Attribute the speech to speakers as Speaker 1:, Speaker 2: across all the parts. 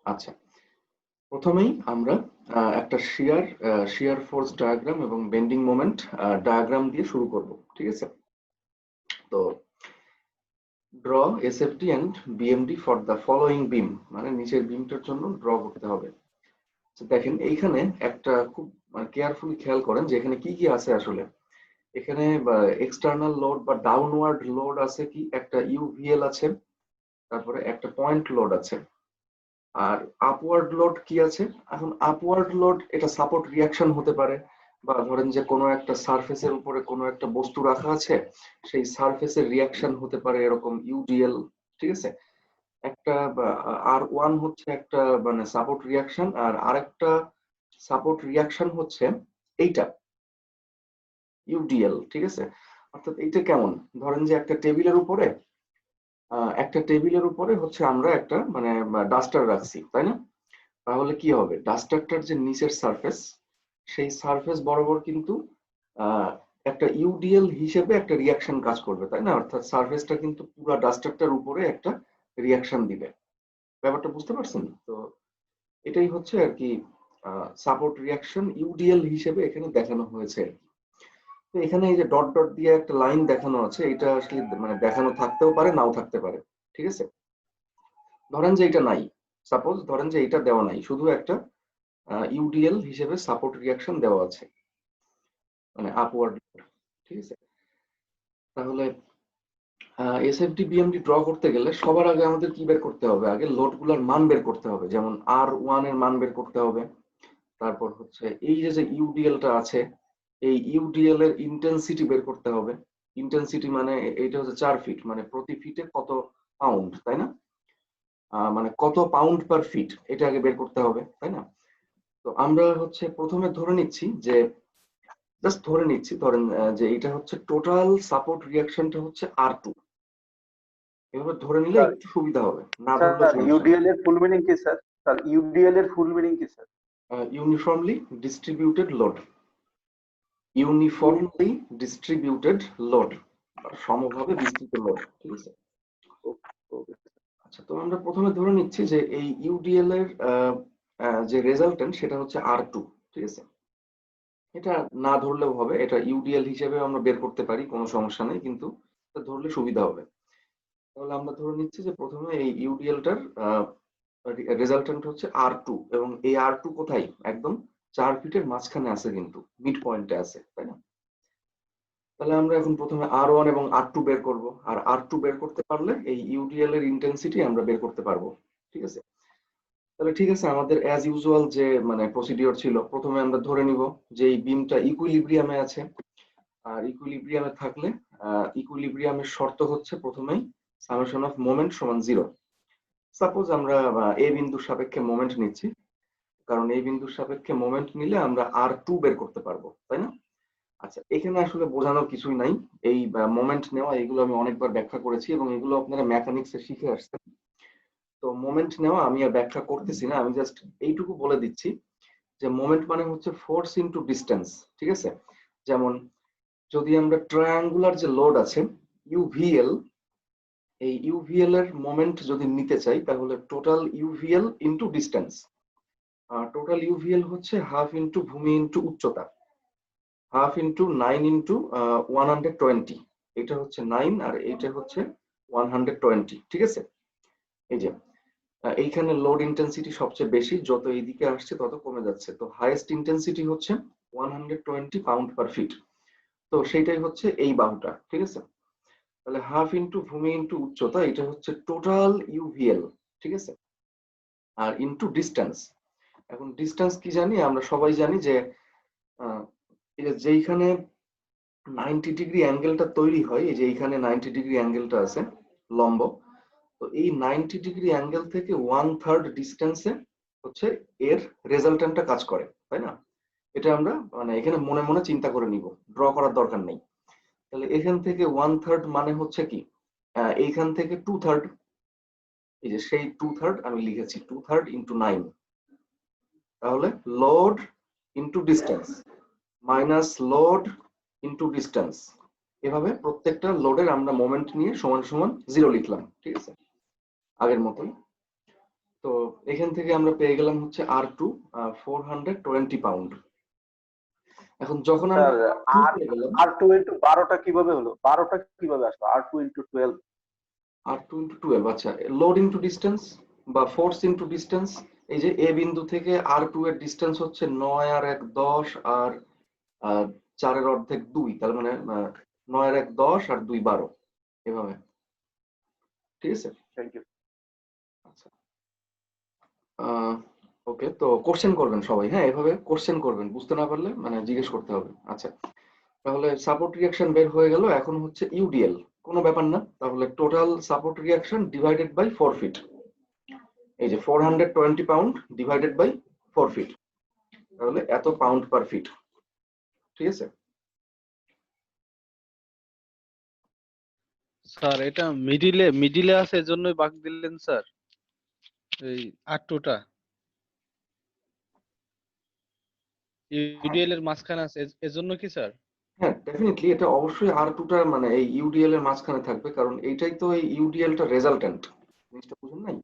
Speaker 1: আচ্ছা, প্রথমেই আমরা একটা শিয়ার ফোর্স ডায়াগ্রাম এবং বেন্ডিং মোমেন্ট ডায়াগ্রাম দিয়ে শুরু করব। ঠিক আছে? তো draw SFD and BMD for the following beam, মানে নিচের বিমটার জন্য ড্র করতে হবে। দেখেন এইখানে একটা খুব কেয়ারফুলি খেয়াল করেন যে এখানে কি কি আছে আসলে। এখানে এক্সটার্নাল লোড বা ডাউনওয়ার্ড লোড আছে, কি একটা ইউভিএল আছে, তারপরে একটা পয়েন্ট লোড আছে, আর আপওয়ার্ড লোড কি আছে। এখন আপওয়ার্ড লোড এটা সাপোর্ট রিয়াকশন হতে পারে, বা ধরেন যে কোনো একটা সারফেসের উপরে কোনো একটা বস্তু রাখা আছে, সেই সারফেসের রিয়াকশন হতে পারে, এরকম ইউডিএল। ঠিক আছে? একটা আর1 হচ্ছে একটা মানে সাপোর্ট রিয়াকশন, আর আরেকটা সাপোর্ট রিয়াকশন হচ্ছে এইটা ইউডিএল। ঠিক আছে? অর্থাৎ এইটা কেমন, ধরেন যে একটা টেবিলের উপরে হচ্ছে আমরা একটা মানে ডাস্টার রাখছি, তাই না? তাহলে কি হবে, ডাস্টারটার যে নিচের সারফেস, সেই সারফেস বরাবর কিন্তু আহ, একটা ইউডিএল হিসেবে একটা রিয়াকশন কাজ করবে, তাই না? অর্থাৎ সারফেসটা কিন্তু পুরো ডাস্টারটার উপরে একটা রিয়াকশন দিবে। ব্যাপারটা বুঝতে পারছেন তো? এটাই হচ্ছে আর কি সাপোর্ট রিয়াকশন ইউডিএল হিসেবে এখানে দেখানো হয়েছে আর কি। তো এখানে এই যে ডট ডট দিয়ে একটা লাইন দেখানো আছে, এটা আসলে মানে দেখানো থাকতেও পারে, নাও থাকতে পারে। ঠিক আছে? ধরেন যে এটা নাই, সাপোজ ধরেন যে এটা দেওয়া নাই, শুধু একটা ইউডিএল হিসেবে সাপোর্ট রিয়াকশন দেওয়া আছে, মানে আপওয়ার্ড। ঠিক আছে? তাহলে এসএফডি বিএমডি ড্র করতে গেলে সবার আগে আমাদের কি বের করতে হবে, আগে লোড গুলার মান বের করতে হবে, যেমন আর1 এর মান বের করতে হবে। তারপর হচ্ছে এই যে যে ইউডিএলটা আছে, এই ইউডিএল এর ইন্টেন্সিটি বের করতে হবে। ইন্টেন্সিটি মানে এইটা হচ্ছে 4 ফিট, মানে প্রতি ফিটে কত পাউন্ড, তাই না? মানে কত পাউন্ড পার ফিট, এটা আগে বের করতে হবে, তাই না? তো আমরা হচ্ছে প্রথমে ধরে নিচ্ছি যে, জাস্ট ধরে নিচ্ছি, ধরেন যে এটা হচ্ছে টোটাল সাপোর্ট রিয়াকশনটা হচ্ছে আর2। এভাবে ধরে নিলে
Speaker 2: স্যার
Speaker 1: একটু সুবিধা হবে, না ধরলে
Speaker 2: স্যার
Speaker 1: সমস্যা।
Speaker 2: ইউডিএল এর ফুল মিনিং কি স্যার? স্যার ইউডিএল এর ফুল মিনিং কি sir?
Speaker 1: Uniformly distributed load. Uniformly distributed load, সমভাবে বিস্তৃত লোড। ঠিক আছে? আচ্ছা, তো আমরা প্রথমে ধরে নিচ্ছি যে এই ইউডিএল এর যে রেজাল্টেন্ট সেটা হচ্ছে আর2। ঠিক আছে? এটা না ধরলেও হবে, এটা ইউডিএল হিসেবে আমরা বের করতে পারি, কোনো সমস্যা নেই, কিন্তু এটা ধরলে সুবিধা হবে। তাহলে আমরা ধরে নিচ্ছি যে প্রথমে এই ইউডিএলটার রেজাল্টেন্ট হচ্ছে আর2, এবং এই আর2 কোথায়, একদম 4 ফিটের মাঝখানে আছে, কিন্তু মিড পয়েন্টে আছে, তাই না? তাহলে আমরা এখন প্রথমে আর1 এবং আর2 বের করব, আর আর2 বের করতে পারলে এই ইউডিএল এর ইন্টেন্সিটি আমরা বের করতে পারবো। ঠিক আছে? তাহলে ঠিক আছে, আমাদের অ্যাজ ইউজুয়াল যে মানে প্রসিডিওর ছিল, প্রথমে আমরা ধরে নিব যে এই বিমটা ইকুইলিব্রিয়ামে আছে। আর ইকুইলিব্রিয়ামে থাকলে ইকুইলিব্রিয়ামের শর্ত হচ্ছে প্রথমেই সামেশন অফ মোমেন্ট সমান 0। সাপোজ আমরা এ বিন্দুর সাপেক্ষে মোমেন্ট নিচ্ছি, কারণ এই বিন্দুর সাপেক্ষে মোমেন্ট নিলে আমরা আর2 বের করতে পারবো, তাই না? আচ্ছা, এখানে আসলে বোঝানোর কিছুই নাই। এই মোমেন্ট নেওয়া এগুলো আমি অনেকবার ব্যাখ্যা করেছি, এবং এগুলো আপনারা মেকানিক্সে শিখে আসছেন। তো মোমেন্ট নেওয়া আমি আর ব্যাখ্যা করতেছি না, আমি জাস্ট এইটুকু বলে দিচ্ছি যে মোমেন্ট মানে হচ্ছে ফোর্স ইনটু ডিস্টেন্স। ঠিক আছে? যেমন যদি আমরা ট্রায়াঙ্গুলার যে লোড আছে ইউভিএল, এই ইউভিএল এর মোমেন্ট যদি নিতে চাই, তাহলে টোটাল ইউভিএল ইনটু ডিস্টেন্স। টোটাল ইউভিএল হচ্ছে হাফ ইনটু ভূমি ইনটু উচ্চতা, হাফ ইনটু 9 ইনটু 120। এটা হচ্ছে 9 আর এটা হচ্ছে 120। ঠিক আছে? এই যে এইখানে লোড ইন্টেন্সিটি সবচেয়ে বেশি, যত এইদিকে আসছে তত কমে যাচ্ছে, তো হাইয়েস্ট ইন্টেন্সিটি হচ্ছে 120 পাউন্ড পার ফিট। তো সেইটাই হচ্ছে এই বাহুটা। ঠিক আছে? তাহলে হাফ ইনটু ভূমি ইনটু উচ্চতা, এটা হচ্ছে টোটাল ইউভিএল। ঠিক আছে? আর ইনটু ডিস্টেন্স, এখন ডিস্টেন্স কি জানি, আমরা সবাই জানি যে এই যে যেইখানে 90 ডিগ্রি অ্যাঙ্গেলটা তৈরি হয়, এই যে এইখানে 90 ডিগ্রি অ্যাঙ্গেলটা আছে লম্ব, তো এই 90 ডিগ্রি অ্যাঙ্গেল থেকে 1/3 ডিস্টেন্সে হচ্ছে এর রেজাল্টেন্টটা কাজ করে, তাই না? এটা আমরা মানে এখানে মনে মনে চিন্তা করে নিব, ড্র করার দরকার নেই। তাহলে এখান থেকে 1/3 মানে হচ্ছে কি, এইখান থেকে 2/3, এই যে সেই 2/3 আমি লিখেছি 2/3 ইন্টু 9। তাহলে load into distance minus load into distance, এভাবে প্রত্যেকটা লোডের আমরা মোমেন্ট নিয়ে সমান সমান 0 লিখলাম। ঠিক আছে? আগের মতোই। তো এখান থেকে আমরা পেয়ে গেলাম হচ্ছে R2 420 পাউন্ড। এখন যখন আমরা
Speaker 2: স্যার
Speaker 1: R2 পেয়ে গেলাম,
Speaker 2: R2 ইন্টু 12টা কিভাবে হলো? 12টা কিভাবে আসলো? R2 into 12।
Speaker 1: R2 ইন্টু 12, আচ্ছা, লোড ইন্টু ডিস্টেন্স বা ফোর্স ইন্টু ডিস্টেন্স। এই যে এ বিন্দু থেকে R2 এর ডিস্টেন্স হচ্ছে 9 আর 1 10 আর 4 এর অর্ধেক 2, তার মানে 9 আর 1 10 আর 2 12 এভাবে, ঠিক আছে।
Speaker 2: Thank you.
Speaker 1: আচ্ছা, ওকে, তো কোশ্চেন করবেন সবাই, হ্যাঁ এভাবে কোশ্চেন করবেন, বুঝতে না পারলে মানে জিজ্ঞেস করতে হবে। আচ্ছা, তাহলে সাপোর্ট রিঅ্যাকশন বের হয়ে গেল, এখন হচ্ছে ইউডিএল, কোনো ব্যাপার না। তাহলে total support reaction divided by 4 feet, এই যে 420 পাউন্ড ডিভাইডেড বাই 4 ফিট, তাহলে এত পাউন্ড পার ফিট, ঠিক আছে।
Speaker 3: স্যার এটা মিডিলে আছে এজন্যই বাগ দিলেন স্যার, এই R2টা ইউডিএল এর মাঝখানে আছে এজন্য কি স্যার?
Speaker 1: হ্যাঁ ডেফিনেটলি, এটা অবশ্যই R2টা মানে এই ইউডিএল এর মাঝখানে থাকবে, কারণ এইটাই তো এই ইউডিএলটা রেজাল্টেন্ট, জিনিসটা বুঝুন নাই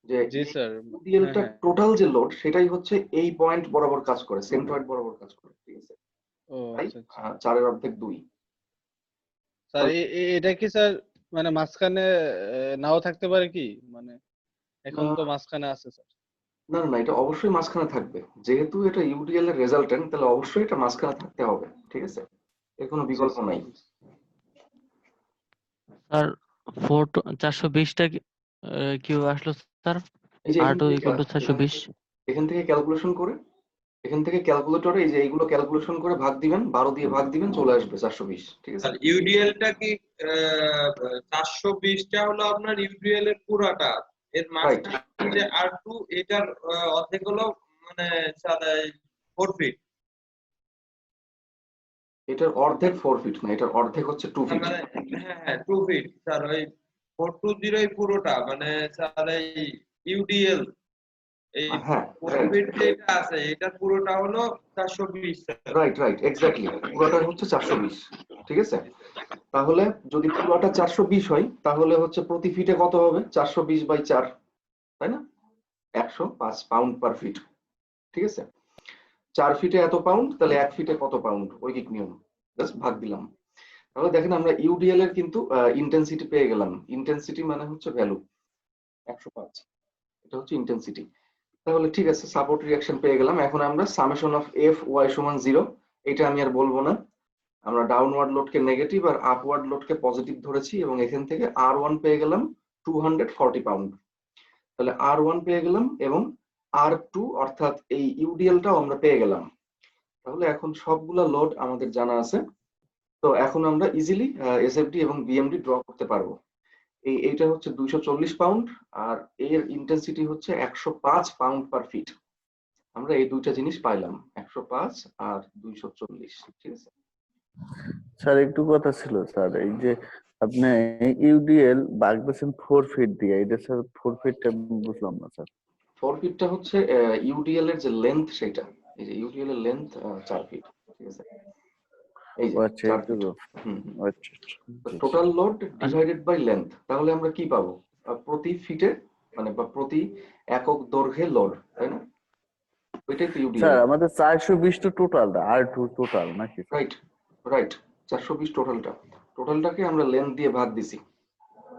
Speaker 1: যে
Speaker 3: জি স্যার। হ্যাঁ
Speaker 1: ইউডিএলটা
Speaker 3: হ্যাঁ।
Speaker 1: টোটাল যে লোড সেটাই হচ্ছে এই পয়েন্ট বরাবর কাজ করে, সেন্ট্রয়েড বরাবর কাজ করে, ঠিক আছে।
Speaker 3: ও
Speaker 1: তাই
Speaker 3: আচ্ছা আচ্ছা
Speaker 1: 4 এর অর্ধেক 2।
Speaker 3: স্যার, এটা কি স্যার মানে মাঝখানে নাও থাকতে পারে কি, মানে এখন তো মাঝখানে আছে স্যার।
Speaker 1: না না না, এটা অবশ্যই মাঝখানে থাকবে, যেহেতু এটা ইউডিএল এর রেজাল্টেন্ট, তাহলে অবশ্যই এটা মাঝখানে থাকতে হবে, ঠিক আছে, এর কোনো
Speaker 3: জি
Speaker 1: বিকল্প
Speaker 3: স্যার।
Speaker 1: নাই।
Speaker 4: স্যার 420টা কিভাবে আসলো স্যার?
Speaker 1: এই যে
Speaker 4: R2 ইকুয়াল টু 420।
Speaker 1: এখান থেকে ক্যালকুলেশন করে, এখান থেকে ক্যালকুলেটরে এই যে এইগুলো ক্যালকুলেশন করে ভাগ দিবেন, 12 দিয়ে ভাগ দিবেন, চলে আসবে 420, ঠিক আছে।
Speaker 5: আর ইউডিএলটা কি 420টা হলো আপনার ইউডিএল এর পুরাটা, এর মাঝখানে যে R2 এটার অর্ধেক হলো মানে 4 ফিট,
Speaker 1: এটার অর্ধেক 4 ফিট না, এটার অর্ধেক হচ্ছে 2 ফিট।
Speaker 5: মানে হ্যাঁ হ্যাঁ 2 ফিট স্যার, ওই 420 এই পুরোটা মানে স্যার এই ইউডিএল এই
Speaker 1: হ্যাঁ
Speaker 5: 4 ফিট যেটা আছে এটার পুরোটা হলো 420 স্যার।
Speaker 1: রাইট রাইট এক্স্যাক্টলি, পুরোটা হচ্ছে 420, ঠিক আছে। তাহলে যদি পুরোটা 420 হয়, তাহলে হচ্ছে প্রতি ফিটে কত হবে? 420 বাই 4, তাই না? 105 পাউন্ড পার ফিট, ঠিক আছে। 4 ফিটে এত পাউন্ড, তাহলে 1 ফিটে কত পাউন্ড, ঐকিক নিয়ম, জাস্ট ভাগ দিলাম। তাহলে দেখেন আমরা ইউডিএল এর কিন্তু ইন্টেন্সিটি পেয়ে গেলাম। ইন্টেন্সিটি মানে হচ্ছে ভ্যালু 105, এটা হচ্ছে ইন্টেন্সিটি। তাহলে ঠিক আছে, সাপোর্ট রিঅ্যাকশন পেয়ে গেলাম। এখন আমরা সামেশন অফ এফ ওয়াই সমান 0, এটা আমি আর বলবো না। আমরা ডাউনওয়ার্ড লোডকে নেগেটিভ আর আপওয়ার্ড লোডকে পজিটিভ ধরেছি, এবং এখান থেকে R1 পেয়ে গেলাম 240 পাউন্ড। তাহলে R1 পেয়ে গেলাম এবং R2 অর্থাৎ এই ইউডিএলটাও আমরা পেয়ে গেলাম। তাহলে এখন সবগুলা লোড আমাদের জানা আছে, তো এখন আমরা ইজিলি এসএফডি এবং বিএমডি ড্র করতে পারবো। এইটা হচ্ছে 240 পাউন্ড আর এর ইন্টেন্সিটি হচ্ছে 105 পাউন্ড পার ফিট। আমরা এই দুইটা জিনিস পাইলাম, 105 আর 240, ঠিক আছে।
Speaker 6: স্যার একটু কথা ছিল স্যার, এই যে আপনি ইউডিএল ভাগ দিয়েছেন 4 ফিট দিয়ে, এটা স্যার 4 ফিটটা বুঝলাম না স্যার।
Speaker 1: 4 ফিটটা হচ্ছে ইউডিএল এর যে লেন্থ সেটা, এই যে ইউডিএল এর লেন্থ 4 ফিট, ঠিক আছে। এই যে
Speaker 6: আচ্ছা
Speaker 1: 4
Speaker 6: একটু
Speaker 1: ফিট।
Speaker 6: আচ্ছা
Speaker 1: total load divided by length, তাহলে আমরা কি পাবো? প্রতি ফিটে মানে বা প্রতি একক দৈর্ঘ্যে লোড, তাই না? ওইটাই তো ইউডিএল।
Speaker 6: স্যার আমাদের 420 তো টোটালটা, R2 টোটাল নাকি?
Speaker 1: রাইট রাইট, 420 টোটালটাকে আমরা লেন্থ দিয়ে ভাগ দিছি,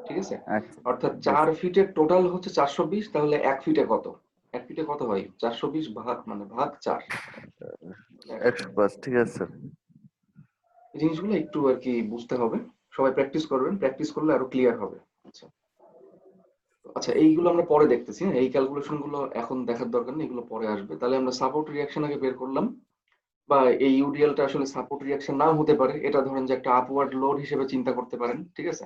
Speaker 1: ঠিক আছে।
Speaker 6: আচ্ছা
Speaker 1: অর্থাৎ 4 ফিটের টোটাল হচ্ছে 420, তাহলে 1 ফিটে কত? 1 ফিটে কত হয়? 420 ভাগ মানে ভাগ 4,
Speaker 6: 105, ঠিক আছে স্যার।
Speaker 1: এই জিনিসগুলো একটু আর কি বুঝতে হবে, সবাই প্র্যাকটিস করবেন, প্র্যাকটিস করলে আরো ক্লিয়ার হবে। আচ্ছা আচ্ছা, এইগুলো আমরা পরে দেখতেছি, এই ক্যালকুলেশন গুলো এখন দেখার দরকার নেই, এগুলো পরে আসবে। তাহলে আমরা সাপোর্ট রিঅ্যাকশন আগে বের করলাম, বা এই ইউডিএলটা আসলে সাপোর্ট রিঅ্যাকশন নাও হতে পারে, এটা ধরেন যে একটা আপওয়ার্ড লোড হিসেবে চিন্তা করতে পারেন, ঠিক আছে।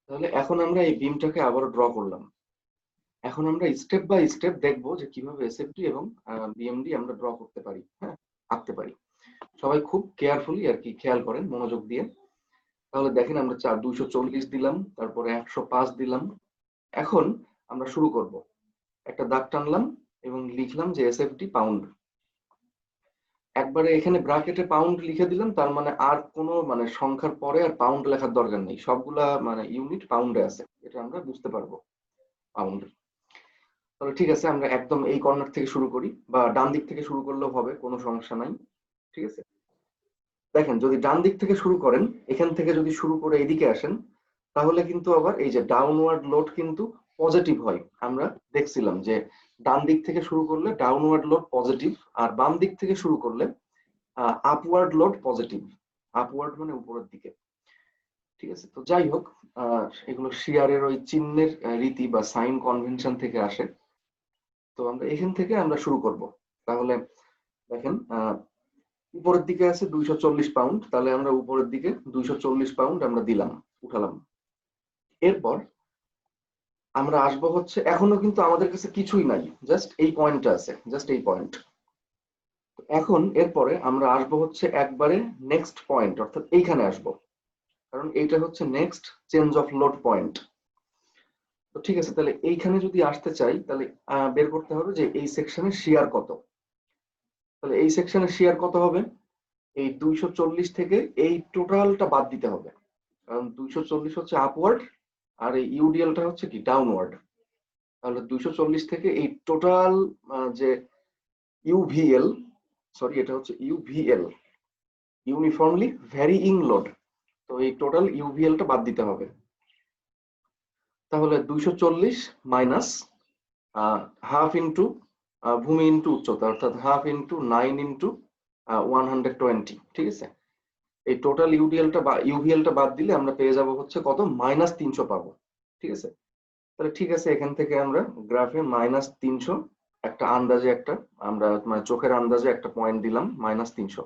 Speaker 1: তাহলে এখন আমরা এই বিমটাকে আবার ড্র করলাম। এখন আমরা স্টেপ বাই স্টেপ দেখবো যে কিভাবে এসএফডি এবং বিএমডি আমরা ড্র করতে পারি, হ্যাঁ আঁকতে পারি। সবাই খুব কেয়ারফুলি আর কি খেয়াল করেন, মনোযোগ দিয়ে। তাহলে দেখেন আমরা 240 দিলাম, তারপরে 105 দিলাম। এখন আমরা শুরু করব, একটা দাগ টানলাম এবং লিখলাম যে এসএফডি পাউন্ড। একবারে এখানে ব্র্যাকেটে পাউন্ড লিখে দিলাম, তার মানে আর কোনো মানে সংখ্যার পরে আর পাউন্ড লেখার দরকার নেই, সবগুলা মানে ইউনিট পাউন্ডে আছে, এটা আমরা বুঝতে পারবো পাউন্ড। তাহলে ঠিক আছে, আমরা একদম এই কর্নার থেকে শুরু করি, বা ডান দিক থেকে শুরু করলেও হবে, কোনো সমস্যা নাই। ঠিক আছে, দেখেন যদি ডান দিক থেকে শুরু করেন, এখান থেকে যদি শুরু করে এদিকে আসেন, তাহলে কিন্তু আবার এই যে ডাউনওয়ার্ড লোড কিন্তু পজিটিভ হয়। আমরা দেখছিলাম যে ডান দিক থেকে শুরু করলে ডাউনওয়ার্ড লোড পজিটিভ, আর বাম দিক থেকে শুরু করলে আপওয়ার্ড লোড পজিটিভ। আপওয়ার্ড মানে উপরের দিকে। ঠিক আছে, তো যাই হোক, এগুলো শিয়ারের ওই চিহ্নের রীতি বা সাইন কনভেনশন থেকে আসে। তো আমরা এখান থেকে আমরা শুরু করব। তাহলে দেখেন উপরের দিকে আছে 240 পাউন্ড, তাহলে আমরা উপরের দিকে 240 পাউন্ড আমরা দিলাম, উঠালাম। এরপর আমরা আসবো হচ্ছে, এখনো কিন্তু আমাদের কাছে কিছুই নাই, জাস্ট এই পয়েন্টটা আছে, জাস্ট এই পয়েন্ট। এখন এরপরে আমরা আসবো হচ্ছে একবারে নেক্সট পয়েন্ট, অর্থাৎ এইখানে আসবো, কারণ এইটা হচ্ছে next change of load point. তো ঠিক আছে, তাহলে এইখানে যদি আসতে চাই, তাহলে বের করতে হবে যে এই সেকশনে শিয়ার কত। তাহলে এই সেকশনে শিয়ার কত হবে? এই 240 থেকে এই টোটালটা বাদ দিতে হবে, কারণ 240 হচ্ছে আপওয়ার্ড আর এই ইউডিএলটা হচ্ছে কি ডাউনওয়ার্ড। তাহলে 240 থেকে এই টোটাল যে ইউভিএল, সরি এটা হচ্ছে ইউভিএল, ইউনিফর্মলি ভ্যারিইং লোড, তো এই টোটাল ইউভিএলটা বাদ দিতে হবে। তাহলে 240 মাইনাস হাফ ইন্টু ভূমি ইন্টু উচ্চতা, অর্থাৎ হাফ ইন্টু 9 ইন্টু 120। ঠিক আছে, এই টোটাল ইউডিএলটা বা ইউভিএলটা বাদ দিলে আমরা পেয়ে যাব হচ্ছে কত, -300 পাবো। ঠিক আছে, তাহলে ঠিক আছে, এখান থেকে আমরা গ্রাফে -300 একটা আন্দাজে, একটা আমরা মানে চোখের আন্দাজে একটা পয়েন্ট দিলাম -300।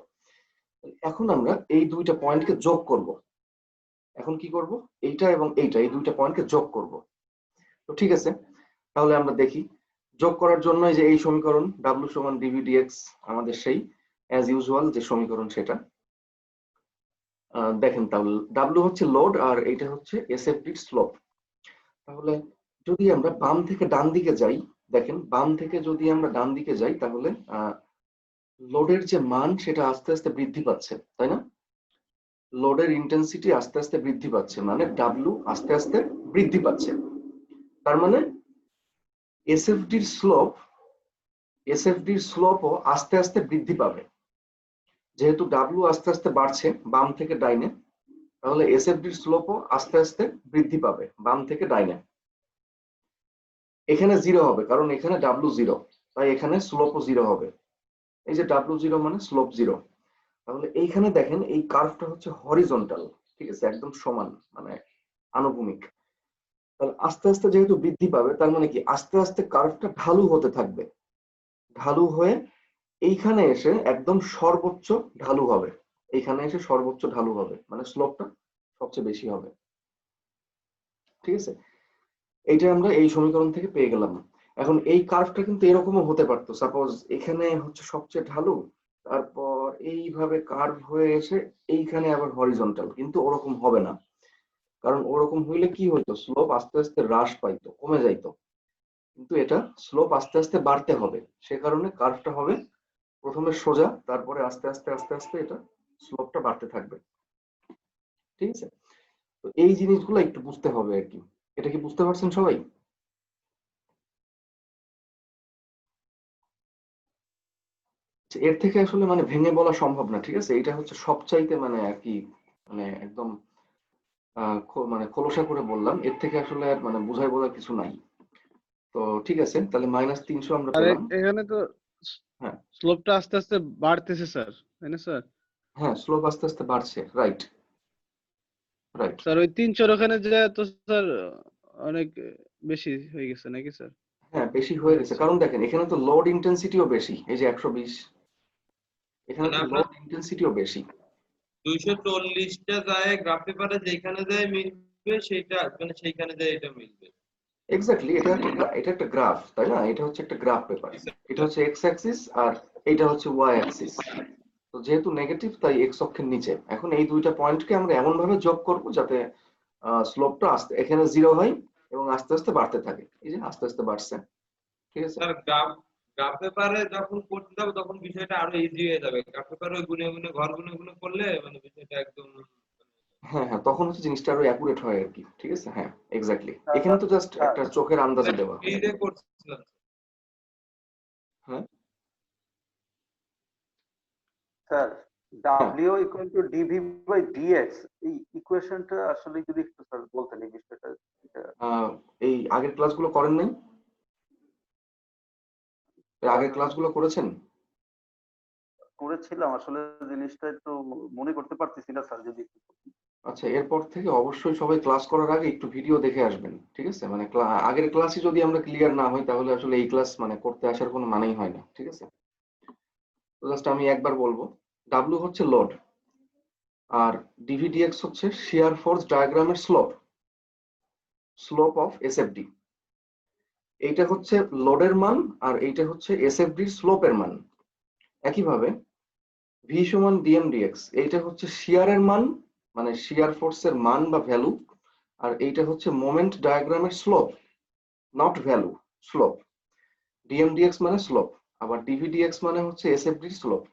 Speaker 1: এখন আমরা এই দুইটা পয়েন্টকে যোগ করব। এখন কি করব, এইটা এবং এইটা, এই দুইটা পয়েন্টকে যোগ করব। তো ঠিক আছে, তাহলে আমরা দেখি যোগ করার জন্য যে এই সমীকরণ W = dV/dx, আমাদের সেই অ্যাজ ইউজুয়াল যে সমীকরণ সেটা দেখেন। তাহলে W হচ্ছে লোড আর এইটা হচ্ছে এসএফডির স্লোপ। তাহলে যদি আমরা বাম থেকে ডান দিকে যাই, দেখেন বাম থেকে যদি আমরা ডান দিকে যাই, তাহলে লোডের যে মান সেটা আস্তে আস্তে বৃদ্ধি পাচ্ছে, তাই না? লোডের ইন্টেন্সিটি আস্তে আস্তে বৃদ্ধি পাচ্ছে, মানে W আস্তে আস্তে বৃদ্ধি পাচ্ছে। তার মানে এসএফডির স্লোপও আস্তে আস্তে বৃদ্ধি পাবে। যেহেতু W আস্তে আস্তে বাড়ছে বাম থেকে ডাইনে, তাহলে এসএফডির স্লোপও আস্তে আস্তে বৃদ্ধি পাবে বাম থেকে ডাইনে। এখানে 0 হবে, কারণ এখানে W 0, তাই এখানে স্লোপও 0 হবে। এই যে W 0 মানে স্লোপ 0। তাহলে এইখানে দেখেন এই কার্ভটা হচ্ছে হরিজন্টাল, ঠিক আছে, একদম সমান, মানে আনুভূমিক। তাহলে আস্তে আস্তে যেহেতু বৃদ্ধি পাবে, তার মানে কি আস্তে আস্তে কার্ভটা ঢালু হতে থাকবে, ঢালু হয়ে এইখানে এসে একদম সর্বোচ্চ ঢালু হবে। এইখানে এসে সর্বোচ্চ ঢালু হবে, মানে স্লোপটা সবচেয়ে বেশি হবে। ঠিক আছে, এইটা আমরা এই সমীকরণ থেকে পেয়ে গেলাম। এখন এই কার্ভটা কিন্তু এরকমও হতে পারতো, সাপোজ এখানে হচ্ছে সবচেয়ে ঢালু, তারপর এইভাবে কার্ভ হয়ে এসে এইখানে আবার হরিজন্টাল, কিন্তু ওরকম হবে না। কারণ ওরকম হইলে কি হইতো, স্লোপ আস্তে আস্তে হ্রাস পাইতো, কমে যাইতো। কিন্তু এটা স্লোপ আস্তে আস্তে বাড়তে হবে, সে কারণে কার্ভটা হবে প্রথমে সোজা, তারপরে আস্তে আস্তে আস্তে আস্তে এটা স্লোপটা বাড়তে থাকবে। ঠিক আছে, তো এই জিনিসগুলো একটু বুঝতে হবে আর কি। এটা কি বুঝতে পারছেন সবাই? এর থেকে আসলে মানে ভেঙে বলা সম্ভব না। ঠিক আছে, এটা হচ্ছে সবচাইতে মানে আর কি, মানে একদম মানে খোলসা করে বললাম, এর থেকে আসলে আর মানে বুঝাই বলার কিছু নাই। তো ঠিক আছে, তাহলে -300 আমরা
Speaker 3: আর
Speaker 1: পেলাম।
Speaker 3: এখানে তো
Speaker 1: হ্যাঁ
Speaker 3: স্লোপটা আস্তে আস্তে বাড়তেছে স্যার, তাই না স্যার?
Speaker 1: হ্যাঁ, স্লোপ আস্তে আস্তে বাড়ছে, রাইট রাইট।
Speaker 3: স্যার ওই 300 ওখানে যায় তো স্যার অনেক বেশি হয়ে গেছে নাকি স্যার?
Speaker 1: হ্যাঁ, বেশি হয়ে গেছে, কারণ দেখেন এখানে তো লোড ইন্টেন্সিটিও বেশি, এই যে 120, এখানে
Speaker 5: মানে
Speaker 1: তো
Speaker 5: আপনার
Speaker 1: লোড ইন্টেন্সিটিও বেশি।
Speaker 5: 240টা যায় গ্রাফ পেপারে যেখানে যায় মিলবে, সেটা মানে সেইখানে যায় এটা মিলবে।
Speaker 1: এক্স্যাক্টলি, এটা একটা গ্রাফ, তাই না? এটা হচ্ছে একটা গ্রাফ পেপার। এটা হচ্ছে এক্স অ্যাক্সিস আর এটা হচ্ছে ওয়াই অ্যাক্সিস। তো যেহেতু নেগেটিভ, তাই এক্স অক্ষের নিচে। এখন এই দুইটা পয়েন্টকে আমরা এমন ভাবে যোগ করব যাতে স্লোপটা আস্তে এখানে 0 হয় এবং আস্তে আস্তে বাড়তে থাকে। এই যে আস্তে আস্তে বাড়ছে। ঠিক আছে,
Speaker 5: স্যার গ্রাফ পেপারে যখন করতে যাবে তখন বিষয়টা আরো ইজি হয়ে যাবে। গ্রাফ পেপারে গুনে গুনে ঘর গুনে গুনে করলে মানে বিষয়টা একদম
Speaker 1: হ্যাঁ হ্যাঁ, তখন হচ্ছে জিনিসটা আরো অ্যাকুরেট হয় আর কি। ঠিক আছে, হ্যাঁ এক্স্যাক্টলি, এখানে তো জাস্ট একটা চোখের আন্দাজে দেওয়া।
Speaker 5: ফ্রিতে করছিলাম।
Speaker 1: হ্যাঁ
Speaker 2: sir W equal to DV by DX, এই ইকুয়েশনটা আসলে যদি একটু স্যার বলতেন এই বিষয়টা।
Speaker 1: এই আগের ক্লাসগুলো করেন নাই? এর আগের ক্লাসগুলো করেছেন?
Speaker 2: করেছিলাম, আসলে জিনিসটা একটু মনে করতে পারতেছি না স্যার, যদি একটু বলতেন।
Speaker 1: আচ্ছা, এরপর থেকে অবশ্যই সবাই ক্লাস করার আগে একটু ভিডিও দেখে আসবেন, ঠিক আছে? মানে আগের ক্লাসই যদি আমরা ক্লিয়ার না হই তাহলে আসলে এই ক্লাস মানে করতে আসার কোনো মানেই হয় না, ঠিক আছে? তো জাস্ট আমি একবার বলবো, ডাব্লিউ হচ্ছে লোড, আর ডিভিডিএক্স হচ্ছে শিয়ার ফোর্স ডায়াগ্রামের স্লোপ অফ এসএফডি। এইটা হচ্ছে লোডের মান আর এইটা হচ্ছে এসএফডির স্লোপের মান। একইভাবে ভি সমান ডিএমডিএক্স, এইটা হচ্ছে শিয়ারের মান, মানে শিয়ার ফোর্সের মান বা ভ্যালু, আর এইটা হচ্ছে মোমেন্ট ডায়াগ্রামের স্লোপ, নট ভ্যালু, স্লোপ। ডিএমডিএক্স মানে স্লোপ, আবার ডিভিডিএক্স মানে হচ্ছে এসএফডির স্লোপ,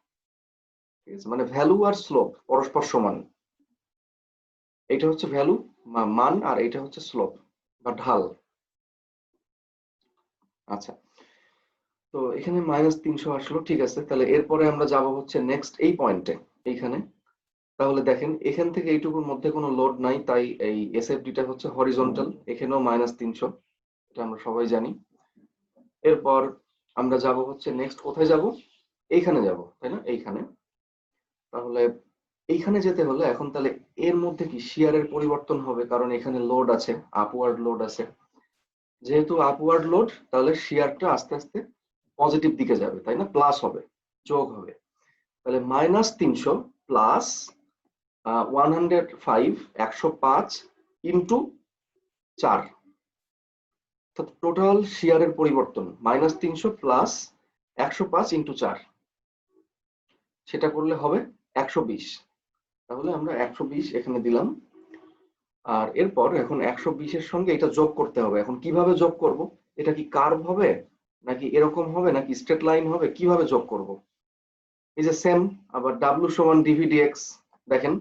Speaker 1: ঠিক আছে? মানে ভ্যালু আর স্লোপ পরস্পর সমান। এটা হচ্ছে ভ্যালু মান আর এটা হচ্ছে স্লোপ বা ঢাল। আচ্ছা, তো এখানে -300 আসলো, ঠিক আছে। তাহলে এরপরে আমরা যাব হচ্ছে নেক্সট এই পয়েন্টে, এইখানে। তাহলে দেখেন এখান থেকে এইটুকুর মধ্যে কোনো লোড নাই, তাই এই এসএফডিটা হচ্ছে হরিজন্টাল, এখানেও -300, এটা আমরা সবাই জানি। এরপর আমরা যাব হচ্ছে নেক্সট কোথায় যাব? এইখানে যাব, তাই না? এইখানে। তাহলে এইখানে যেতে হলে এখন তাহলে এর মধ্যে কি শিয়ারের পরিবর্তন হবে, কারণ এখানে লোড আছে, আপওয়ার্ড লোড আছে। যেহেতু আপওয়ার্ড লোড, তাহলে শিয়ারটা আস্তে আস্তে পজিটিভ দিকে যাবে, তাই না? প্লাস হবে, যোগ হবে। তাহলে -300 প্লাস 105 ইন্টু 4, টোটাল শিয়ারের পরিবর্তন -300 প্লাস 105 ইন্টু 4, সেটা করলে হবে 120। তাহলে আমরা 120 এখানে দিলাম। আর এরপর এখন 120 এর সঙ্গে এটা যোগ করতে হবে। এখন কিভাবে যোগ করব? এটা কি কার্ভ হবে, নাকি এরকম হবে, নাকি স্ট্রেট লাইন হবে? কিভাবে যোগ করব? এই যে সেম, আবার ডাব্লু সমান ডিভিডিএক্স। দেখেন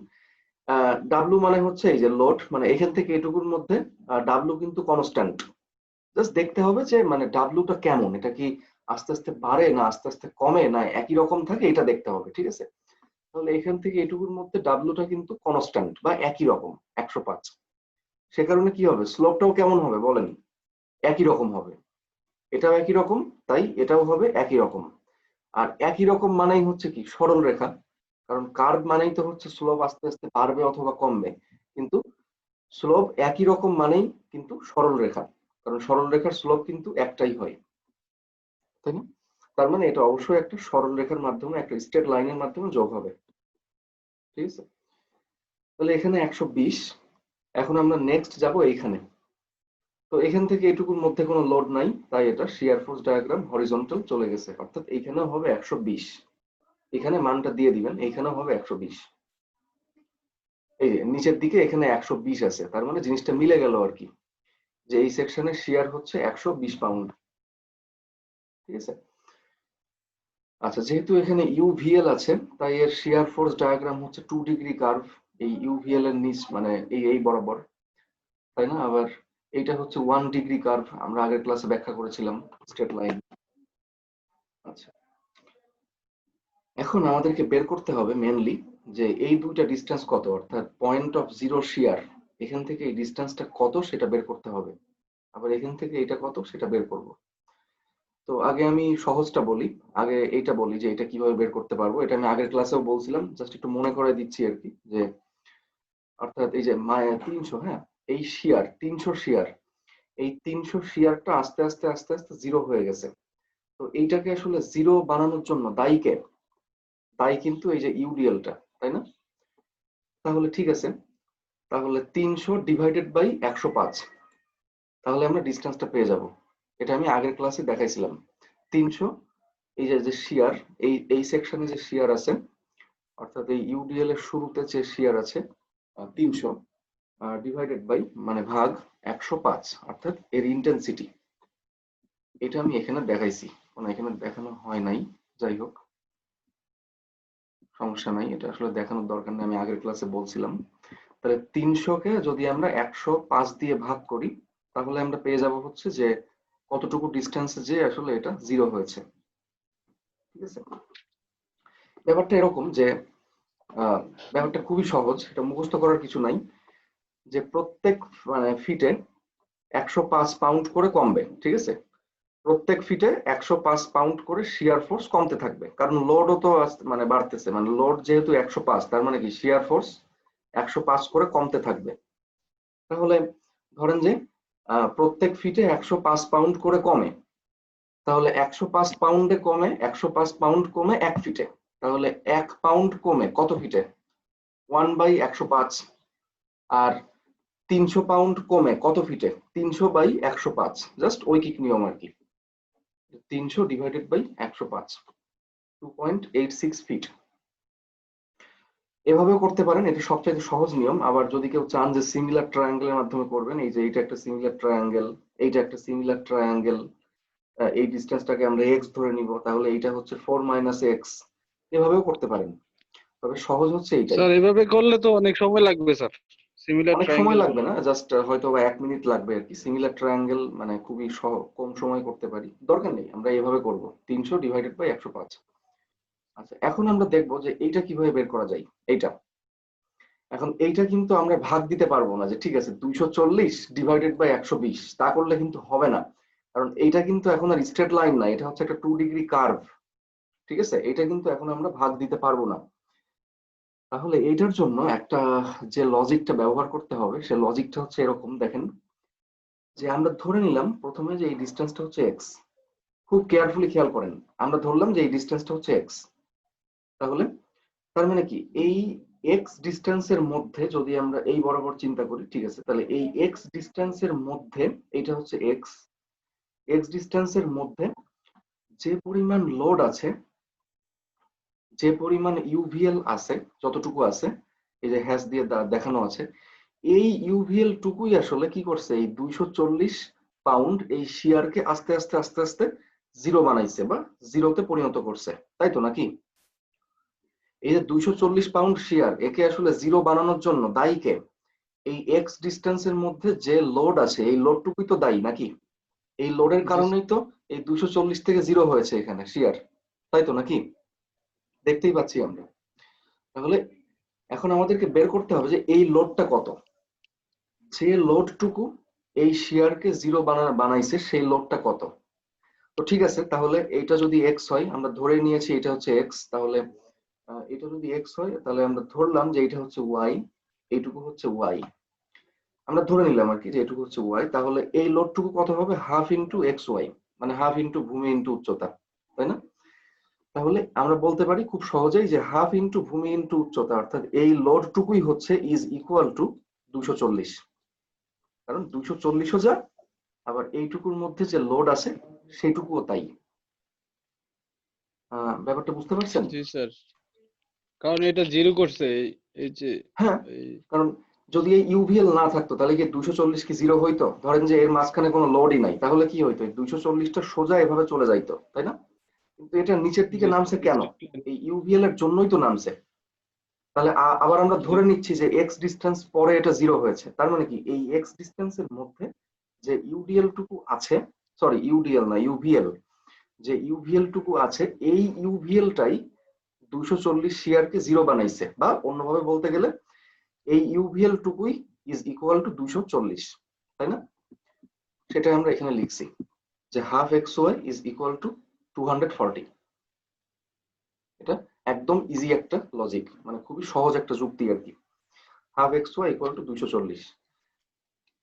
Speaker 1: ডাব্লু মানে হচ্ছে এই যে লোড, মানে এখান থেকে এটুকুর মধ্যে ডাব্লু কিন্তু কনস্ট্যান্ট। জাস্ট দেখতে হবে যে মানে ডাব্লুটা কেমন, এটা কি আস্তে আস্তে বাড়ে না আস্তে আস্তে কমে না একই রকম থাকে, এটা দেখতে হবে, ঠিক আছে? তাহলে এখান থেকে এটুকুর মধ্যে ডাব্লুটা কিন্তু কনস্ট্যান্ট বা একই রকম 105। সে কারণে কি হবে, স্লোপটাও কেমন হবে বলেন? একই রকম হবে। এটাও একই রকম, তাই এটাও হবে একই রকম। আর একই রকম মানেই হচ্ছে কি সরল রেখা, কারণ কার্ভ মানেই তো হচ্ছে স্লোপ আস্তে আস্তে বাড়বে অথবা কমবে, কিন্তু স্লোপ একই রকম মানেই কিন্তু সরল রেখা, কারণ সরল রেখার স্লোপ কিন্তু একটাই হয়, তাই না? তার মানে এটা অবশ্যই একটা সরল রেখার মাধ্যমে, একটা স্ট্রেট লাইনের মাধ্যমে যোগ হবে, ঠিক আছে? তাহলে এখানে 120। এখন আমরা নেক্সট যাব এইখানে। তো এখান থেকে এটুকুর মধ্যে কোনো লোড নাই, তাই এটা শিয়ার ফোর্স ডায়াগ্রাম হরিজন্টাল চলে গেছে, অর্থাৎ এইখানেও হবে 120। এখানে মানটা দিয়ে দিবেন, এইখানেও হবে 120। এই যে নিচের দিকে এখানে 120 আছে, তার মানে জিনিসটা মিলে গেল আর কি, যে এই সেকশনের শিয়ার হচ্ছে 120 পাউন্ড, ঠিক আছে? আচ্ছা, যেহেতু এখানে ইউভিএল আছে, তাই এর শিয়ার ফোর্স ডায়াগ্রাম হচ্ছে 2 ডিগ্রি কার্ভ, এই ইউভিএল এর নিচ মানে এই বরাবর, তাই না? আবার এইটা হচ্ছে 1 ডিগ্রি কার্ভ, আমরা আগের ক্লাসে ব্যাখ্যা করেছিলাম, স্ট্রেট লাইন। আচ্ছা, এখন আমাদেরকে বের করতে হবে মেনলি যে এই দুইটা ডিস্টেন্স কত, অর্থাৎ পয়েন্ট অফ জিরো শিয়ার, এখান থেকে এই ডিস্টেন্সটা কত সেটা বের করতে হবে, আবার এখান থেকে এটা কত সেটা বের করব। তো আগে আমি সহজটা বলি, আগে এইটা বলি যে এটা কিভাবে বের করতে পারবো। এটা আমি আগের ক্লাসেও বলছিলাম, জাস্ট একটু মনে করে দিচ্ছি আর কি, যে অর্থাৎ এই যে 300, হ্যাঁ, এই শিয়ার 300 শিয়ার, এই 300 শিয়ারটা আস্তে আস্তে আস্তে আস্তে জিরো হয়ে গেছে। তো এইটাকে আসলে জিরো বানানোর জন্য দায়ী কে? দায়ী কিন্তু এই যে ইউডিএলটা, তাই না? তাহলে ঠিক আছে, তাহলে 300 ডিভাইডেড বাই 105, তাহলে আমরা ডিস্টেন্সটা পেয়ে যাব। এটা আমি আগের ক্লাসে দেখাইছিলাম। 300, এই যে শিয়ার, এই সেকশনে যে শিয়ার আছে, অর্থাৎ এই ইউডিএল এর শুরুতে যে শিয়ার আছে 300 ডিভাইডেড বাই মানে ভাগ 105, অর্থাৎ এর ইন্টেন্সিটি। এটা আমি এখানে দেখাইছি, মানে এখানে দেখানো হয় নাই, যাই হোক সমস্যা নাই, এটা আসলে দেখানোর দরকার নেই, আমি আগের ক্লাসে বলছিলাম। তাহলে 300 কে যদি আমরা 105 দিয়ে ভাগ করি, তাহলে আমরা পেয়ে যাব হচ্ছে যে কতটুকু ডিস্টেন্সে যে আসলে এটা জিরো হয়েছে। ঠিক আছে? ব্যাপারটা এরকম যে ব্যাপারটা খুবই সহজ, এটা মুখস্থ করার কিছু নাই, যে প্রত্যেক মানে ফিটে 105 পাউন্ড করে কমবে। ঠিক আছে? প্রত্যেক ফিটে 105 পাউন্ড করে শিয়ার ফোর্স কমতে থাকবে, কারণ লোডও তো মানে বাড়তেছে, মানে লোড যেহেতু 105, তার মানে কি শিয়ার ফোর্স 105 করে কমতে থাকবে। তাহলে ধরেন যে প্রত্যেক ফিটে 105 পাউন্ড করে কমে, তাহলে 105 পাউন্ডে কমে 105 পাউন্ড কমে 1 ফিটে, তাহলে 1 পাউন্ড কমে কত ফিটে? 1/105। আর 300 পাউন্ড কমে কত ফিটে? 300/105, জাস্ট ঐকিক নিয়ম আর কি। 300 ডিভাইডেড বাই 105, 2.86 ফিট। এভাবেও করতে পারেন, এটা সবচেয়ে সহজ নিয়ম। আবার যদি কেউ চান যে সিমিলার ট্রায়াঙ্গেলের মাধ্যমে করবেন, এই যে এইটা একটা সিমিলার ট্রায়াঙ্গেল, এইটা একটা সিমিলার ট্রায়াঙ্গেল, এই ডিসটেন্সটাকে আমরা এক্স ধরে নিব, তাহলে এইটা হচ্ছে 4 - x, এভাবেও করতে পারেন। তবে সহজ হচ্ছে এইটাই।
Speaker 3: স্যার এভাবে করলে তো অনেক সময় লাগবে স্যার, সিমিলার
Speaker 1: অনেক সময়
Speaker 3: ট্রায়াঙ্গেল
Speaker 1: লাগবে
Speaker 3: করলে।
Speaker 1: না, জাস্ট হয়তো বা 1 মিনিট লাগবে আর কি। সিমিলার ট্রায়াঙ্গেল মানে খুবই কম সময় করতে পারি, দরকার নেই, আমরা এইভাবে করব 300 ডিভাইডেড বাই 105। আচ্ছা, এখন আমরা দেখবো যে এইটা কিভাবে বের করা যায়। এইটা এখন এইটা কিন্তু আমরা ভাগ দিতে পারবো না, যে ঠিক আছে 240 ডিভাইডেড বাই 120, তা করলে কিন্তু হবে না, কারণ এইটা কিন্তু এখন আর স্ট্রেট লাইন না, এটা হচ্ছে একটা 2 ডিগ্রি কার্ভ। ঠিক আছে? এটা কিন্তু এখন আমরা ভাগ দিতে পারবো না। তাহলে এইটার জন্য একটা যে লজিকটা ব্যবহার করতে হবে, সে লজিকটা হচ্ছে এরকম, দেখেন, যে আমরা ধরে নিলাম প্রথমে যে এই ডিসটেন্সটা হচ্ছে এক্স। খুব কেয়ারফুলি খেয়াল করেন, আমরা ধরলাম যে এই ডিসটেন্সটা হচ্ছে এক্স। তাহলে তার মানে কি, এই এক্স ডিস্টেন্সের মধ্যে যদি আমরা এই বরাবর চিন্তা করি, ঠিক আছে, তাহলে এই এক্স ডিস্টেন্সের মধ্যে, এটা হচ্ছে এক্স, এক্স ডিস্টেন্সের মধ্যে যে পরিমাণ লোড আছে, যে পরিমাণ ইউভিএল আছে, যতটুকু আছে, এই যে হ্যাশ দিয়ে দেখানো আছে, এই ইউভিএল টুকুই আসলে কি করছে, এই 240 পাউন্ড এই শিয়ারকে আস্তে আস্তে আস্তে আস্তে জিরো বানাইছে বা জিরোতে পরিণত করছে, তাই তো নাকি? এই যে 240 পাউন্ড শিয়ার, একে আসলে জিরো বানানোর জন্য দায়ী কে? এই এক্স ডিস্টেন্সের মধ্যে যে লোড আছে, এই লোডটুকুই তো দায়ী নাকি? এই লোডের
Speaker 3: জি
Speaker 1: কারণেই তো এই 240 থেকে জিরো হয়েছে এখানে শিয়ার, তাই তো নাকি? দেখতেই পাচ্ছি আমরা। তাহলে এখন আমাদেরকে বের করতে হবে যে এই লোডটা কত, যে লোডটুকু এই শিয়ারকে জিরো বানাইছে, সেই লোডটা কত। তো ঠিক আছে, তাহলে এইটা যদি এক্স হয়, আমরা ধরে নিয়েছি এটা হচ্ছে এক্স, তাহলে এটা যদি এক্স হয়, তাহলে আমরা ধরলাম যে এটা হচ্ছে ওয়াই, এইটুকু হচ্ছে ওয়াই, আমরা ধরে নিলাম আর কি যে এটুকু হচ্ছে ওয়াই। তাহলে এই লোডটুকু কত হবে? হাফ ইন্টু এক্স ওয়াই, মানে হাফ ইন্টু ভূমি ইন্টু উচ্চতা, তাই না? তাহলে আমরা বলতে পারি খুব সহজেই যে হাফ ইন্টু ভূমি ইন্টু উচ্চতা, অর্থাৎ এই লোডটুকুই হচ্ছে ইজ ইকুয়াল টু 240, কারণ 240ও যা, আবার এইটুকুর মধ্যে যে লোড আছে সেইটুকুও তাই। ব্যাপারটা বুঝতে পারছেন?
Speaker 3: জি স্যার, কারণ এটা জিরো করছে এই যে
Speaker 1: হ্যাঁ,
Speaker 3: এই
Speaker 1: কারণ যদি এই ইউভিএল না থাকতো, তাহলে কি 240 কি জিরো হইতো? ধরেন যে এর মাঝখানে কোনো লোডই নাই, তাহলে কি হইতো? 240টা সোজা এভাবে চলে যাইতো, তাই না? কিন্তু এটা নিচের দিকে
Speaker 3: জি
Speaker 1: নামছে কেন?
Speaker 3: Straight line.
Speaker 1: এই ইউভিএল এর জন্যই তো নামছে। তাহলে আবার আমরা
Speaker 3: জি
Speaker 1: ধরে নিচ্ছি যে এক্স ডিস্টেন্স পরে এটা জিরো হয়েছে, তার মানে কি এই এক্স ডিস্টেন্সের মধ্যে যে ইউডিএল টুকু আছে, সরি ইউডিএল না ইউভিএল, যে ইউভিএল টুকু আছে, এই ইউভিএলটাই 240 শিয়ারকে জিরো বানাইছে, বা অন্যভাবে বলতে গেলে এই ইউভিএল টুকুই ইজ ইকুয়াল টু 240, তাই না? সেটাই আমরা এখানে লিখছি যে half X Y is equal to 240। এটা একদম ইজি একটা লজিক, মানে খুবই সহজ একটা যুক্তি আর কি। Half X Y equal to 240।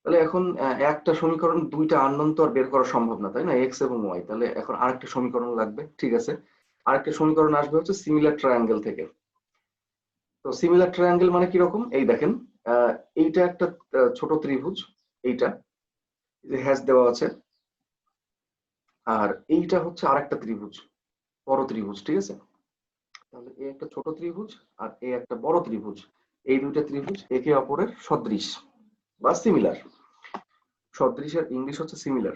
Speaker 1: তাহলে এখন একটা সমীকরণ দুইটা আননোন তো আর বের করা সম্ভব না, তাই না, এক্স এবং ওয়াই। তাহলে এখন আরেকটা সমীকরণ লাগবে, ঠিক আছে? আরেকটা সমীকরণ আসবে হচ্ছে সিমিলার ট্রায়াঙ্গেল থেকে। তো সিমিলার ট্রায়াঙ্গেল মানে কিরকম, এই দেখেন, এইটা একটা ছোট ত্রিভুজ, এইটা যে হ্যাশ দেওয়া আছে, আর এইটা হচ্ছে আরেকটা ত্রিভুজ, বড় ত্রিভুজ, ঠিক আছে? তাহলে এই একটা ছোট ত্রিভুজ আর এই একটা বড় ত্রিভুজ, এই দুইটা ত্রিভুজ একে অপরের সদৃশ বা সিমিলার। সদৃশের ইংলিশ হচ্ছে সিমিলার।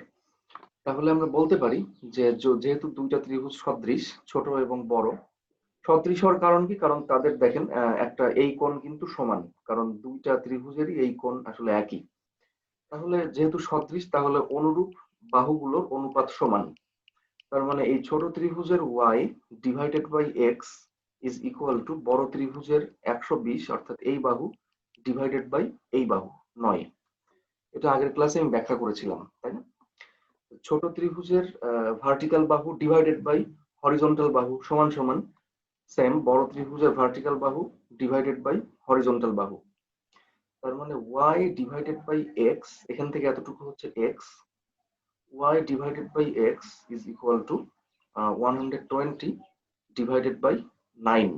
Speaker 1: তাহলে আমরা বলতে পারি যে যেহেতু দুইটা ত্রিভুজ সদৃশ, ছোট এবং বড়, সদৃশ হওয়ার কারণ কি? কারণ তাদের দেখেন একটা এই কোণ কিন্তু সমান, কারণ দুইটা ত্রিভুজেরই এই কোণ আসলে একই। তাহলে যেহেতু সদৃশ, তাহলে অনুরূপ বাহুগুলোর অনুপাত সমান। তার মানে এই ছোট ত্রিভুজের y divided by x is equal to বড় ত্রিভুজের 120 অর্থাৎ এই বাহু ডিভাইডেড বাই এই বাহু 9। এটা আগের ক্লাসে আমি ব্যাখ্যা করেছিলাম, তাই না? ছোট ত্রিভুজের ভার্টিক্যাল বাহু ডিভাইডেড বাই হরিজন্টাল বাহু সমান সমান সেম বড় ত্রিভুজের ভার্টিক্যাল বাহু ডিভাইডেড বাই হরিজন্টাল বাহু। তার মানে y ডিভাইডেড বাই x, এখান থেকে এতটুকু হচ্ছে x, y divided by x is equal to 120 divided by 9,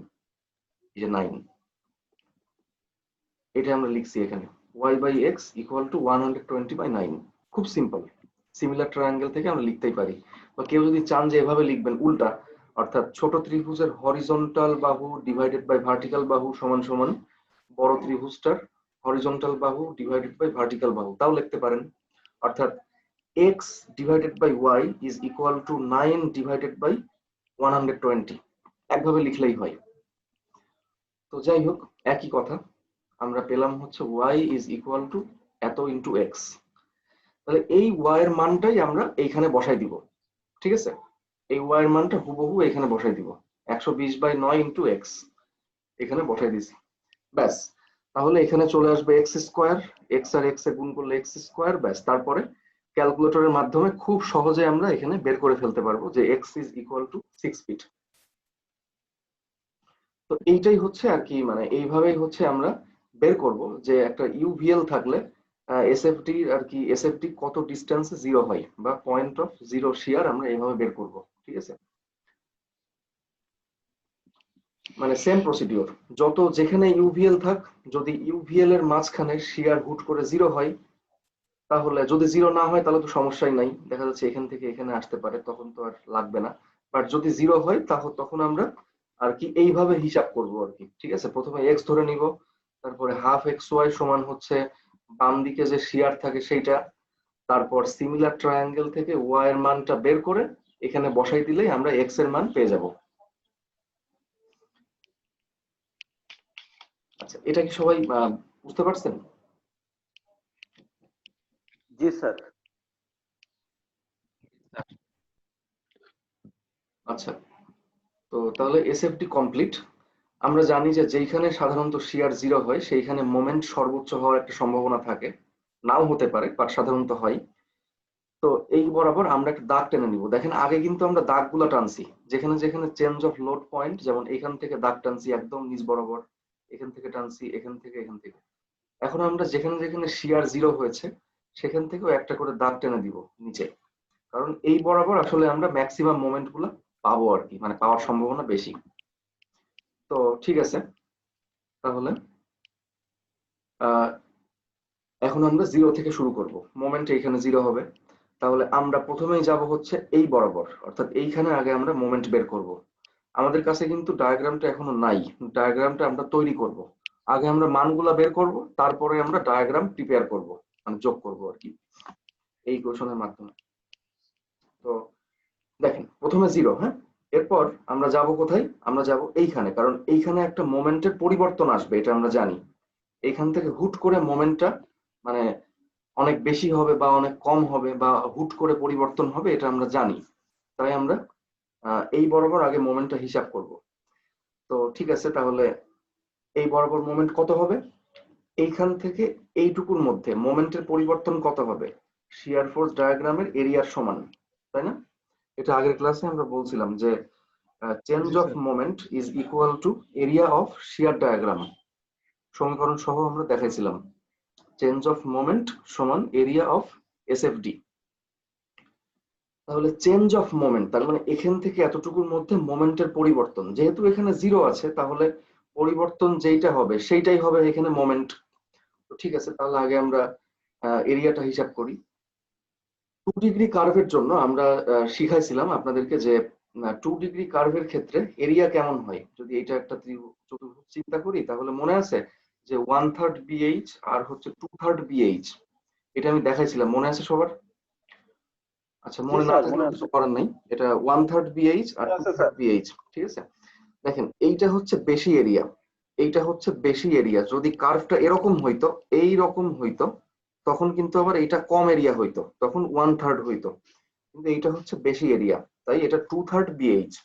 Speaker 1: এই যে 9, এটা আমরা লিখছি এখানে y by x equal to 120 by 9। খুব সিম্পল, সিমিলার ট্রায়াঙ্গেল থেকে আমরা লিখতেই পারি। বা কেউ যদি চান যে এভাবে লিখবেন উল্টা, অর্থাৎ ছোট ত্রিভুজের হরিজন্টাল বাহু ডিভাইডেড বাই ভার্টিক্যাল বাহু সমান সমান বড় ত্রিভুজটার হরিজন্টাল বাহু ডিভাইডেড বাই ভার্টিক্যাল বাহু, তাও লিখতে পারেন। অর্থাৎ x divided by y is equal to 9 divided by 120, একভাবে লিখলেই হয়। তো যাই হোক, একই কথা আমরা পেলাম হচ্ছে y ইজ ইকুয়াল টু এত ইন্টু x। তাহলে এই y এর মানটাই আমরা এইখানে বসাই দিব, ঠিক আছে? এই y এর মানটা হুবহু এখানে বসাই দিব, 120 বাই 9 ইন্টু x এখানে বসাই দিছি, ব্যাস। তাহলে এখানে চলে আসবে x স্কোয়ার, x আর x এ গুণ করলে x স্কোয়ার, ব্যাস। তারপরে ক্যালকুলেটরের মাধ্যমে খুব সহজে আমরা এখানে বের করে ফেলতে পারবো যে x is equal to 6 feet. তো এইটাই হচ্ছে আর কি, মানে এইভাবেই হচ্ছে আমরা বের করব যে একটা ইউভিএল থাকলে এসএফডি আর কি, এসএফডি কত ডিস্টেন্সে জিরো হয় বা পয়েন্ট অফ জিরো শিয়ার আমরা এইভাবে বের করব, ঠিক আছে? মানে সেম প্রসিডিওর, যত যেখানে ইউভিএল থাক, যদি ইউভিএল এর মাঝখানে শিয়ার হুট করে জিরো হয়, তাহলে যদি জিরো না হয় তাহলে তো সমস্যাই নাই, দেখা যাচ্ছে এখান থেকে এখানে আসতে পারে, তখন তো আর লাগবে না। বাট যদি জিরো হয় তখন আমরা আর কি এইভাবে হিসাব করব আর কি, ঠিক আছে? প্রথমে এক্স ধরে নিব, তারপরে হাফ এক্স ওয়াই সমান হচ্ছে বাম দিকে যে শিয়ার থাকে সেইটা, তারপর সিমিলার ট্রায়াঙ্গেল থেকে ওয়াই এর মানটা বের করে এখানে বসাই দিলেই আমরা এক্স এর মান পেয়ে যাব। আচ্ছা, এটা কি সবাই বুঝতে পারছেন?
Speaker 2: জি স্যার।
Speaker 1: আচ্ছা, তো তাহলে এসএফডি কমপ্লিট। আমরা জানি যে যেইখানে সাধারণত শিয়ার জিরো হয় সেইখানে মোমেন্ট সর্বোচ্চ হওয়ার একটা সম্ভাবনা থাকে, নাও হতে পারে, বাট সাধারণত হয়। তো এই বরাবর আমরা একটা দাগ টেনে নিব। দেখেন আগে কিন্তু আমরা দাগগুলো টানছি, যেখানে যেখানে চেঞ্জ অফ লোড পয়েন্ট, যেমন এখান থেকে দাগ টানছি একদম নিচ বরাবর, এখান থেকে টানছি, এখান থেকে, এখান থেকে। এখন আমরা যেখানে যেখানে শিয়ার জিরো হয়েছে সেখান থেকেও একটা করে দাগ টেনে দিব নিচে, কারণ এই বরাবর আসলে আমরা ম্যাক্সিমাম মোমেন্ট গুলো পাবো আর কি, মানে পাওয়ার সম্ভাবনা বেশি। তো ঠিক আছে, তাহলে এখন আমরা জিরো থেকে শুরু করব, মোমেন্ট এইখানে জিরো হবে। তাহলে আমরা প্রথমেই যাব হচ্ছে এই বরাবর, অর্থাৎ এইখানে আগে আমরা মোমেন্ট বের করব। আমাদের কাছে কিন্তু ডায়াগ্রামটা এখনো নাই, ডায়াগ্রামটা আমরা তৈরি করব। আগে আমরা মানগুলা বের করব, তারপরে আমরা ডায়াগ্রাম প্রিপেয়ার করব, মানে যোগ করব আর কি এই কোশ্চেনের মাধ্যমে। তো দেখেন প্রথমে জিরো, হ্যাঁ, এরপর আমরা যাব কোথায়? আমরা যাব এইখানে, কারণ এইখানে একটা মোমেন্টের পরিবর্তন আসবে, এটা আমরা জানি। এইখান থেকে হুট করে মোমেন্টটা মানে অনেক বেশি হবে বা অনেক কম হবে বা হুট করে পরিবর্তন হবে, এটা আমরা জানি। তাই আমরা এই বরাবর আগে মোমেন্টটা হিসাব করব। তো ঠিক আছে, তাহলে এই বরাবর মোমেন্ট কত হবে? এইখান থেকে এইটুকুর মধ্যে মোমেন্টের পরিবর্তন কত হবে? শিয়ার ফোর্স ডায়াগ্রামের এরিয়ার সমান, তাই না? এটা আগের ক্লাসে আমরা বলছিলাম যে change of moment is equal two area of sheer diagram, সমীকরণ সহ আমরা দেখাইছিলাম চেঞ্জ অফ মোমেন্ট সমান এরিয়া অফ এসএফডি। তাহলে চেঞ্জ অফ মোমেন্ট তার মানে এখান থেকে এতটুকুর মধ্যে মোমেন্টের পরিবর্তন, যেহেতু এখানে জিরো আছে তাহলে পরিবর্তন যেইটা হবে সেইটাই হবে এখানে মোমেন্ট। তো ঠিক আছে, তাহলে আগে আমরা এরিয়াটা হিসাব করি। 2 ডিগ্রি কার্ভের জন্য আমরা শিখাইছিলাম আপনাদেরকে যে 2 ডিগ্রি কার্ভের ক্ষেত্রে এরিয়া কেমন হয়। যদি এটা একটা চতুর্ভুজ চিন্তা করি তাহলে মনে আছে যে 1/3 BH আর হচ্ছে 2/3 BH, এটা আমি দেখাইছিলাম, মনে আছে সবার? আচ্ছা, মনে না থাকলে কিছু করার নাই, এটা 1/3 BH আর 2/3 BH, ঠিক আছে? দেখেন এইটা হচ্ছে বেশি এরিয়া, এইটা হচ্ছে বেশি এরিয়া। যদি কার্ভটা এরকম হইতো, এই রকম হইতো, তখন কিন্তু আবার এইটা কম এরিয়া হইতো, তখন 1/3 হইতো। কিন্তু এইটা হচ্ছে বেশি এরিয়া, তাই এটা 2/3 BH।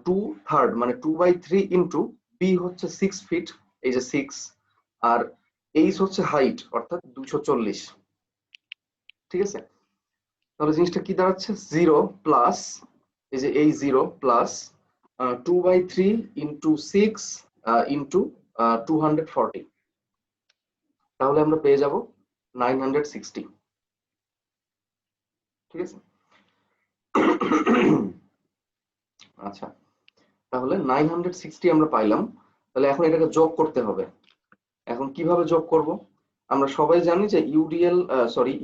Speaker 1: 2/3 মানে 2/3 ইন্টু বি হচ্ছে 6 ফিট, এই যে 6, আর এইচ হচ্ছে হাইট অর্থাৎ 240। ঠিক আছে, তাহলে জিনিসটা কি দাঁড়াচ্ছে 0 প্লাস এই যে এই 0 প্লাস 2/3 ইন্টু 6 ইন্টু 240, তাহলে আমরা পেয়ে যাব 960। ঠিক আছে, আচ্ছা তাহলে 960 আমরা পাইলাম। তাহলে এখন এটাকে যোগ করতে হবে। এখন কিভাবে যোগ করব? আমরা সবাই জানি যে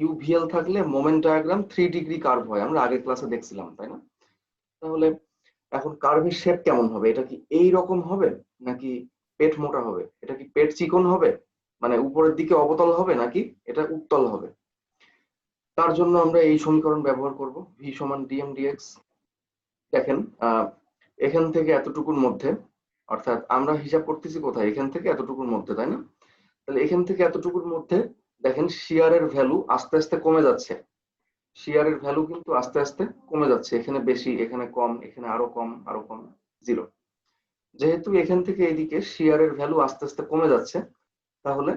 Speaker 1: ইউভিএল থাকলে মোমেন্ট ডায়াগ্রাম 3 ডিগ্রি কার্ভ হয়, আমরা আগের ক্লাসে দেখছিলাম, তাই না? তাহলে এখন কার্ভের শেপ কেমন হবে? এটা কি এই রকম হবে নাকি পেট মোটা হবে? এটা কি পেট চিকন হবে মানে উপরের দিকে অবতল হবে নাকি এটা উত্তল হবে? তার জন্য আমরা এই সমীকরণ ব্যবহার করব, ভি সমান ডিএম ডিএক্স। দেখেন এখান থেকে এতটুকুর মধ্যে, অর্থাৎ আমরা হিসাব করতেছি কোথায়, এখান থেকে এতটুকুর মধ্যে, তাই না? তাহলে এখান থেকে এতটুকুর মধ্যে দেখেন শিয়ারের ভ্যালু আস্তে আস্তে কমে যাচ্ছে। শিয়ারের ভ্যালু কিন্তু আস্তে আস্তে কমে যাচ্ছে, এখানে বেশি, এখানে কম, এখানে আরো কম, আরো কম, 0। যেহেতু এখান থেকে এদিকে শিয়ারের ভ্যালু আস্তে আস্তে কমে যাচ্ছে, তাহলে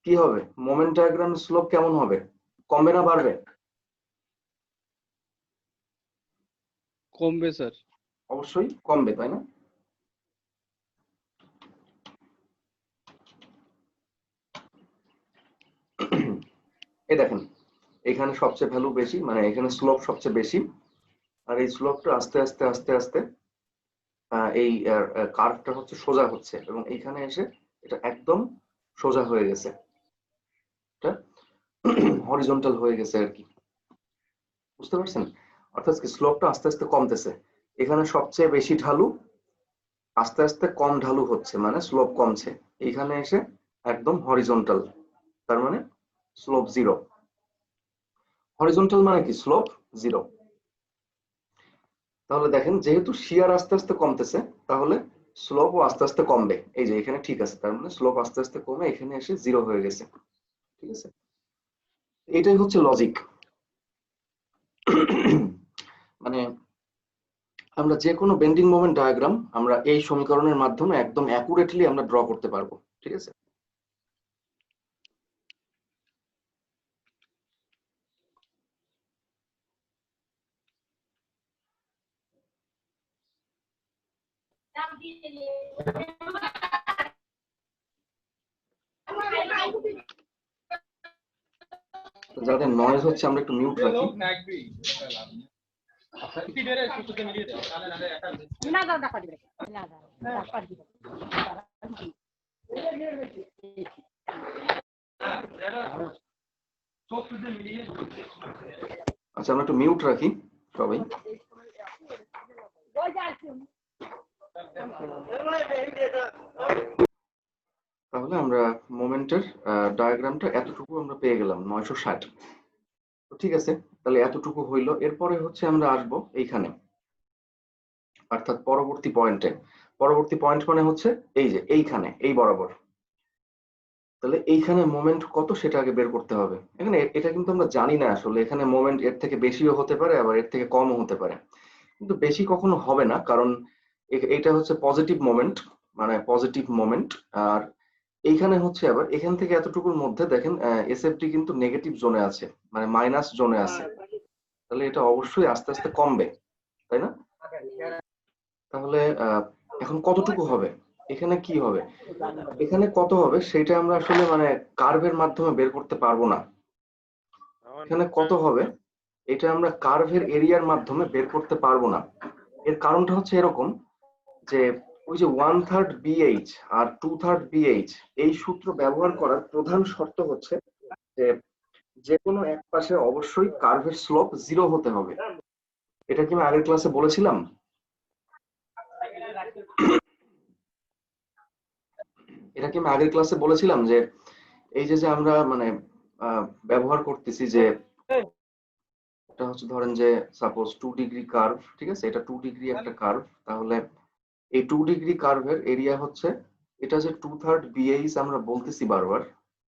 Speaker 1: কি হবে? মোমেন্ট ডায়াগ্রামের স্লোপ কেমন হবে? কমবে না বাড়বে?
Speaker 3: কমবে স্যার।
Speaker 1: অবশ্যই কমবে, তাই না? এই দেখেন এখানে সবচেয়ে ভ্যালু বেশি, মানে এখানে স্লোপ সবচেয়ে বেশি, আর এই স্লোপটা আস্তে আস্তে আস্তে আস্তে এই কার্ভটা হচ্ছে সোজা হচ্ছে, এবং এইখানে এসে এটা একদম সোজা হয়ে গেছে, এটা হরিজন্টাল হয়ে গেছে আর কি। বুঝতে পারছেন? অর্থাৎ কি স্লোপটা আস্তে আস্তে কমতেছে, এখানে সবচেয়ে বেশি ঢালু, আস্তে আস্তে কম ঢালু হচ্ছে, মানে স্লোপ কমছে, এইখানে এসে একদম হরিজন্টাল, তার মানে স্লোপ 0। হরিজন্টাল মানে কি? স্লোপ 0। তাহলে দেখেন যেহেতু শিয়ার আস্তে আস্তে কমতেছে, তাহলে স্লোপও আস্তে আস্তে কমবে। এই যে এখানে ঠিক আছে, তার মানে স্লোপ আস্তে আস্তে কমে এখানে এসে 0 হয়ে গেছে। ঠিক আছে, এটাই হচ্ছে লজিক। মানে আমরা যে কোনো বেন্ডিং মোমেন্ট ডায়াগ্রাম আমরা এই সমীকরণের মাধ্যমে একদম অ্যাকুরেটলি আমরা ড্র করতে পারবো। ঠিক আছে, যাদের নয়েজ হচ্ছে আমরা একটু মিউট রাখি। আচ্ছা আমরা একটু মিউট রাখি সবাই। তাহলে আমরা মোমেন্টের ডায়াগ্রামটা এতটুকু আমরা পেয়ে গেলাম 960। তো ঠিক আছে, তাহলে এতটুকু হইলো। এরপরে হচ্ছে আমরা আসবো এইখানে, অর্থাৎ পরবর্তী পয়েন্টে। পরবর্তী পয়েন্ট মানে হচ্ছে এই যে এইখানে, এই বরাবর। তাহলে এইখানে মোমেন্ট কত সেটা আগে বের করতে হবে। এখানে এটা কিন্তু আমরা জানি না আসলে, এখানে মোমেন্ট এর থেকে বেশিও হতে পারে আবার এর থেকে কমও হতে পারে, কিন্তু বেশি কখনো হবে না, কারণ এটা হচ্ছে পজিটিভ মোমেন্ট, মানে পজিটিভ মোমেন্ট। আর এইখানে হচ্ছে আবার এখান থেকে এতটুকুর মধ্যে দেখেন এসএফডি কিন্তু নেগেটিভ জোনে আছে, মানে মাইনাস জোনে আছে, তাহলে এটা অবশ্যই আস্তে আস্তে কমবে, তাই না? তাহলে এখন কতটুকু হবে, এখানে কি হবে, এখানে কত হবে সেটা আমরা আসলে মানে কার্ভের মাধ্যমে বের করতে পারবো না। এখানে কত হবে এটা আমরা কার্ভের এরিয়ার মাধ্যমে বের করতে পারবো না। এর কারণটা হচ্ছে এরকম যে ওই যে 1/3 BH আর 2/3 BH এই সূত্র ব্যবহার করার প্রধান শর্ত হচ্ছে যে যে কোনো এক পাশে অবশ্যই কার্ভের স্লোপ 0 হতে হবে। এটা কি আমি আগের ক্লাসে বলেছিলাম? এটা কি আমি আগের ক্লাসে বলেছিলাম যে এই যে আমরা মানে ব্যবহার করতেছি যে এটা হচ্ছে ধরেন যে সাপোজ 2 ডিগ্রি কার্ভ, ঠিক আছে, এটা 2 ডিগ্রি একটা কার্ভ, তাহলে এই 2 ডিগ্রি কার্ভের এরিয়া হচ্ছে এটা যে 2/3 BH আমরা বলতেছি বারবার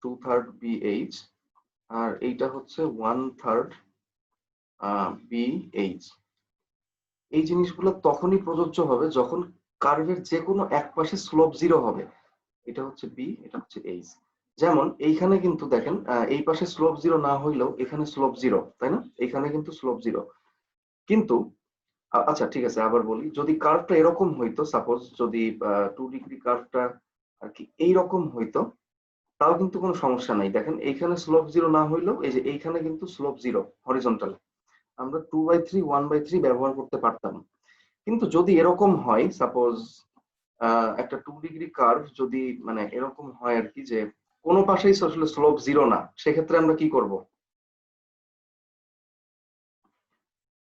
Speaker 1: 2/3 BH, আর এইটা হচ্ছে 1/3 BH। এই জিনিসগুলো তখনই প্রযোজ্য হবে যখন কার্ভের যে কোনো এক পাশে স্লোপ 0 হবে। এটা হচ্ছে বি, এটা হচ্ছে এইচ। যেমন এইখানে কিন্তু দেখেন এই পাশে স্লোপ 0 না হইলেও এখানে স্লোপ 0, তাই না? এখানে কিন্তু স্লোপ 0, কিন্তু আচ্ছা ঠিক আছে, আবার বলি, যদি কার্ভটা এরকম হইতো, সাপোজ যদি 2 ডিগ্রি কার্ভটা আর কি এইরকম হইতো, তাও কিন্তু কোনো সমস্যা নাই। দেখেন এইখানে স্লোপ 0 না হইলেও এই যে এইখানে কিন্তু স্লোপ 0 হরিজন্টাল, আমরা 2/3 1/3 ব্যবহার করতে পারতাম। কিন্তু যদি এরকম হয়, সাপোজ একটা 2 ডিগ্রি কার্ভ যদি মানে এরকম হয় আর কি, যে কোনো পাশেই আসলে স্লোপ 0 না, সেক্ষেত্রে আমরা কি করব?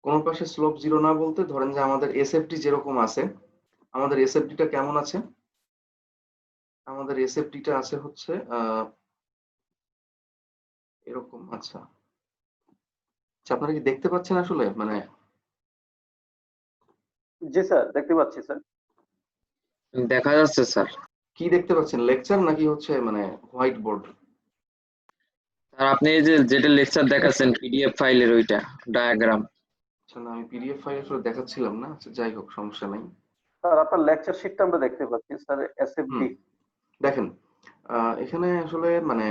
Speaker 1: কোন পাশে স্লোপ 0 না বলতে ধরেন যে আমাদের এসএফটি যেরকম আছে, আমাদের এসএফটিটা কেমন আছে? আমাদের এসএফটিটা আছে হচ্ছে এরকম। আচ্ছা আচ্ছা, আপনারা কি দেখতে পাচ্ছেন আসলে মানে?
Speaker 2: জি স্যার, দেখতে পাচ্ছি স্যার।
Speaker 7: দেখা যাচ্ছে স্যার।
Speaker 1: কি দেখতে পাচ্ছেন, লেকচার নাকি হচ্ছে মানে হোয়াইট বোর্ড?
Speaker 7: স্যার আপনি এই যে যেটা লেকচার দেখাচ্ছেন পিডিএফ ফাইলের ওইটা ডায়াগ্রাম।
Speaker 1: আচ্ছা না, আমি পিডিএফ ফাইল আসলে দেখাচ্ছিলাম না। আচ্ছা যাই হোক, সমস্যা নাই।
Speaker 2: স্যার আপনার লেকচার শিটটা আমরা দেখতে পাচ্ছি স্যার, এসএফডি।
Speaker 1: দেখেন এখানে আসলে মানে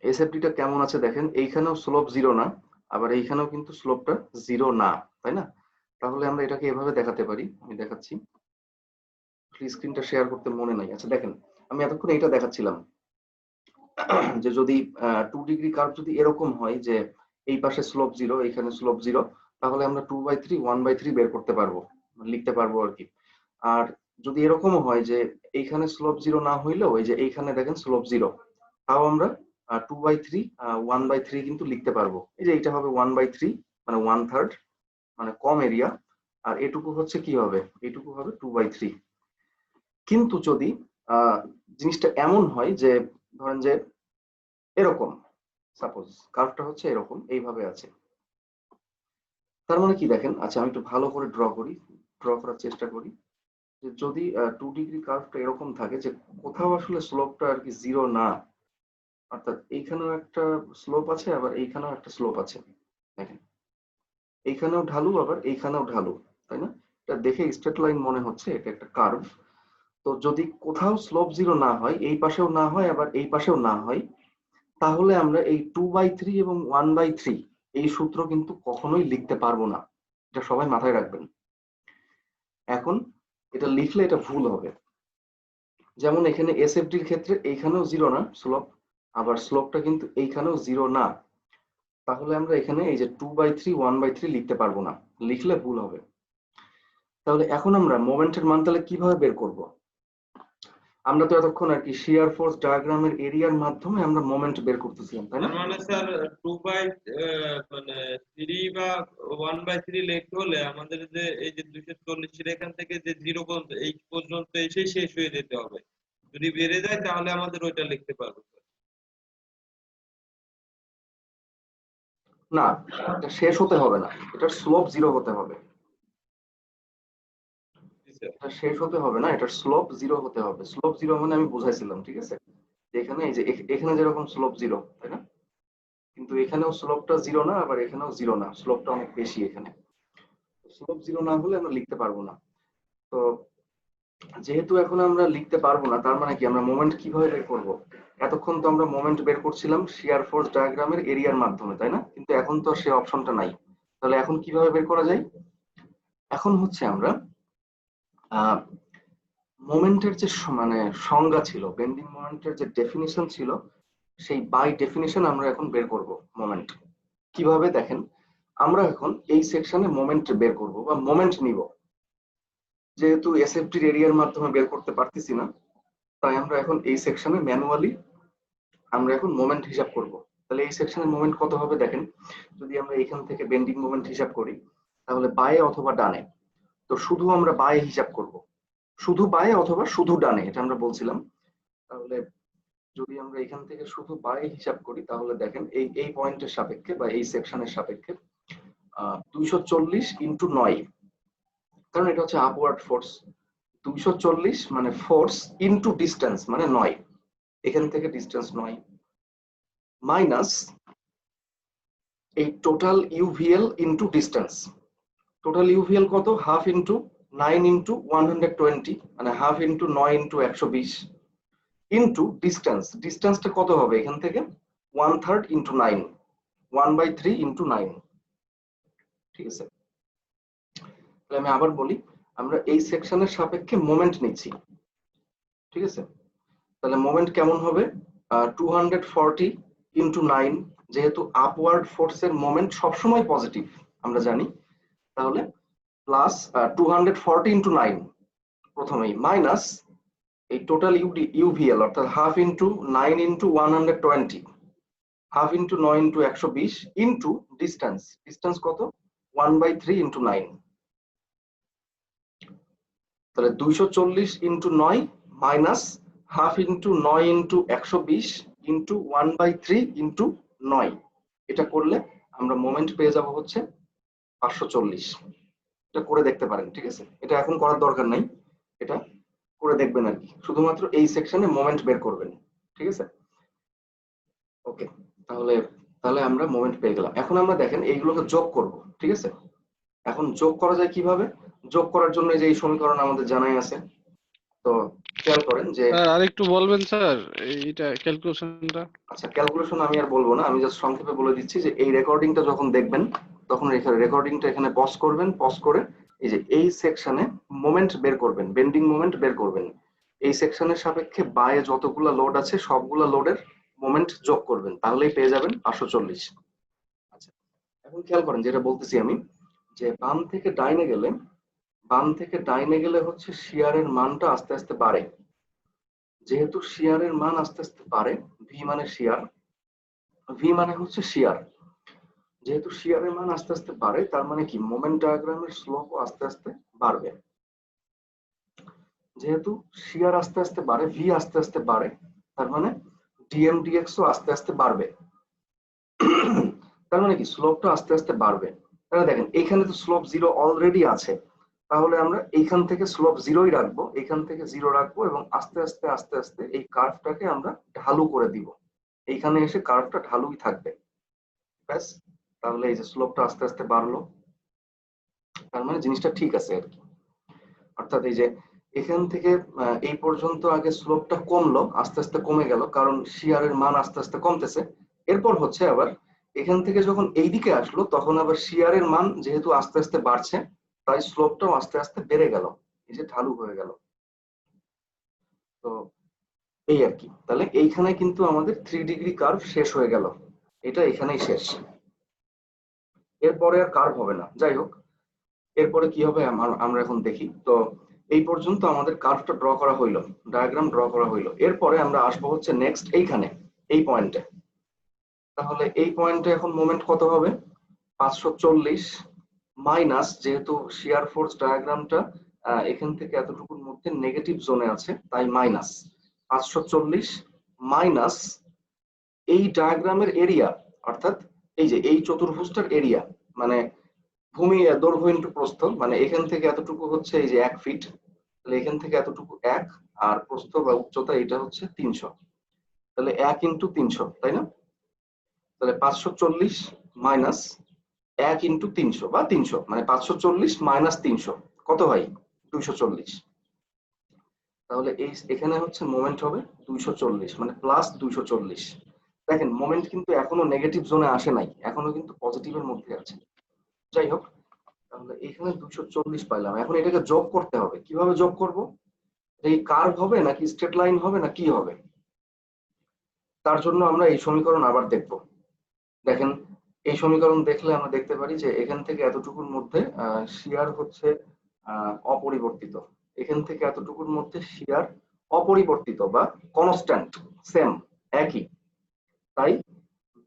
Speaker 1: এসএফটিটা কেমন আছে দেখেন, এইখানেও স্লোপ 0 না, আবার এইখানেও কিন্তু স্লোপটা 0 না, তাই না? তাহলে আমরা এটাকে এভাবে দেখাতে পারি, আমি দেখাচ্ছি, স্ক্রিনটা শেয়ার করতে মনে নাই। আচ্ছা দেখেন, আমি এতক্ষণ এটা দেখাচ্ছিলাম যে যদি 2 ডিগ্রি কার্ভ যদি এরকম হয় যে এই পাশে স্লোপ 0 এখানে স্লোপ 0, তাহলে আমরা 2/3 1/3 বের করতে পারবো, লিখতে পারবো আর কি। আর যদি এরকম হয় যে এইখানে স্লোপ 0 না হইলেও এই যে এইখানে দেখেন স্লোপ 0, তাও আমরা 2/3 1/3 কিন্তু লিখতে পারবো। এই যে এটা হবে 1/3 মানে 1/3, মানে কম এরিয়া, আর এটুকু হচ্ছে কি হবে, এটুকু হবে 2/3। কিন্তু যদি জিনিসটা এমন হয় যে ধরেন যে এরকম, সাপোজ কার্ভটা হচ্ছে এরকম এইভাবে আছে, তার মানে কি দেখেন, আচ্ছা আমি একটু ভালো করে ড্র করার চেষ্টা করি, যে যদি 2 ডিগ্রি কার্ভটা এরকম থাকে যে কোথাও আসলে স্লোপটা আর কি 0 না, অর্থাৎ এইখানেও একটা স্লোপ আছে আবার এইখানেও একটা স্লোপ আছে, দেখেন এইখানেও ঢালু আবার এইখানেও ঢালু, তাই না? এটা দেখে স্ট্রেট লাইন মনে হচ্ছে, এটা একটা কার্ভ। তো যদি কোথাও স্লোপ 0 না হয়, এই পাশেও না হয় আবার এই পাশেও না হয়, তাহলে আমরা এই 2/3 এবং 1/3 এই সূত্র কিন্তু কখনোই লিখতে পারবো না। এটা সবাই মাথায় রাখবেন। এখন এটা লিখলে এটা ভুল হবে। যেমন এখানে এসএফডির ক্ষেত্রে এইখানেও 0 না স্লোপ, আবার স্লোপটা কিন্তু এইখানেও 0 না, তাহলে আমরা এখানে এই যে 2/3 1/3 লিখতে পারবো না, লিখলে ভুল হবে। তাহলে এখন আমরা মোমেন্টের মান তাহলে কিভাবে বের করব? আমরা তো এতক্ষণ আর কি শিয়ার ফোর্স ডায়াগ্রামের এরিয়ার মাধ্যমে আমরা মোমেন্ট বের করতেছিলাম, তাই না?
Speaker 5: তার মানে স্যার 2/3 বা 1/3 লিখতে হলে আমাদের যে এই যে 240 এর এখান থেকে যে 0 পর্যন্ত এই পর্যন্ত এসে শেষ হয়ে যেতে হবে। যদি বেড়ে যায় তাহলে আমাদের ওইটা লিখতে পারবো।
Speaker 1: না, এটা শেষ হতে হবে না, এটার স্লোপ 0 হতে হবে। এটা শেষ হতে হবে না, এটার স্লোপ 0 হতে হবে। স্লোপ 0 মানে আমি বুঝাইছিলাম, ঠিক আছে, এখানে এই যে এখানে যেরকম স্লোপ 0, তাই না? কিন্তু এখানেও স্লোপটা 0 না, আবার এখানেও 0 না, স্লোপটা অনেক বেশি এখানে। স্লোপ 0 না হলে আমরা লিখতে পারবো না। তো যেহেতু এখন আমরা লিখতে পারবো না, তার মানে কি আমরা মোমেন্ট কিভাবে বের করব? এতক্ষণ তো আমরা মোমেন্ট বের করছিলাম শিয়ার ফোর্স ডায়াগ্রামের এরিয়ার মাধ্যমে, তাই না? কিন্তু এখন তো সে অপশনটা নাই। তাহলে এখন কিভাবে বের করা যায়? এখন হচ্ছে আমরা মোমেন্টের যে মানে সংজ্ঞা ছিল, বেন্ডিং মোমেন্টের যে ডেফিনিশন ছিল, সেই বাই ডেফিনিশন আমরা এখন বের করব মোমেন্ট। কিভাবে দেখেন, আমরা এখন এই সেকশনে মোমেন্ট বের করব বা মোমেন্ট নিব। যেহেতু এসএফটির এরিয়ার মাধ্যমে বের করতে পারতেছি না, তাই আমরা এখন এই সেকশনে ম্যানুয়ালি আমরা এখন মোমেন্ট হিসাব করব। তাহলে এই সেকশনের মোমেন্ট কত হবে দেখেন, যদি আমরা এখান থেকে বেন্ডিং মোমেন্ট হিসাব করি, তাহলে বায়ে অথবা ডানে, তো শুধু আমরা বায়ে হিসাব করব, শুধু বায়ে অথবা শুধু ডানে, এটা আমরা বলছিলাম। তাহলে যদি আমরা এখান থেকে শুধু বায়ে হিসাব করি, তাহলে দেখেন এই পয়েন্টের সাপেক্ষে বা এই সেকশনের সাপেক্ষে 240 ইন্টু 9, কারণ এটা হচ্ছে আপওয়ার্ড ফোর্স। 240 মানে ফোর্স ইন্টু ডিস্টেন্স মানে 9, এখান থেকে ডিস্টেন্স 9, মাইনাস এই total UVL into distance. Total UVL কত, হাফ ইন্টু 9 ইন্টু 120, মানে half into 9 into 120 into distance. ডিস্টেন্সটা কত হবে এখান থেকে, 1/3 ইন্টু 9, 1/3 ইন্টু 9। ঠিক আছে, তাহলে আমি আবার বলি, আমরা এই সেকশনের সাপেক্ষে মোমেন্ট নিচ্ছি। ঠিক আছে, তাহলে মোমেন্ট কেমন হবে, 240 ইন্টু 9, যেহেতু আপওয়ার্ড ফোর্সের মোমেন্ট সবসময় পজিটিভ আমরা জানি, তাহলে প্লাস 240 ইন্টু 9 প্রথমেই, মাইনাস এই টোটাল ইউভিএল অর্থাৎ half into 9 into 120, half into 9 into 120 into distance. Distance কত, 1/3 ইন্টু 9, তাহলে 240 into 9 minus half into 9 into 120 into 1/3 into 9। এটা করলে আমরা মোমেন্ট পেয়ে যাব হচ্ছে 540। এটা করে দেখতে পারেন। ঠিক আছে, এটা এখন করার দরকার নাই, এটা করে দেখবেন আর কি, শুধুমাত্র এই সেকশনে মোমেন্ট বের করবেন। ঠিক আছে, ওকে, তাহলে তাহলে আমরা মোমেন্ট পেয়ে গেলাম। এখন আমরা দেখেন এইগুলোকে যোগ করব। ঠিক আছে, এখন যোগ করা যায় কিভাবে, যোগ করার জন্য যে এই সমীকরণ আমাদের জানাই আছে, তো খেয়াল করেন যে,
Speaker 3: স্যার আরেকটু বলবেন স্যার এইটা ক্যালকুলেশনটা?
Speaker 1: আচ্ছা ক্যালকুলেশন আমি আর বলবো না, আমি জাস্ট সংক্ষেপে বলে দিচ্ছি যে এই রেকর্ডিংটা যখন দেখবেন তখন রেকর্ডিংটা এখানে পজ করবেন, পজ করে এই যে এই সেকশনে মোমেন্ট বের করবেন, বেন্ডিং মোমেন্ট বের করবেন। এই সেকশনের সাপেক্ষে বায়ে যতগুলা লোড আছে সবগুলা লোডের মোমেন্ট যোগ করবেন, তাহলেই পেয়ে যাবেন 540। আচ্ছা, এখন খেয়াল করেন যেটা বলতেছি আমি, যে বাম থেকে ডাইনে গেলে হচ্ছে শিয়ারের মানটা আস্তে আস্তে বাড়ে। যেহেতু শিয়ারের মান আস্তে আস্তে বাড়ে, ভি মানে শিয়ার, ভি মানে হচ্ছে শিয়ার, যেহেতু শিয়ারের মান আস্তে আস্তে বাড়ে, তার মানে কি মোমেন্ট ডায়াগ্রামের স্লোপ আস্তে আস্তে বাড়বে। যেহেতু শিয়ার আস্তে আস্তে বাড়ে, ভি আস্তে আস্তে বাড়ে, তার মানে ডিএম ডিএক্স ও আস্তে আস্তে বাড়বে। তার মানে কি স্লোপটা আস্তে আস্তে বাড়বে। তাহলে দেখেন এখানে তো স্লোপ 0 অলরেডি আছে, তাহলে আমরা এইখান থেকে স্লোপ 0ই রাখবো, এখান থেকে 0 রাখবো এবং আস্তে আস্তে আস্তে আস্তে এই কার্ভটাকে আমরা ঢালু করে দিব, এইখানে এসে কার্ভটা ঢালুই থাকবে। ব্যাস, তাহলে এই যে স্লোপটা আস্তে আস্তে বাড়লো, তার মানে জিনিসটা ঠিক আছে আর কি। অর্থাৎ এই যে এখান থেকে এই পর্যন্ত আগে স্লোপটা কমলো, আস্তে আস্তে কমে গেল, কারণ শিয়ারের মান আস্তে আস্তে কমতেছে। এরপর হচ্ছে আবার এখান থেকে যখন এই দিকে আসলো, তখন আবার শিয়ারের মান যেহেতু আস্তে আস্তে বাড়ছে, তাই স্লোপটাও আস্তে আস্তে বেড়ে গেল, এই যে ঢালু হয়ে গেল। তো এই আর কি, তাহলে এইখানে কিন্তু আমাদের 3 ডিগ্রি কার্ভ শেষ হয়ে গেল, এটা এখানেই শেষ, এরপরে আর কার্ভ হবে না। যাই হোক, এরপরে কি হবে আমরা এখন দেখি। তো এই পর্যন্ত আমাদের কার্ভটা ড্র করা হইলো, ডায়াগ্রাম ড্র করা হইলো। এরপরে আমরা আসবো হচ্ছে নেক্সট এইখানে, এই পয়েন্টে। তাহলে এই পয়েন্টে এখন মোমেন্ট কত হবে, 540 মাইনাস, যেহেতু শিয়ার ফোর্স ডায়াগ্রামটা এখান থেকে এতটুকুর মধ্যে নেগেটিভ জোনে আছে, তাই মাইনাস 540 মাইনাস এই ডায়াগ্রামের এরিয়া, অর্থাৎ এই যে এই চতুর্ভুজটার এরিয়া, মানে ভূমি দৈর্ঘ্য ইন্টু প্রস্থ, মানে এখান থেকে এতটুকু হচ্ছে এই যে 1 ফিট, তাহলে এখান থেকে এতটুকু 1, আর প্রস্থ বা উচ্চতা এটা হচ্ছে 300, তাহলে 1 ইন্টু 300, তাই না? তাহলে 540 মাইনাস 1 ইন্টু 300 বা 300, মানে 540 মাইনাস 300 কত হয়, 240। তাহলে এই এখানে হচ্ছে মোমেন্ট হবে 240, মানে প্লাস 240। দেখেন মোমেন্ট কিন্তু এখনো নেগেটিভ জোনে আসে নাই, এখনো কিন্তু পজিটিভের মধ্যে আছে। যাই হোক, তাহলে এখানে 240 পাইলাম। এখন এটাকে যোগ করতে হবে, কিভাবে যোগ করব, এই কার্ভ হবে নাকি স্ট্রেট লাইন হবে না কি হবে, তার জন্য আমরা এই সমীকরণ আবার দেখব। দেখেন এই সমীকরণ দেখলে আমরা দেখতে পারি যে এখান থেকে এতটুকুর মধ্যে শিয়ার হচ্ছে অপরিবর্তিত, এখান থেকে এতটুকুর মধ্যে শিয়ার অপরিবর্তিত বা কনস্ট্যান্ট, সেম, একই, তাই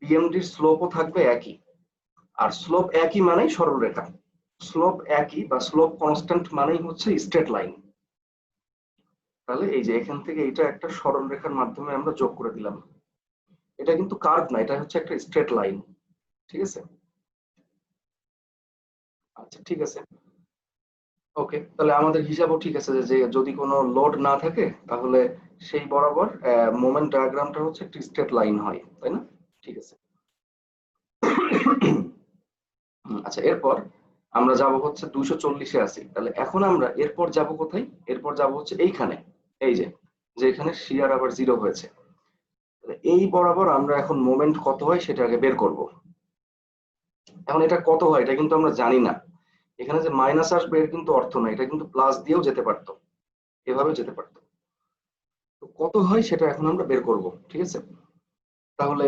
Speaker 1: বিএমডির স্লোপও থাকবে একই। আর স্লোপ একই মানেই সরলরেখা, স্লোপ একই বা স্লোপ কনস্ট্যান্ট মানেই হচ্ছে স্ট্রেট লাইন। তাহলে এই যে এখান থেকে এটা একটা সরলরেখার মাধ্যমে আমরা যোগ করে দিলাম, এটা কিন্তু কার্ভ না, এটা হচ্ছে একটা স্ট্রেট লাইন। ঠিক আছে, আচ্ছা ঠিক আছে, ওকে, তাহলে আমাদের হিসাবও ঠিক আছে যে যদি কোনো লোড না থাকে তাহলে সেই বরাবর মোমেন্ট ডায়াগ্রামটা হচ্ছে একটা স্ট্রেট লাইন হয়, তাই না? ঠিক আছে। আচ্ছা, এরপর আমরা যাব হচ্ছে 240-এ আছি, তাহলে এখন আমরা এরপর যাব কোথায়? এরপর যাব হচ্ছে এইখানে, এই যে এখানে শিয়ার আবার 0 হয়েছে। এই বরাবর আমরা এখন মোমেন্ট কত হয় সেটা আগে বের করব। এখন এটা কত হয় এটা কিন্তু আমরা জানি না, এখানে যে মাইনাস আসবে এর কিন্তু অর্থ না, এটা কিন্তু প্লাস দিয়েও যেতে পারতো, এভাবে যেতে পারতো। তো কত হয় সেটা এখন আমরা বের করব, ঠিক আছে? তাহলে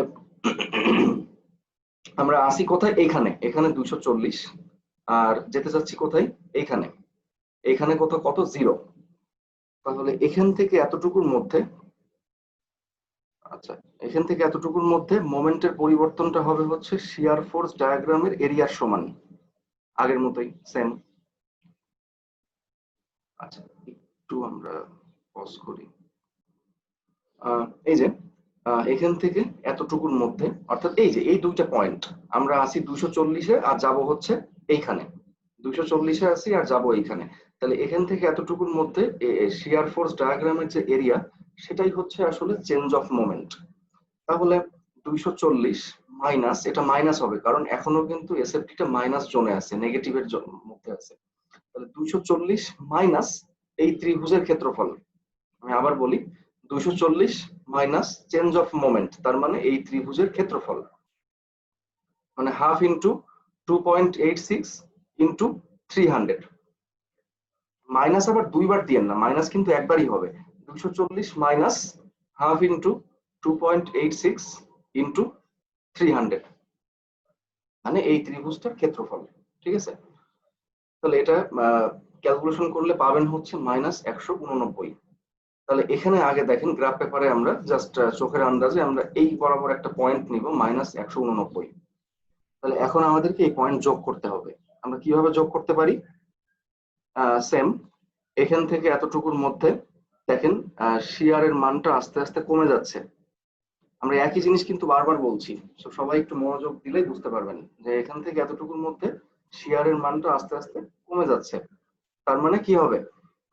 Speaker 1: আমরা আসি কোথায়? এইখানে, এখানে 240, আর যেতে চাচ্ছি কোথায়? এইখানে, এইখানে কত কত 0। তাহলে এখান থেকে এতটুকুর মধ্যে, আচ্ছা এখান থেকে এতটুকুর মধ্যে মোমেন্টের পরিবর্তনটা হবে হচ্ছে শিয়ার ফোর্স ডায়াগ্রামের এরিয়ার সমান, আগের মতোই সেম। আচ্ছা একটু আমরা পজ করি। এই যে এখান থেকে এতটুকুর মধ্যে, অর্থাৎ এই যে এই দুইটা পয়েন্ট, আমরা আসি 240-এ আর যাব হচ্ছে এইখানে, 240-এ আসি আর যাব এইখানে। তাহলে এখান থেকে এতটুকুর মধ্যে শিয়ার ফোর্স ডায়াগ্রামের যে এরিয়া সেটাই হচ্ছে আসলে চেঞ্জ অফ মোমেন্ট। তাহলে 240 মাইনাস, এটা মাইনাস হবে কারণ এখনো কিন্তু এসএফটিটা মাইনাস জোনে আছে, নেগেটিভের মধ্যে আছে। তাহলে 240 মাইনাস এই ত্রিভুজের ক্ষেত্রফল, আমি আবার বলি 240 মাইনাস চেঞ্জ অফ মোমেন্ট, তার মানে এই ত্রিভুজের ক্ষেত্রফল, মানে হাফ ইন্টু 2.86 ইন্টু 300। মাইনাস আবার দুইবার দিয়েন না, মাইনাস কিন্তু একবারই হবে। 240 মাইনাস হাফ ইন্টু 2.86 ইন্টু 300, মানে এই ত্রিভুজটার ক্ষেত্রফল, ঠিক আছে? তাহলে এটা ক্যালকুলেশন করলে পাবেন হচ্ছে -189। তাহলে এখানে আগে দেখেন গ্রাফ পেপারে আমরা জাস্ট চোখের আন্দাজে আমরা এই বরাবর একটা পয়েন্ট নিব -189। তাহলে এখন আমাদেরকে এই পয়েন্ট যোগ করতে হবে। আমরা কিভাবে যোগ করতে পারি? সেম, এখান থেকে এতটুকুর মধ্যে দেখেন শিয়ারের মানটা আস্তে আস্তে কমে যাচ্ছে। আমরা একই জিনিস কিন্তু বারবার বলছি, সবাই একটু মনোযোগ দিলেই বুঝতে পারবেন যে এখান থেকে এতটুকুর মধ্যে শিয়ারের মানটা আস্তে আস্তে কমে যাচ্ছে। তার মানে কি হবে?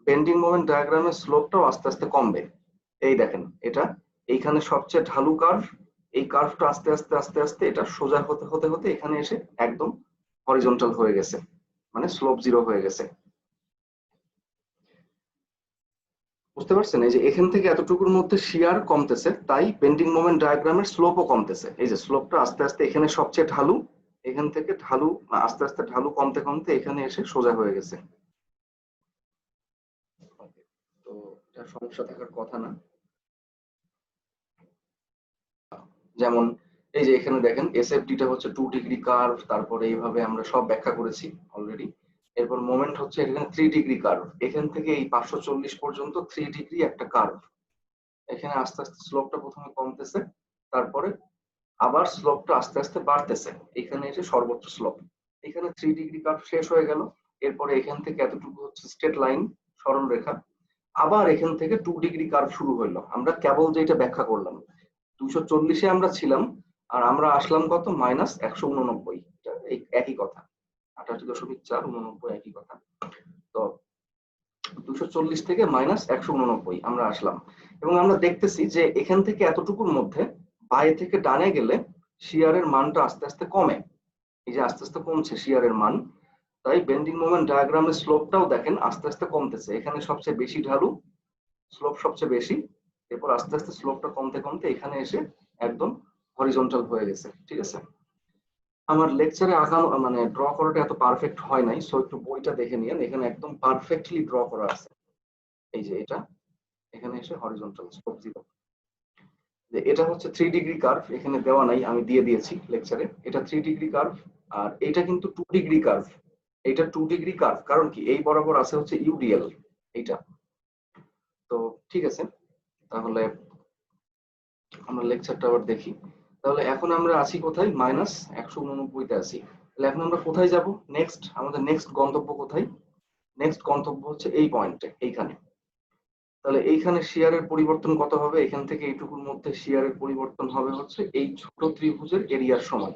Speaker 1: বেন্ডিং মোমেন্ট ডায়াগ্রামের স্লোপটাও আস্তে আস্তে কমবে। এই দেখেন এটা এইখানে সবচেয়ে ঢালু কার্ভ, এই কার্ভটা আস্তে আস্তে আস্তে আস্তে এটা সোজা হতে হতে হতে এখানে এসে একদম হরিজন্টাল হয়ে গেছে, মানে স্লোপ 0 হয়ে গেছে। বুঝতে পারছেন? এই যে এখান থেকে এতটুকুর মধ্যে শিয়ার কমতেছে, তাই বেন্ডিং মোমেন্ট ডায়াগ্রামের স্লোপও কমতেছে। এই যে স্লোপটা আস্তে আস্তে এখানে সবচেয়ে ঢালু, এখান থেকে ঢালু আস্তে আস্তে ঢালু কমতে কমতে এখানে এসে সোজা হয়ে গেছে। তো এটা সমস্যা থাকার কথা না। যেমন এই যে এখানে দেখেন এসএফডিটা হচ্ছে 2 ডিগ্রি কার্ভ, তারপরে এইভাবে আমরা সব ব্যাখ্যা করেছি অলরেডি। এরপর মোমেন্ট হচ্ছে এখানে 3 ডিগ্রি কার্ভ, এখান থেকে এই 540 পর্যন্ত 3 ডিগ্রি একটা কার্ভ। এখানে আস্তে আস্তে স্লোপটা প্রথমে কমতেছে, তারপরে আবার স্লোপটা আস্তে আস্তে বাড়তেছে, এখানে এসে সর্বোচ্চ স্লোপ। এখানে 3 ডিগ্রি কার্ভ শেষ হয়ে গেল, এরপরে এখান থেকে এতটুকু হচ্ছে স্ট্রেট লাইন, সরল রেখা। আবার এখান থেকে 2 ডিগ্রি কার্ভ শুরু হইলো। আমরা কেবল যেটা ব্যাখ্যা করলাম 240-এ আমরা ছিলাম আর আমরা আসলাম কত? -189। এই একই কথা, 88.489 একই কথা। তো 240 থেকে -189 আমরা আসলাম, এবং আমরা দেখতেছি যে এখান থেকে এতটুকুর মধ্যে বায়ে থেকে ডানে গেলে শিয়ারের মানটা আস্তে আস্তে কমে। এই যে আস্তে আস্তে কমছে শিয়ারের মান, তাই বেন্ডিং মোমেন্ট ডায়াগ্রামের স্লোপটাও দেখেন আস্তে আস্তে কমতেছে। এখানে সবচেয়ে বেশি ঢালু, স্লোপ সবচেয়ে বেশি, এরপর আস্তে আস্তে স্লোপটা কমতে কমতে এখানে এসে একদম হরিজন্টাল হয়ে গেছে, ঠিক আছে? আমার লেকচারে আঁকা মানে ড্র করাটা এত পারফেক্ট হয় নাই, সো একটু বইটা দেখে নিন, এখানে একদম পারফেক্টলি ড্র করা আছে। এই যে এটা এখানে এসে হরিজন্টাল স্লোপ 0। এটা হচ্ছে 3 ডিগ্রি কার্ভ, এখানে দেওয়া নাই, আমি দিয়ে দিয়েছি লেকচারে। এটা 3 ডিগ্রি কার্ভ, আর এটা কিন্তু 2 ডিগ্রি কার্ভ। এটা 2 ডিগ্রি কার্ভ কারণ কি এই বরাবর আছে হচ্ছে ইউডিএল এইটা। তো ঠিক আছে, তাহলে আমরা লেকচারটা আবার দেখি। তাহলে এখন আমরা আছি কোথায়? -189-তে আছি। তাহলে এখন আমরা কোথায় যাব? নেক্সট, আমাদের নেক্সট গন্তব্য কোথায়? নেক্সট গন্তব্য হচ্ছে এই পয়েন্টে, এইখানে। তাহলে এইখানে শিয়ারের পরিবর্তন কত হবে? এখান থেকে এইটুকুর মধ্যে শিয়ারের পরিবর্তন হবে হচ্ছে এই ছোট ত্রিভুজের এরিয়ার সমান।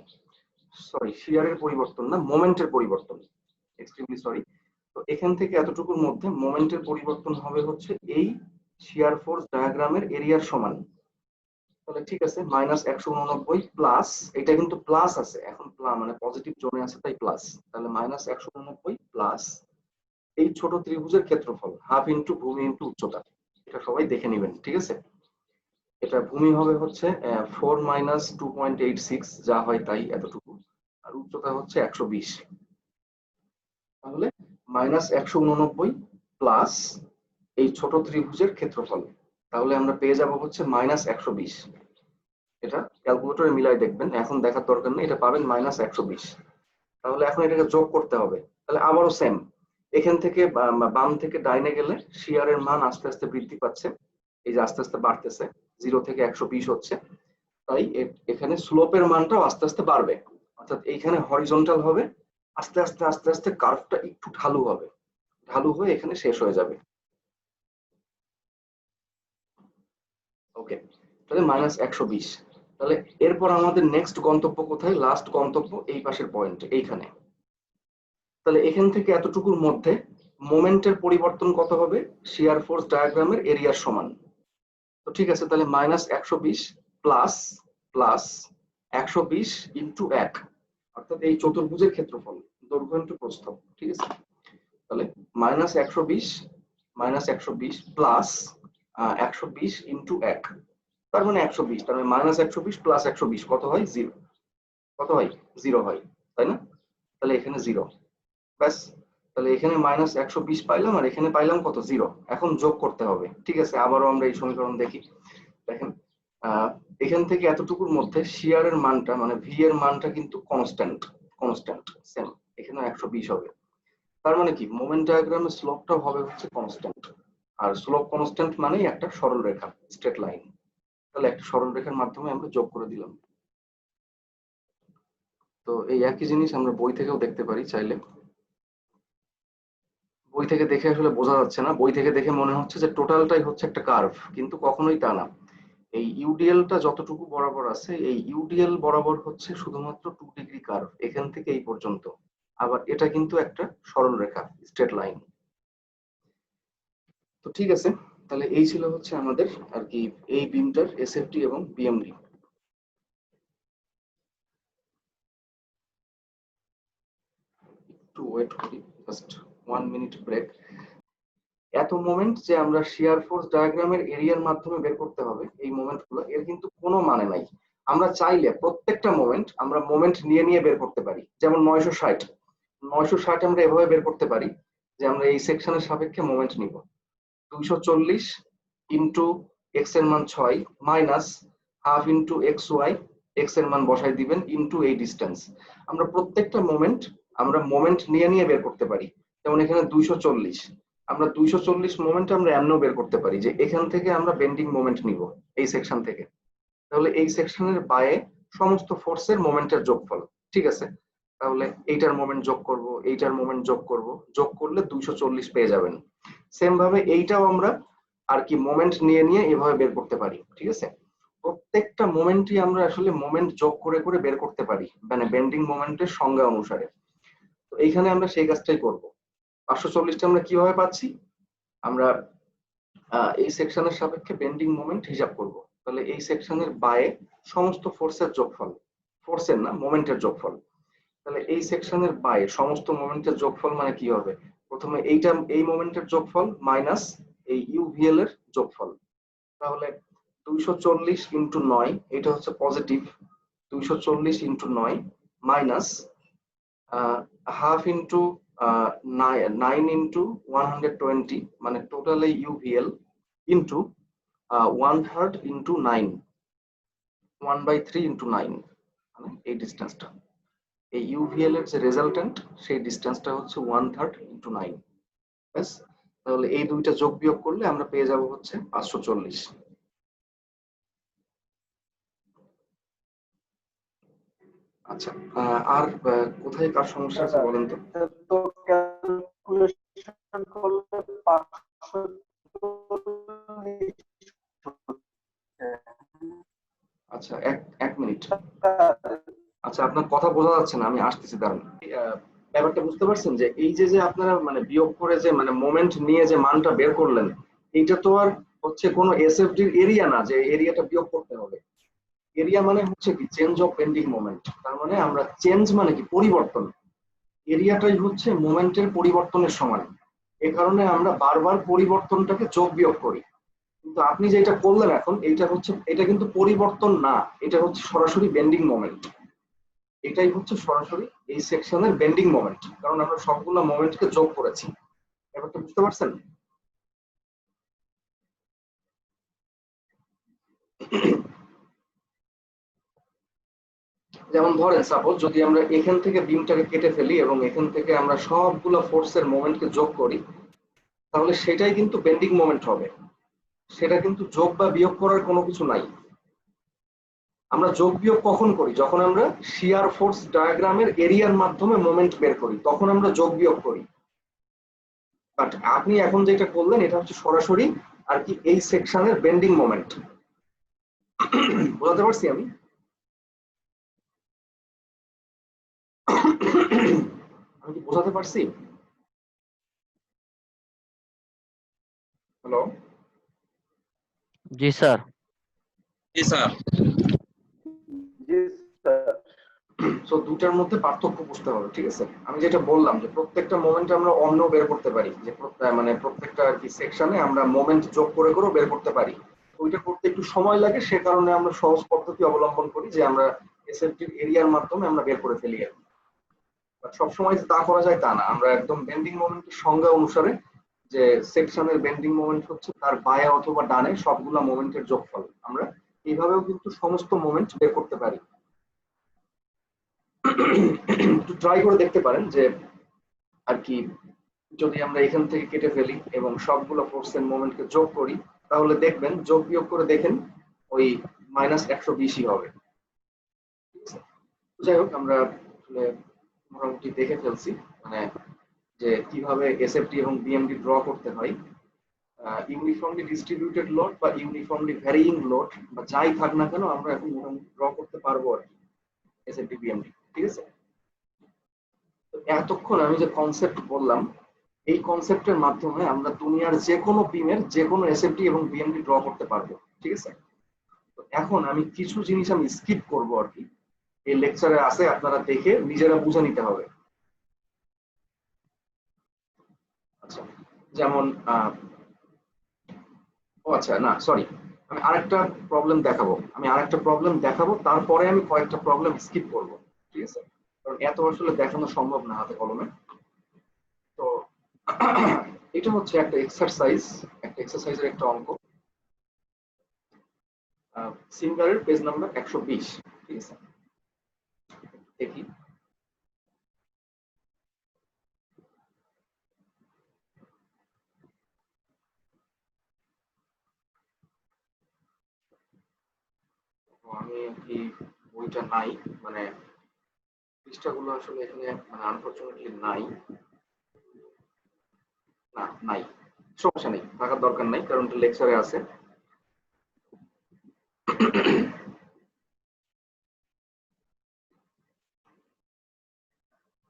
Speaker 1: সরি, শিয়ারের পরিবর্তন না, মোমেন্টের পরিবর্তন, এক্সট্রিমলি সরি। তো এখান থেকে এতটুকুর মধ্যে মোমেন্টের পরিবর্তন হবে হচ্ছে এই শিয়ার ফোর্স ডায়াগ্রামের এরিয়ার সমান। তাহলে ঠিক আছে, -189 প্লাস, এটা কিন্তু প্লাস আছে এখন, মানে পজিটিভ জোনে আছে তাই প্লাস। তাহলে -189 প্লাস এই ছোট ত্রিভুজের ক্ষেত্রফল হাফ ইন্টু ভূমি ইন্টু উচ্চতা, এটা সবাই দেখে নেবেন, ঠিক আছে। এটা ভূমি হবে হচ্ছে 4 - 2.86, যা হয় তাই এতটুকু, আর উচ্চতা হচ্ছে 120। তাহলে -189 প্লাস এই ছোট ত্রিভুজের ক্ষেত্রফল, তাহলে আমরা পেয়ে যাব হচ্ছে -120। এটা ক্যালকুলেটরে মিলাই দেখবেন, এখন দেখার দরকার নেই, এটা পাবেন -120। তাহলে এখন এটাকে যোগ করতে হবে। তাহলে আবারও সেম, এখান থেকে বাম থেকে ডাইনে গেলে শিয়ারের মান আস্তে আস্তে বৃদ্ধি পাচ্ছে, এই যে আস্তে আস্তে বাড়তেছে, 0 থেকে 120 হচ্ছে, তাই এখানে স্লোপের মানটাও আস্তে আস্তে বাড়বে, অর্থাৎ এইখানে হরিজন্টাল হবে, আস্তে আস্তে আস্তে আস্তে কার্ভটা একটু ঢালু হবে, ঢালু হয়ে এখানে শেষ হয়ে যাবে। ওকে, তাহলে -120। তাহলে এরপর আমাদের নেক্সট গন্তব্য কোথায়? লাস্ট গন্তব্য এই পাশের পয়েন্ট, এইখানে। তাহলে এখান থেকে এতটুকুর মধ্যে মোমেন্টের পরিবর্তন কত হবে? শিয়ার ফোর্স ডায়াগ্রামের এরিয়ার সমান। তো ঠিক আছে, তাহলে -120 প্লাস 120 ইন্টু 1, অর্থাৎ এই চতুর্ভুজের ক্ষেত্রফল, দৈর্ঘ্য ইন্টু প্রস্থ, ঠিক আছে। তাহলে -120 প্লাস 120 ইন্টু 1, তার মানে 120, তার মানে -120 প্লাস 120 কত হয়? 0। কত হয়? 0 হয়, তাই না? তাহলে এখানে 0, ব্যাস। তাহলে এখানে -120 পাইলাম, আর এখানে পাইলাম কত? 0। এখন যোগ করতে হবে, ঠিক আছে। আবারও আমরা এই সমীকরণ দেখি, দেখেন এখান থেকে এতটুকুর মধ্যে শিয়ারের মানটা, মানে ভি এর মানটা কিন্তু কনস্ট্যান্ট সেম, এখানে 120 হবে। তার মানে কি, মোমেন্ট ডায়াগ্রামের স্লোপটাও হবে হচ্ছে কনস্ট্যান্ট, আর স্লোপ কনস্ট্যান্ট মানেই একটা সরল রেখা, স্ট্রেট লাইন। তাহলে একটা সরল রেখার মাধ্যমে আমরা যোগ করে দিলাম। তো এই একই জিনিস আমরা বই থেকেও দেখতে পারি চাইলে। বই থেকে দেখে আসলে বোঝা যাচ্ছে না, বই থেকে দেখে মনে হচ্ছে যে টোটালটাই হচ্ছে একটা কার্ভ, কিন্তু কখনোই তা না। এই ইউডিএলটা যতটুকু বরাবর আছে, এই ইউডিএল বরাবর হচ্ছে শুধুমাত্র 2 ডিগ্রি কার্ভ, এখান থেকে এই পর্যন্ত। আবার এটা কিন্তু একটা সরল রেখা, স্ট্রেট লাইন। তো ঠিক আছে, তাহলে এই ছিল হচ্ছে আমাদের আর কি এই বিমটার এসএফটি এবং বিএমডি। একটু ওয়েট করি, জাস্ট 1 মিনিট ব্রেক। এত মোমেন্ট যে আমরা শিয়ার ফোর্স ডায়াগ্রামের এরিয়ার মাধ্যমে বের করতে হবে, এই মোমেন্টগুলো, এর কিন্তু কোনো মানে নাই। আমরা চাইলে প্রত্যেকটা মোমেন্ট আমরা মোমেন্ট নিয়ে নিয়ে বের করতে পারি। যেমন 960 আমরা এভাবে বের করতে পারি যে আমরা এই সেকশনের সাপেক্ষে মোমেন্ট নিব 240 ইন্টু এক্স এর মান 6 minus half into X Y, X এর মান বসাই দিবেন ইন্টু এই ডিস্টেন্স। আমরা প্রত্যেকটা মোমেন্ট নিয়ে নিয়ে বের করতে পারি। যেমন এখানে 240, আমরা 240 মোমেন্ট আমরা এমনও বের করতে পারি যে এখান থেকে আমরা বেন্ডিং মোমেন্ট নিব এই সেকশন থেকে। তাহলে এই সেকশনের বায়ে সমস্ত ফোর্সের মোমেন্টের যোগফল, ঠিক আছে। তাহলে এইটার মোমেন্ট যোগ করব, এইটার মোমেন্ট যোগ করব, যোগ করলে 240 পেয়ে যাবেন। সেম ভাবে এইটাও আমরা আর কি মোমেন্ট নিয়ে নিয়ে এভাবে বের করতে পারি, ঠিক আছে। প্রত্যেকটা মোমেন্টই আমরা আসলে মোমেন্ট যোগ করে করে বের করতে পারি, মানে বেন্ডিং মোমেন্টের সংজ্ঞা অনুসারে। তো এইখানে আমরা সেই কাজটাই করব। 540টা আমরা কিভাবে পাচ্ছি? আমরা এই সেকশনের সাপেক্ষে বেন্ডিং মোমেন্ট হিসাব করব। তাহলে এই সেকশনের বায়ে সমস্ত ফোর্সের যোগফল, ফোর্সের না মোমেন্টের যোগফল। তাহলে এই সেকশনের বায়ে সমস্ত মোমেন্টের যোগফল মানে কি হবে? প্রথমে এই মোমেন্টের যোগফল মাইনাস এই ইউভিএল এর যোগফল। তাহলে 240 ইন্টু 9, এটা হচ্ছে positive, 240 into 9 minus half into 9 into 120, মানে টোটাল এই ইউভিএল ইন্টু 1/3 ইন্টু 9, 1/3 ইন্টু 9, মানে এই ডিস্টেন্সটা, এই ইউভিএল এর যে রেজাল্টেন্ট সেই ডিস্টেন্সটা হচ্ছে 1/3 ইন্টু 9, ব্যাস। তাহলে এই দুইটা যোগ বিয়োগ করলে আমরা পেয়ে যাব হচ্ছে 540। আচ্ছা, আর কোথায় কার সমস্যা আছে বলেন তো?
Speaker 2: তো ক্যালকুলেশন করলে 540।
Speaker 1: আচ্ছা, এক মিনিট। আচ্ছা, আপনার কথা বোঝা যাচ্ছে না, আমি আসতেছি, দাঁড়ান। ব্যাপারটা বুঝতে পারছেন যে এই যে আপনারা মানে বিয়োগ করে যে মানে মোমেন্ট নিয়ে যে মানটা বের করলেন, এইটা তো আর হচ্ছে কোনো এসএফডির এরিয়া না যে এরিয়াটা বিয়োগ করতে হবে। এরিয়া মানে হচ্ছে কি চেঞ্জ অফ বেন্ডিং মোমেন্ট, তার মানে আমরা চেঞ্জ মানে কি পরিবর্তন, এরিয়াটাই হচ্ছে মোমেন্টের পরিবর্তনের সমান। এ কারণে আমরা বারবার পরিবর্তনটাকে যোগ বিয়োগ করি। কিন্তু আপনি যেটা করলেন এখন, এটা কিন্তু পরিবর্তন না, এটা হচ্ছে সরাসরি বেন্ডিং মোমেন্ট। এটাই হচ্ছে সরাসরি এই সেকশনের বেন্ডিং মোমেন্ট, কারণ আমরা সবগুলো মোমেন্টকে যোগ করেছি। ব্যাপারটা বুঝতে পারছেন? যেমন ধরেন সাপোজ যদি আমরা এখান থেকে বিমটাকে কেটে ফেলি এবং এখান থেকে আমরা সবগুলো ফোর্সের মোমেন্টকে যোগ করি, তাহলে সেটাই কিন্তু বেন্ডিং মোমেন্ট হবে। সেটা কিন্তু যোগ বা বিয়োগ করার কোনো কিছু নাই। আমরা যোগ বিয়োগ কখন করি? যখন আমরা শিয়ার ফোর্স ডায়াগ্রামের এরিয়ার মাধ্যমে মোমেন্ট বের করি, তখন আমরা যোগ বিয়োগ করি। বাট আপনি এখন যেটা করলেন এটা হচ্ছে সরাসরি আর কি এই সেকশনের বেন্ডিং মোমেন্ট। বোঝাতে পারছি আমি? আমি কি বোঝাতে পারছি? হ্যালো?
Speaker 4: জি স্যার।
Speaker 5: জি স্যার।
Speaker 2: জি স্যার।
Speaker 1: সো দুটার মধ্যে পার্থক্য বুঝতে হবে, ঠিক আছে? আমি যেটা বললাম যে প্রত্যেকটা মোমেন্ট আমরা অন্য বের করতে পারি, যে মানে প্রত্যেকটা আর কি সেকশনে আমরা মোমেন্ট যোগ করে করেও বের করতে পারি। ওইটা করতে একটু সময় লাগে, সে কারণে আমরা সহজ পদ্ধতি অবলম্বন করি যে আমরা এসএফটির এরিয়ার মাধ্যমে আমরা বের করে ফেলি। বাট সবসময় তা করা যায় তা না, আমরা একদম বেন্ডিং মোমেন্টের সংজ্ঞা অনুসারে যে সেকশনের বেন্ডিং মোমেন্ট হচ্ছে তার বায়ে অথবা ডানে সবগুলা মোমেন্টের যোগফল, আমরা এইভাবেও কিন্তু সমস্ত মোমেন্ট বের করতে পারি। একটু ট্রাই করে দেখতে পারেন যে আর কি যদি আমরা এখান থেকে কেটে ফেলি এবং সবগুলো ফোর্সের মোমেন্টকে যোগ করি, তাহলে দেখবেন যোগ বিয়োগ করে দেখেন ওই -120ই হবে। ঠিক আছে? যাই হোক, আমরা আসলে মোটামুটি দেখে ফেলছি মানে যে কিভাবে এসএফটি এবং বিএমডি ড্র করতে হয়। ইউনিফর্মলি ডিস্ট্রিবিউটেড লোড বা ইউনিফর্মলি ভ্যারিইং লোড বা যাই থাক না কেন, আমরা এখন মোটামুটি ড্র করতে পারবো আর কি এসএফটি বিএমডি। ঠিক আছে? তো এতক্ষণ আমি যে কনসেপ্ট বললাম, এই কনসেপ্টের মাধ্যমে আমরা দুনিয়ার যে কোনো বিমের যে কোনো এসএফটি এবং বিএমডি ড্র করতে পারবো। ঠিক আছে? তো এখন আমি কিছু জিনিস আমি স্কিপ করব আর কি, এই লেকচারে আছে, আপনারা দেখে নিজেরা বুঝে নিতে হবে। আচ্ছা, যেমন ও আচ্ছা না সরি, আমি আরেকটা প্রবলেম দেখাবো, তারপরে আমি কয়েকটা প্রবলেম স্কিপ করব। ঠিক আছে? কারণ এত আসলে দেখানো সম্ভব না হাতে কলমে। তো এটা হচ্ছে একটা এক্সারসাইজের একটা অঙ্ক, সিঙ্গারের পেজ নাম্বার 120। ঠিক আছে? দেখি আমি কি বইটা নাই, মানে পৃষ্ঠাগুলো আসলে এখানে মানে আনফরচুনেটলি নাই। না নাই, সমস্যা নেই, থাকার দরকার নাই, কারণ লেকচারে আছে।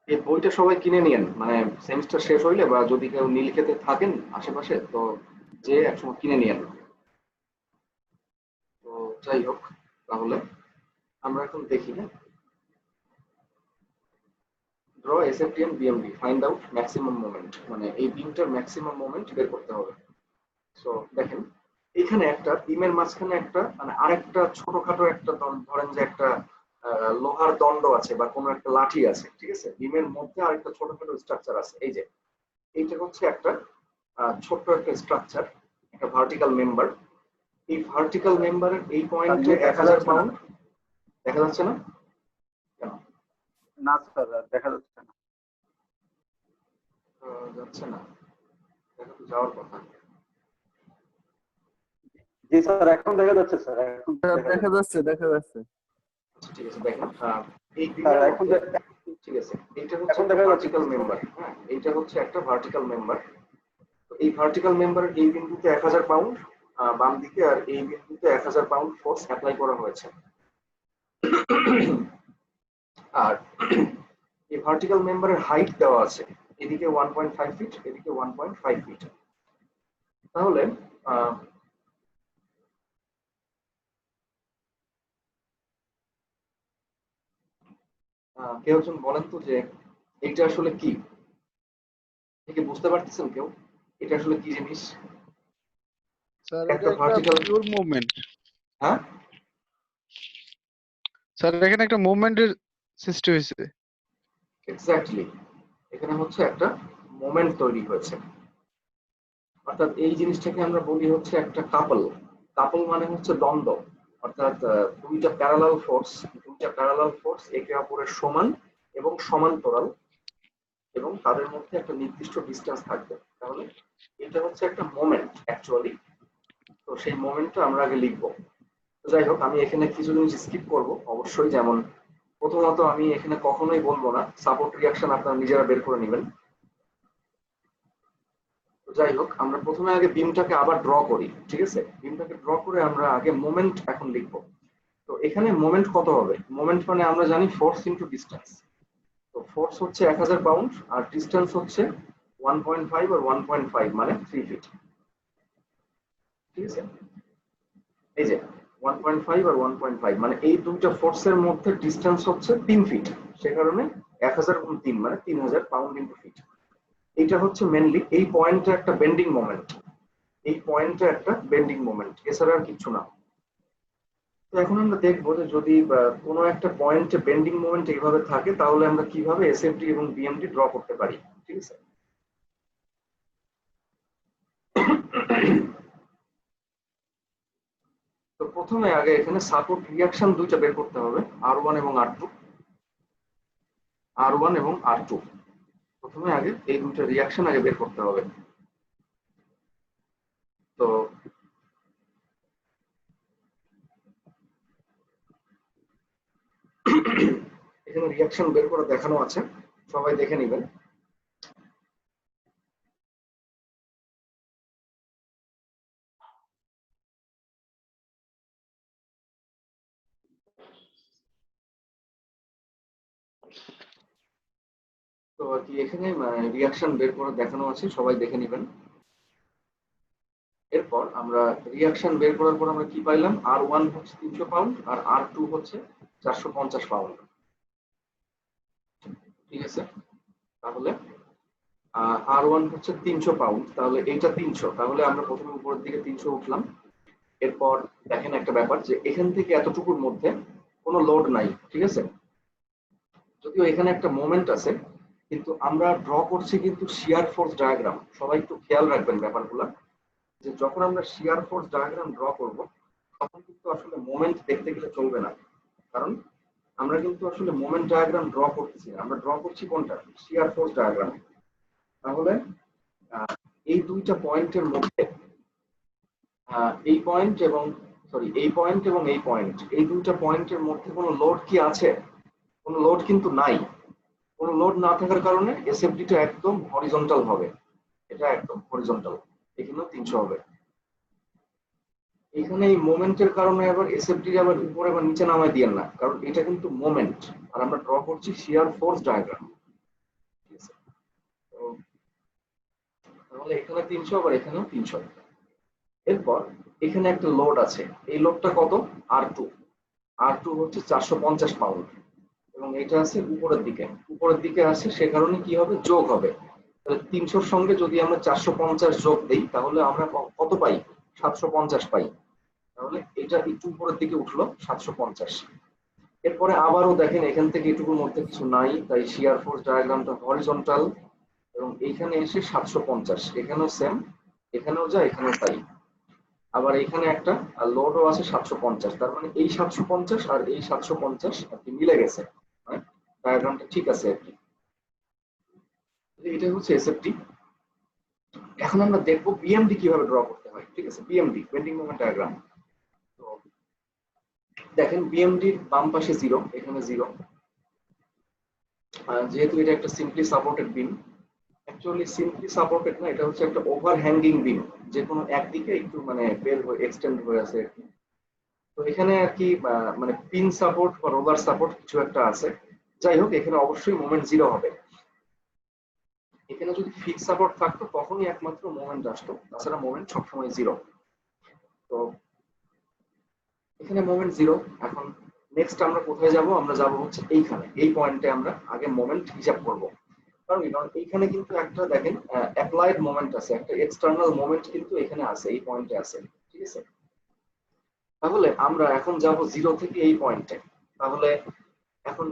Speaker 1: এই বইটা সবাই কিনে নিয়েন, মানে সেমিস্টার শেষ হইলে বা যদি কেউ নীলক্ষেতে থাকেন আশেপাশে, তো যে একসময় কিনে নিয়েন। তো যাই হোক, তাহলে আমরা এখন দেখি। হ্যাঁ, draw SFD and BMD, find out maximum moment, মানে এই বিমটার ম্যাক্সিমাম মোমেন্ট বের করতে হবে। সো দেখেন, এখানে একটা বিমের মাঝখানে একটা মানে আরেকটা ছোটখাটো একটা ধরেন যে একটা লোহার দণ্ড আছে বা কোনো একটা লাঠি আছে। ঠিক আছে? বিমের মধ্যে আরেকটা ছোটখাটো স্ট্রাকচার আছে। এই যে এইটা হচ্ছে একটা ছোট্ট একটা স্ট্রাকচার, একটা ভার্টিক্যাল মেম্বার। এই ভার্টিক্যাল মেম্বারের এই পয়েন্টে 1000 পাউন্ড দেখা যাচ্ছে না কেন?
Speaker 2: না স্যার, দেখা যাচ্ছে না।
Speaker 1: যাচ্ছে না, দেখা তো যাওয়ার কথা।
Speaker 2: জি স্যার, এখন দেখা যাচ্ছে স্যার, এখন
Speaker 6: দেখা যাচ্ছে।
Speaker 1: আচ্ছা, ঠিক আছে, দেখেন এই
Speaker 2: স্যার
Speaker 1: বিমের
Speaker 2: এখন
Speaker 1: মধ্যে, ঠিক আছে, এইটা হচ্ছে
Speaker 2: এখন
Speaker 1: একটা
Speaker 2: দেখা যাচ্ছে।
Speaker 1: Vertical member. হ্যাঁ, এইটা হচ্ছে একটা ভার্টিক্যাল মেম্বার। তো এই ভার্টিক্যাল মেম্বারের এই বিন্দুতে 1000 পাউন্ড বাম দিকে, আর এই বিন্দুতে 1000 পাউন্ড ফোর্স অ্যাপ্লাই করা হয়েছে। আর এই ভার্টিক্যাল মেম্বারের হাইট দেওয়া আছে, এদিকে 1.5 ফিট, এদিকে 1.5 ফিট। তাহলে কেউ একজন বলেন তো যে এটা আসলে কি, থেকে বুঝতে পারতেছেন কেউ এটা আসলে কি জিনিস?
Speaker 3: স্যার
Speaker 1: একটা
Speaker 3: এটা একটা
Speaker 1: ভার্টিক্যাল,
Speaker 3: পিওর মুভমেন্ট।
Speaker 1: হ্যাঁ
Speaker 3: স্যার এখানে একটা মুভমেন্টের সৃষ্টি হয়েছে।
Speaker 1: এক্স্যাক্টলি, এখানে হচ্ছে একটা মোমেন্ট তৈরি হয়েছে। অর্থাৎ এই জিনিসটাকে আমরা বলি হচ্ছে একটা কাপল। কাপল মানে হচ্ছে দ্বন্দ্ব, অর্থাৎ দুইটা প্যারালাল ফোর্স একে অপরের সমান এবং সমান্তরাল, এবং তাদের মধ্যে একটা নির্দিষ্ট ডিস্টেন্স থাকবে, তাহলে এটা হচ্ছে একটা মোমেন্ট অ্যাকচুয়ালি। তো সেই মোমেন্টটা আমরা আগে লিখবো। তো যাই হোক, আমি এখানে কিছু জিনিস স্কিপ করব অবশ্যই। যেমন প্রথমত আমি এখানে কখনোই বলবো না সাপোর্ট রিয়াকশন, আপনারা নিজেরা বের করে নেবেন। তো যাই হোক, আমরা প্রথমে আগে বিমটাকে আবার ড্র করি, ঠিক আছে? বিমটাকে ড্র করে আমরা আগে মোমেন্ট এখন লিখবো। তো এখানে মোমেন্ট কত হবে? মোমেন্ট মানে আমরা জানি ফোর্স ইনটু ডিস্টেন্স। তো ফোর্স হচ্ছে 1000 পাউন্ড আর ডিস্টেন্স হচ্ছে 1.5 আর 1.5 মানে 3 ফিট, ঠিক আছে? এই যে 1.5 আর 1.5 মানে এই দুইটা ফোর্সের মধ্যে ডিস্টেন্স হচ্ছে 3 ফিট, সে কারণে 1000 গুণ 3 মানে 3000 পাউন্ড ইনটু ফিট। এটা হচ্ছে মেনলি এই পয়েন্টে একটা বেন্ডিং মোমেন্ট, এই পয়েন্টে একটা বেন্ডিং মোমেন্ট, এছাড়া আর কিছু না। তো এখন আমরা দেখবো যে যদি কোনো একটা পয়েন্টে বেন্ডিং মোমেন্ট এইভাবে থাকে তাহলে আমরা কিভাবে এসএফডি এবং বিএমডি ড্র করতে পারি, ঠিক আছে? তো প্রথমে আগে এখানে সাপোর্ট রিয়াকশন দুইটা বের করতে হবে, R1 এবং R2। R1 এবং R2 প্রথমে আগে এই দুইটা রিয়াকশন আগে বের করতে হবে। তো এখানে রিয়াকশন বের করে দেখানো আছে, সবাই দেখে নেবেন। তো আর কি এখানে রিয়াকশন বের করে দেখানো আছে, সবাই দেখে নেবেন। এরপর আমরা রিয়াকশন বের করার পর আমরা কি পাইলাম? R1 হচ্ছে 300 পাউন্ড আর R2 হচ্ছে 450 পাউন্ড, ঠিক আছে? তাহলে R1 হচ্ছে 300 পাউন্ড, তাহলে এইটা 300, তাহলে আমরা প্রথমে উপরের দিকে 300 উঠলাম। এরপর দেখেন একটা ব্যাপার, যে এখান থেকে এতটুকুর মধ্যে কোনো লোড নাই, ঠিক আছে? যদিও এখানে একটা মোমেন্ট আছে, কিন্তু আমরা ড্র করছি কিন্তু শিয়ার ফোর্স ডায়াগ্রাম। সবাই একটু খেয়াল রাখবেন ব্যাপারগুলো, যে যখন আমরা শিয়ার ফোর্স ডায়াগ্রাম ড্র করব তখন কিন্তু আসলে মোমেন্ট দেখতে গেলে চলবে না, কারণ আমরা কিন্তু আসলে মোমেন্ট ডায়াগ্রাম ড্র করতেছি না, আমরা ড্র করছি কোনটা? শিয়ার ফোর্স ডায়াগ্রাম। তাহলে এই দুইটা পয়েন্টের মধ্যে এই পয়েন্ট এবং এই পয়েন্ট এবং এই পয়েন্ট, এই দুইটা পয়েন্টের মধ্যে কোনো লোড কি আছে? কোনো লোড কিন্তু নাই। কোনো লোড না থাকার কারণে এসএফডিটা একদম হরিজন্টাল হবে, এটা একদম হরিজন্টাল, এখানেও 300 হবে। এখানে এই মোমেন্টের কারণে আবার এসএফডি আবার উপরে বা নিচে নামায় দিয়েন না, কারণ এটা কিন্তু মোমেন্ট আর আমরা ড্র করছি শিয়ার ফোর্স ডায়াগ্রাম, ঠিক আছে? তো তাহলে এখানে 300 আবার এখানেও 300। এরপর এখানে একটা লোড আছে, এই লোডটা কত? R2। R2 হচ্ছে 450 পাউন্ড এবং এটা আছে উপরের দিকে আছে, সে কারণে কি হবে? যোগ হবে। তাহলে 300-র সঙ্গে যদি আমরা 450 যোগ দেই তাহলে আমরা কত পাই? 750 পাই। তাহলে এটা একটু উপরের দিকে উঠলো 750। এরপরে আবারও দেখেন এখান থেকে এটুকুর মধ্যে কিছু নাই, তাই শিয়ার ফোর্স ডায়াগ্রামটা হরিজন্টাল এবং এইখানে এসে 750, এখানেও সেম, এখানেও যা এখানেও তাই। আবার এখানে একটা লোডও আছে 750, তার মানে এই 750 আর এই 750 আর কি মিলে গেছে, ডায়াগ্রামটা ঠিক আছে আর কি। এটা হচ্ছে এসএফডি। এখন আমরা দেখবো বিএমডি কিভাবে ড্র করতে হয়, ঠিক আছে? BMD bending moment diagram. তো দেখেন বিএমডির বাম পাশে 0, এখানে 0। যেহেতু এটা একটা সিম্পলি সাপোর্টেড বিম, অ্যাকচুয়ালি সিম্পলি সাপোর্টেড না, এটা হচ্ছে একটা ওভার হ্যাঙ্গিং বিম, যে কোনো একদিকে একটু মানে বের হয়ে এক্সটেন্ড হয়ে আছে আর কি। তো এখানে আর কি মানে পিন সাপোর্ট বা রোলার সাপোর্ট কিছু একটা আছে। যাই হোক, এখানে অবশ্যই মোমেন্ট 0 হবে। এখানে যদি ফিক্স সাপোর্ট থাকতো তখনই একমাত্র মোমেন্ট আসতো, তাছাড়া মোমেন্ট সবসময় 0। তো এখানে মোমেন্ট 0। এখন নেক্সট আমরা কোথায় যাব? আমরা যাব হচ্ছে এইখানে, এই পয়েন্টে আমরা আগে মোমেন্ট হিসাব করব। কারণ এইখানে কিন্তু একটা দেখেন অ্যাপ্লাইড মোমেন্ট আছে, একটা এক্সটার্নাল মোমেন্ট কিন্তু এখানে আছে, এই পয়েন্টে আছে, ঠিক আছে? তাহলে আমরা এখন যাব 0 থেকে এই পয়েন্টে। তাহলে এখন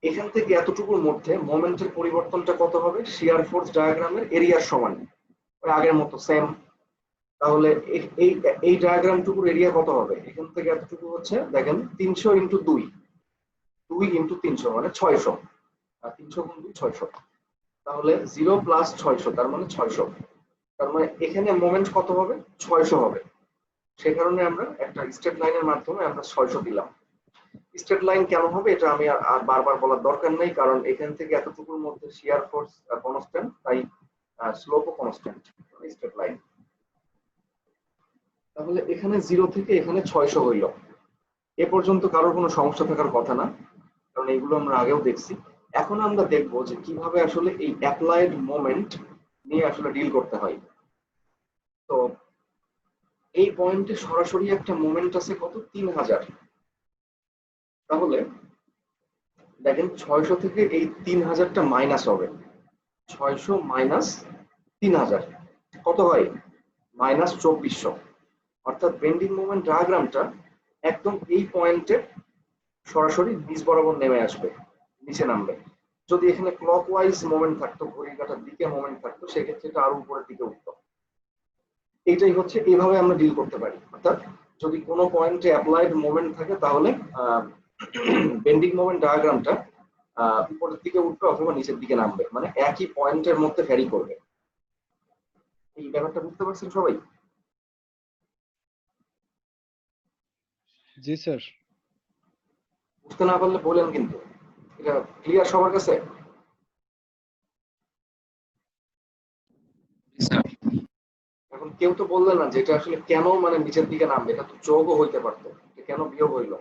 Speaker 1: এখান থেকে এতটুকুর মধ্যে মোমেন্টের পরিবর্তনটা কত হবে? শিয়ার ফোর্স ডায়াগ্রামের এরিয়ার সমান, ওই আগের মতো সেম। তাহলে এই এই ডায়াগ্রামটুকুর এরিয়া কত হবে? এখান থেকে এতটুকু হচ্ছে দেখেন 300 ইন্টু 2, 2 ইন্টু 300 মানে 600, আর 300 গুণ 2 600। তাহলে 0 প্লাস 600 তার মানে 600। তার মানে এখানে মোমেন্ট কত হবে? 600 হবে। সে কারণে আমরা একটা স্ট্রেট লাইনের মাধ্যমে আমরা 600 দিলাম। স্ট্রেট লাইন কেন হবে এটা আমি আর বারবার বলার দরকার নেই, কারণ এখান থেকে এতটুকুর মধ্যে শিয়ার ফোর্স কনস্ট্যান্ট, তাই স্লোপও কনস্ট্যান্ট, স্ট্রেট লাইন। তাহলে এখানে 0 থেকে এখানে 600 হইল। এ পর্যন্ত কারোর কোনো সমস্যা থাকার কথা না, কারণ এগুলো আমরা আগেও দেখছি। এখন আমরা দেখব যে কিভাবে আসলে এই অ্যাপ্লাইড মোমেন্ট নিয়ে আসলে ডিল করতে হয়। তো এই পয়েন্টে সরাসরি একটা মোমেন্ট আছে কত? 3000। তাহলে দেখেন 600 থেকে এই 3000টা মাইনাস হবে। 600 মাইনাস 3000 কত হয়? মাইনাস 2400। অর্থাৎ বেন্ডিং মোমেন্ট ডায়াগ্রামটা একদম এই পয়েন্টে সরাসরি নিচ বরাবর নেমে আসবে, নিচে নামবে। যদি এখানে ক্লকওয়াইজ মোমেন্ট থাকতো, ঘড়ির কাঁটার দিকে মোমেন্ট থাকতো, সেক্ষেত্রে এটা আরো উপরের দিকে উঠতো। এইটাই হচ্ছে, এইভাবে আমরা ডিল করতে পারি। অর্থাৎ যদি কোনো পয়েন্টে অ্যাপ্লাইড মোমেন্ট থাকে তাহলে বেন্ডিং মোমেন্ট ডায়াগ্রামটা উপরের দিকে উঠবে অথবা নিচের দিকে নামবে, মানে একই পয়েন্টের মধ্যে ভ্যারি করবে। এই ব্যাপারটা বুঝতে পারছেন সবাই?
Speaker 3: জি স্যার।
Speaker 1: বুঝতে না পারলে বলেন কিন্তু। এটা ক্লিয়ার সবার কাছে? এখন কেউ তো বললেন না যে এটা আসলে কেন মানে নিচের দিকে নামবে, এটা তো যোগও হইতে পারতো, কেন বিয়োগ হইলো?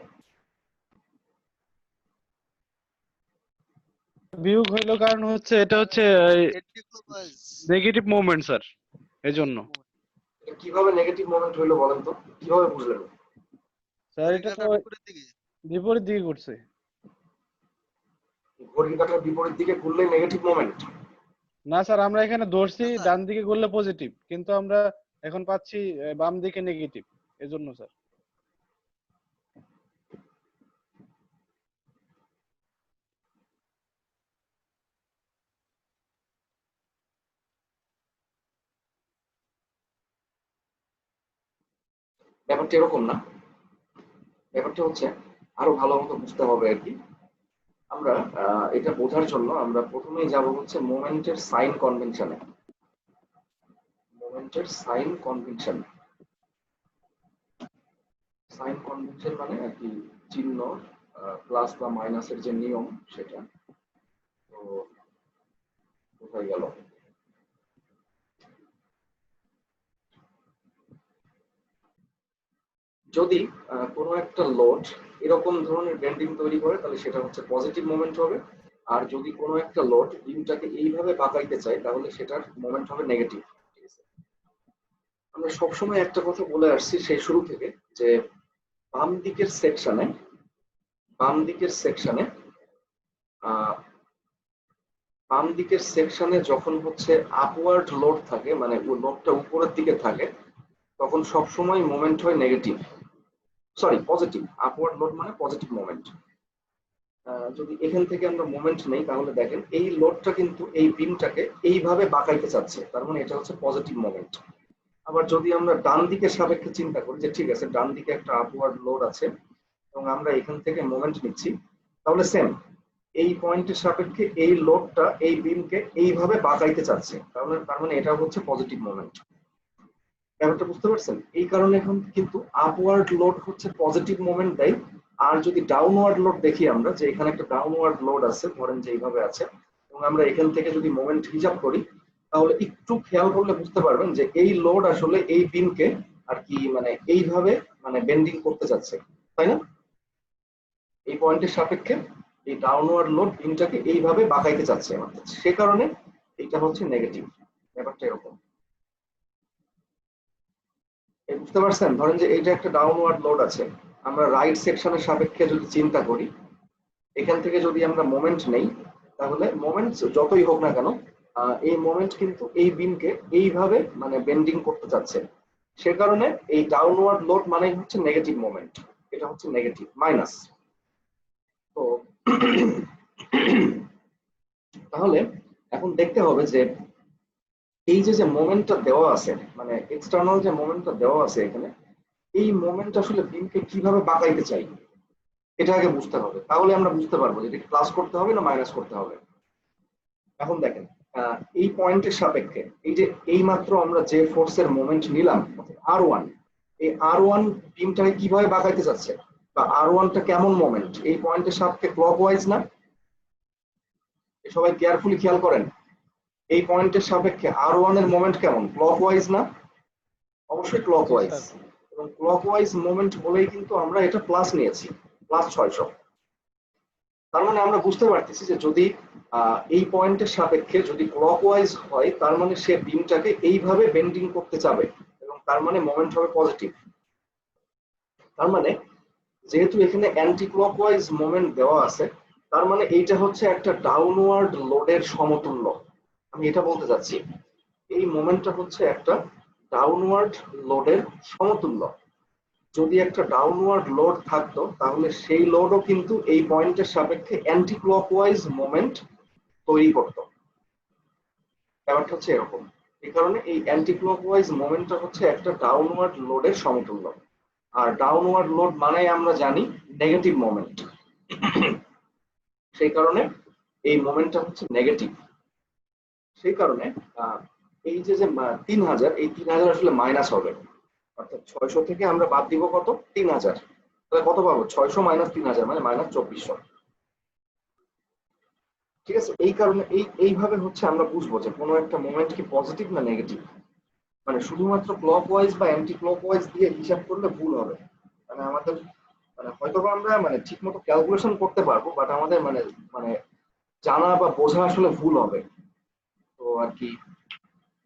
Speaker 3: বিয়োগ হইলো কারণ হচ্ছে এটা হচ্ছে নেগেটিভ মুভমেন্ট স্যার, এজন্য।
Speaker 1: এটা কিভাবে নেগেটিভ মোমেন্ট হইলো বলেন তো, কিভাবে বুঝলেন?
Speaker 3: স্যার এটা তো বিপরীত দিকে করছে।
Speaker 1: ঘড়ির কাঁটার বিপরীত দিকে ঘুরলে নেগেটিভ মোমেন্ট?
Speaker 3: না স্যার, আমরা এখানে ধরছি ডান দিকে করলে পজিটিভ, কিন্তু আমরা এখন পাচ্ছি বাম দিকে নেগেটিভ, এজন্য স্যার।
Speaker 1: ব্যাপারটা এরকম না, ব্যাপারটা হচ্ছে আরো ভালো মতো বুঝতে হবে আর কি। আমরা এটা বোঝার জন্য আমরা প্রথমেই যাব হচ্ছে মোমেন্টের সাইন কনভেনশনে। মোমেন্টের সাইন কনভেনশন, সাইন কনভেনশন মানে আর কি চিহ্ন প্লাস বা মাইনাসের যে নিয়ম সেটা। তো কোথায় গেল? যদি কোনো একটা লোড এরকম ধরনের বেন্ডিং তৈরি করে তাহলে সেটা হচ্ছে পজিটিভ মোমেন্ট হবে, আর যদি কোনো একটা লোড বিমটাকে এইভাবে বাঁকাইতে চায় তাহলে সেটার মোমেন্ট হবে নেগেটিভ। ঠিক আছে, আমরা সবসময় একটা কথা বলে আসছি সেই শুরু থেকে যে বাম দিকের সেকশনে বাম দিকের সেকশনে যখন হচ্ছে আপওয়ার্ড লোড থাকে, মানে ওই লোডটা উপরের দিকে থাকে, তখন সবসময় মোমেন্ট হয় negative, sorry positive. Upward load মানে পজিটিভ মোমেন্ট। যদি এখান থেকে আমরা মোমেন্ট নেই তাহলে দেখেন এই লোডটা কিন্তু এই বিমটাকে এইভাবে বাঁকাইতে চাচ্ছে, তার মানে এটা হচ্ছে পজিটিভ মোমেন্ট। আবার যদি আমরা ডান দিকের সাপেক্ষে চিন্তা করি যে ঠিক আছে ডান দিকে একটা আপওয়ার্ড লোড আছে এবং আমরা এখান থেকে মোমেন্ট নিচ্ছি, তাহলে সেম এই পয়েন্টের সাপেক্ষে এই লোডটা এই বিমকে এইভাবে বাঁকাইতে চাচ্ছে, তার মানে এটা হচ্ছে পজিটিভ মোমেন্ট। ব্যাপারটা বুঝতে পারছেন? এই কারণে এখন কিন্তু আপওয়ার্ড লোড হচ্ছে পজিটিভ মোমেন্ট দেয়। আর যদি ডাউনওয়ার্ড লোড দেখি আমরা, যে এখানে একটা ডাউনওয়ার্ড লোড আছে ধরেন যে এইভাবে আছে, এবং আমরা এখান থেকে যদি মোমেন্ট হিসাব করি তাহলে একটু খেয়াল করলে বুঝতে পারবেন যে এই লোড আসলে এই বিমকে আর কি মানে এইভাবে মানে বেন্ডিং করতে যাচ্ছে, তাই না? এই পয়েন্টের সাপেক্ষে এই ডাউনওয়ার্ড লোড বিমটাকে এইভাবে বাঁকাইতে চাচ্ছে, সে কারণে এটা হচ্ছে নেগেটিভ। ব্যাপারটা এরকম, বুঝতে পারছেন? ধরেন যে এইটা একটা ডাউনওয়ার্ড লোড আছে, আমরা রাইট সেকশনের সাপেক্ষে যদি চিন্তা করি, এখান থেকে যদি আমরা মোমেন্ট নেই, তাহলে মোমেন্ট যতই হোক না কেন এই মোমেন্ট কিন্তু এই বিমকে এইভাবে মানে বেন্ডিং করতে চাচ্ছে। সে কারণে এই ডাউনওয়ার্ড লোড মানে হচ্ছে নেগেটিভ মোমেন্ট, এটা হচ্ছে নেগেটিভ মাইনাস। তো তাহলে এখন দেখতে হবে যে এই যে মোমেন্টটা দেওয়া আছে, মানে এক্সটার্নাল যে মোমেন্টটা দেওয়া আছে এখানে, এই মোমেন্ট আসলে বিমকে কিভাবে বাঁকাইতে চাই এটা আগে বুঝতে হবে। তাহলে আমরা বুঝতে পারবো যে এটা প্লাস করতে হবে না মাইনাস করতে হবে। এখন দেখেন এই পয়েন্টের সাপেক্ষে এই যে এই মাত্র আমরা যে ফোর্সের মোমেন্ট নিলাম R1, এই R1 বিমটাকে কিভাবে বাঁকাইতে চাচ্ছে বা R1টা কেমন মোমেন্ট, এই পয়েন্টের সাপেক্ষে ক্লকওয়াইজ না? সবাই কেয়ারফুলি খেয়াল করেন, এই পয়েন্টের সাপেক্ষে R1 এর মোমেন্ট কেমন, ক্লকওয়াইজ না? অবশ্যই ক্লকওয়াইজ। এবং ক্লকওয়াইজ মোমেন্ট বলেই কিন্তু আমরা এটা প্লাস নিয়েছি, প্লাস 600। তার মানে আমরা বুঝতে পারতেছি যে যদি এই পয়েন্টের সাপেক্ষে যদি ক্লকওয়াইজ হয়, তার মানে সে বিমটাকে এইভাবে বেন্ডিং করতে চাবে এবং তার মানে মোমেন্ট হবে পজিটিভ। তার মানে যেহেতু এখানে অ্যান্টি ক্লকওয়াইজ মোমেন্ট দেওয়া আছে, তার মানে এইটা হচ্ছে একটা ডাউনওয়ার্ড লোডের সমতুল্য। আমি এটা বলতে চাচ্ছি, এই মোমেন্টটা হচ্ছে একটা ডাউনওয়ার্ড লোডের সমতুল্য। যদি একটা ডাউনওয়ার্ড লোড থাকতো তাহলে সেই লোডও কিন্তু এই পয়েন্টের সাপেক্ষে অ্যান্টি ক্লকওয়াইজ মোমেন্ট তৈরি করত। ব্যাপারটা হচ্ছে এরকম। এই কারণে এই অ্যান্টি ক্লকওয়াইজ মোমেন্টটা হচ্ছে একটা ডাউনওয়ার্ড লোডের সমতুল্য। আর ডাউনওয়ার্ড লোড মানে আমরা জানি নেগেটিভ মোমেন্ট, সেই কারণে এই মোমেন্টটা হচ্ছে নেগেটিভ। সেই কারণে এই যে 3000, এই 3000 আসলে মাইনাস হবে, অর্থাৎ 600 থেকে আমরা বাদ দিব কত, 3000। তাহলে কত পাবো, 600 মাইনাস 3000 মানে মাইনাস 2400। ঠিক আছে, এই কারণে এইভাবে হচ্ছে আমরা বুঝবো যে কোনো একটা মোমেন্ট কি পজিটিভ না নেগেটিভ। মানে শুধুমাত্র ক্লকওয়াইজ বা অ্যান্টি ক্লকওয়াইজ দিয়ে হিসাব করলে ভুল হবে। মানে আমাদের মানে হয়তো আমরা মানে ঠিক মতো ক্যালকুলেশন করতে পারবো, বাট আমাদের মানে জানা বা বোঝা আসলে ভুল হবে। তো আর কি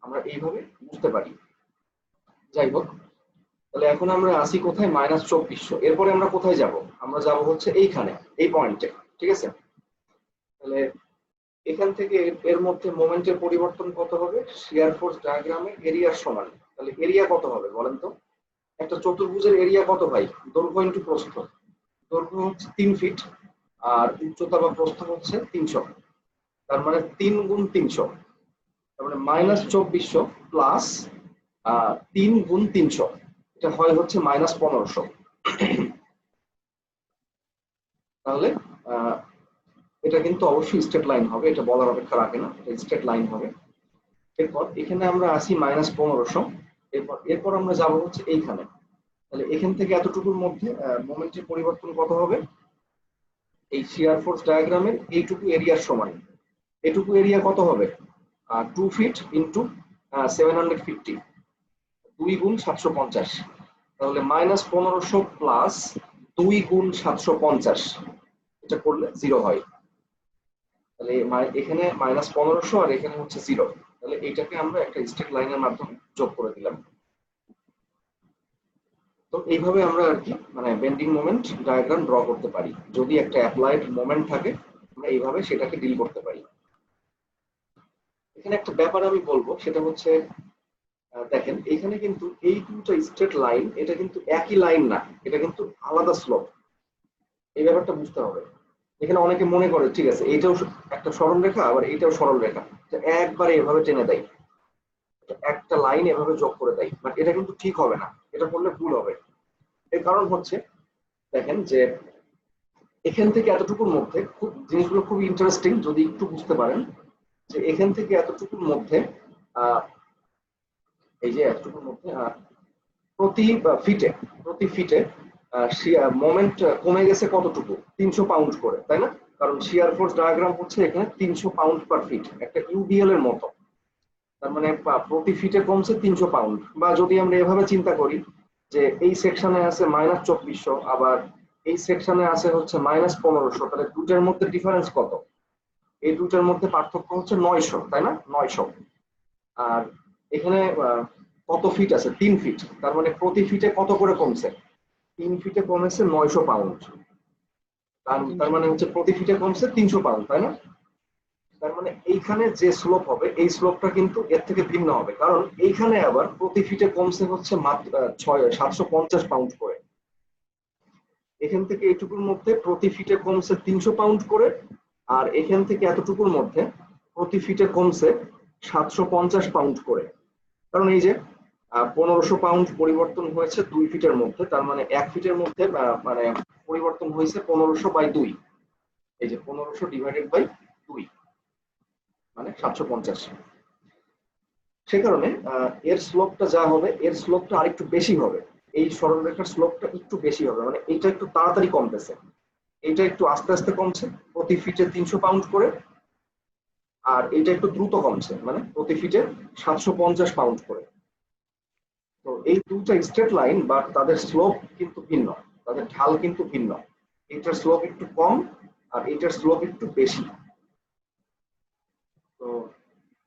Speaker 1: আমরা এইভাবে বুঝতে পারি। যাই হোক, তাহলে এখন আমরা আসি কোথায়, মাইনাস 2400। এরপরে আমরা কোথায় যাব, আমরা যাব হচ্ছে এইখানে, এই পয়েন্টে। ঠিক আছে, তাহলে এখান থেকে এর মধ্যে মোমেন্টের পরিবর্তন কত হবে, শিয়ার ফোর্স ডায়াগ্রামে এরিয়ার সমান। তাহলে এরিয়া কত হবে বলেন তো? একটা চতুর্ভুজের এরিয়া কত ভাই, দৈর্ঘ্য ইন্টু প্রস্থ। দৈর্ঘ্য হচ্ছে 3 ফিট আর উচ্চতা বা প্রস্থ হচ্ছে 300। তার মানে 3 গুণ 300, তার মানে মাইনাস 2400 প্লাস 3 গুণ 300, এটা হয় হচ্ছে মাইনাস 1500। তাহলে এটা কিন্তু অবশ্যই স্ট্রেট লাইন হবে, এটা বলার অপেক্ষা রাখে না, এটা স্ট্রেট লাইন হবে। এরপর এখানে আমরা আসি মাইনাস 1500। এরপর আমরা যাব হচ্ছে এইখানে। তাহলে এখান থেকে এতটুকুর মধ্যে মোমেন্টের পরিবর্তন কত হবে, এই শিয়ার ফোর্স ডায়াগ্রামের এইটুকু এরিয়ার সমান। এটুকু এরিয়া কত হবে, 2 ফিট ইন্টু 750, 2 গুণ 750। তাহলে মাইনাস 1500 প্লাস 2 গুণ 750, এটা করলে 0 হয়। তাহলে এখানে মাইনাস 1500 আর এখানে হচ্ছে 0। তাহলে এইটাকে আমরা একটা স্ট্রেট লাইনের মাধ্যমে যোগ করে দিলাম। তো এইভাবে আমরা আর কি মানে বেন্ডিং মোমেন্ট ডায়াগ্রাম ড্র করতে পারি। যদি একটা অ্যাপ্লাইড মোমেন্ট থাকে আমরা এইভাবে সেটাকে ডিল করতে পারি। এখানে একটা ব্যাপার আমি বলবো, সেটা হচ্ছে দেখেন এখানে কিন্তু এই দুটো স্ট্রেট লাইন, এটা কিন্তু একই লাইন না, এটা কিন্তু আলাদা স্লোপ। এই ব্যাপারটা বুঝতে হবে। এখানে অনেকে মনে করে ঠিক আছে এইটাও একটা সরল রেখা আবার এইটাও সরল রেখা, একবারে এভাবে টেনে দেয়, একটা লাইন এভাবে যোগ করে দেয়, বাট এটা কিন্তু ঠিক হবে না, এটা করলে ভুল হবে। এর কারণ হচ্ছে দেখেন যে এখান থেকে এতটুকুর মধ্যে খুব জিনিসগুলো খুব ইন্টারেস্টিং যদি একটু বুঝতে পারেন, যে এখান থেকে এতটুকুর মধ্যে এই যে এতটুকুর মধ্যে প্রতি ফিটে মোমেন্ট কমে গেছে কতটুকু, 300 পাউন্ড করে, তাই না? কারণ শিয়ার ফোর্স ডায়াগ্রাম হচ্ছে এখানে 300 পাউন্ড পার ফিট, একটা ইউডিএল এর মতো। তার মানে প্রতি ফিটে কমছে 300 পাউন্ড। বা যদি আমরা এভাবে চিন্তা করি যে এই সেকশনে আছে মাইনাস 2400, আবার এই সেকশনে আছে হচ্ছে মাইনাস 1500, তাহলে দুটার মধ্যে ডিফারেন্স কত, এই দুটার মধ্যে পার্থক্য হচ্ছে 900, তাই না? 900। আর এখানে কত ফিট আছে, 3 ফিট, তার মানে প্রতি ফিটে কত করে কমছে, 3 ফিটে কমেছে 900 পাউন্ড, তার মানে হচ্ছে প্রতি ফিটে কমছে 300 পাউন্ড, তাই না? তার মানে এইখানে যে স্লোপ হবে এই স্লোপটা কিন্তু এর থেকে ভিন্ন হবে, কারণ এইখানে আবার প্রতি ফিটে কমছে হচ্ছে মাত্র 750 পাউন্ড করে। এখান থেকে এইটুকুর মধ্যে প্রতি ফিটে কমছে 300 পাউন্ড করে, আর এখান থেকে এতটুকুর মধ্যে প্রতি ফিটে কমছে 750 পাউন্ড করে। কারণ এই যে 1500 পাউন্ড পরিবর্তন হয়েছে 2 ফিটের মধ্যে, তার মানে 1 ফিটের মধ্যে মানে পরিবর্তন হয়েছে 1500/2। এই যে 1500 ডিভাইডেড বাই 2 মানে 750। সে কারণে এর স্লোপটা যা হবে, এর স্লোপটা আরেকটু বেশি হবে, এই সরলরেখার স্লোপটা একটু বেশি হবে, মানে এটা একটু তাড়াতাড়ি কমতেছে, এটা একটু আস্তে আস্তে কমছে প্রতি ফিটে 300 পাউন্ড করে, আর এটা একটু দ্রুত কমছে মানে প্রতি ফিটে 750 পাউন্ড করে। তো এই দুইটা স্ট্রেট লাইন বা তাদের স্লোপ কিন্তু ভিন্ন, তাদের ঢাল কিন্তু ভিন্ন, এটার স্লোপ একটু কম আর এটার স্লোপ একটু বেশি। তো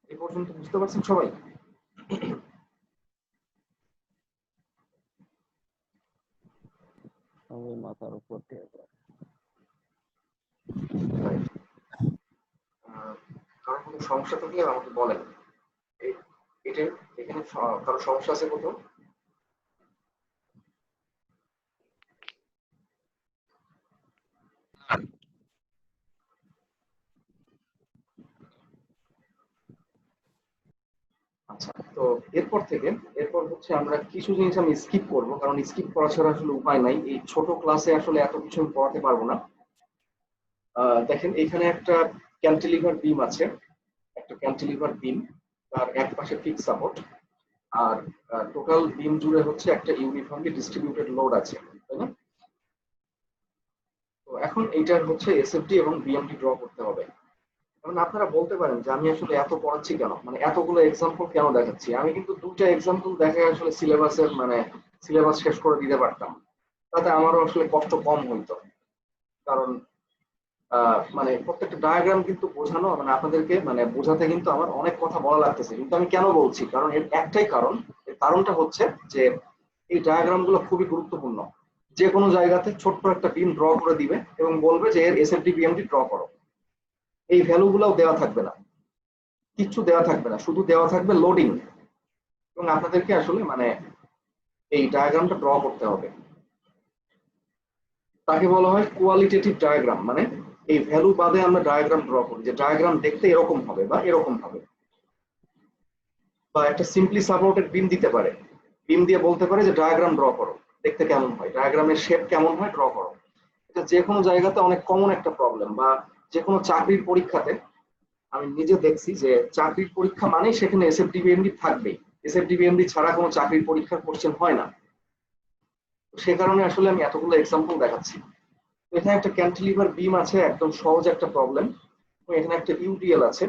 Speaker 1: এই পর্যন্ত বুঝতে পারছেন সবাই?
Speaker 6: মাথার উপর দিয়ে
Speaker 1: কারো কোনো সমস্যা থাকলে আমাকে বলেন। এটা এখানে কারো সমস্যা আছে কোথাও? আচ্ছা, তো এরপর হচ্ছে আমরা কিছু জিনিস আমি স্কিপ করব, কারণ স্কিপ করা ছাড়া আসলে উপায় নাই, এই ছোট ক্লাসে আসলে এত কিছু আমি পড়াতে পারবো না। দেখেন এখানে একটা ক্যান্টিলিভার বিম আছে, একটা ক্যান্টিলিভার বিম, তার এক পাশে ফিক্স সাপোর্ট, আর টোটাল বিম জুড়ে হচ্ছে একটা ইউনিফর্মলি ডিস্ট্রিবিউটেড লোড আছে, তাই না? তো এখন এইটার হচ্ছে এসএফডি এবং বিএমডি ড্র করতে হবে। এখন আপনারা বলতে পারেন যে আমি আসলে এত পড়াচ্ছি কেন, মানে এতগুলো এক্সাম্পল কেন দেখাচ্ছি? আমি কিন্তু দুইটা এক্সাম্পল দেখে আসলে সিলেবাসের সিলেবাস শেষ করে দিতে পারতাম, তাতে আমারও আসলে কষ্ট কম হইতো। কারণ মানে প্রত্যেকটা ডায়াগ্রাম কিন্তু বোঝানো, মানে আপনাদেরকে বোঝাতে কিন্তু আমার অনেক কথা বলা লাগতেছে, কিন্তু আমি কেন বলছি, কারণ এর একটাই কারণ, এর কারণটা হচ্ছে যে এই ডায়াগ্রাম গুলো খুবই গুরুত্বপূর্ণ। যে কোনো জায়গাতে ছোট্ট একটা বিম ড্র করে দিবে এবং বলবে যে এর এসএফডি বিএমডি ড্র করো, এই ভ্যালু গুলাও দেওয়া থাকবে না, কিচ্ছু দেওয়া থাকবে না, শুধু দেওয়া থাকবে লোডিং, এবং আপনাদেরকে আসলে এই ডায়াগ্রামটা ড্র করতে হবে। তাকে বলা হয় কোয়ালিটেটিভ ডায়াগ্রাম, মানে এই ভ্যালু বাদে আমরা ডায়াগ্রাম ড্র করি, যে ডায়াগ্রাম দেখতে এরকম হবে বা এরকম হবে। বা একটা সিম্পলি সাপোর্টেড বিম দিতে পারে, বিম দিয়ে বলতে পারে যে ডায়াগ্রাম ড্র করো, দেখতে কেমন হয়, ডায়াগ্রামের শেপ কেমন হয় ড্র করো। এটা যে কোনো জায়গাতে অনেক কমন একটা প্রবলেম, বা যে কোনো চাকরির পরীক্ষাতে আমি নিজে দেখছি যে চাকরির পরীক্ষা মানেই সেখানে এসএফডি বিএমডি থাকবেই, এসএফডি বিএমডি ছাড়া কোনো চাকরির পরীক্ষার কোশ্চেন হয় না। সে কারণে আসলে আমি এতগুলো এক্সাম্পল দেখাচ্ছি। এখানে একটা ক্যান্টিলিভার বিম আছে, একদম সহজ একটা প্রবলেম। এখানে একটা ইউডিএল আছে,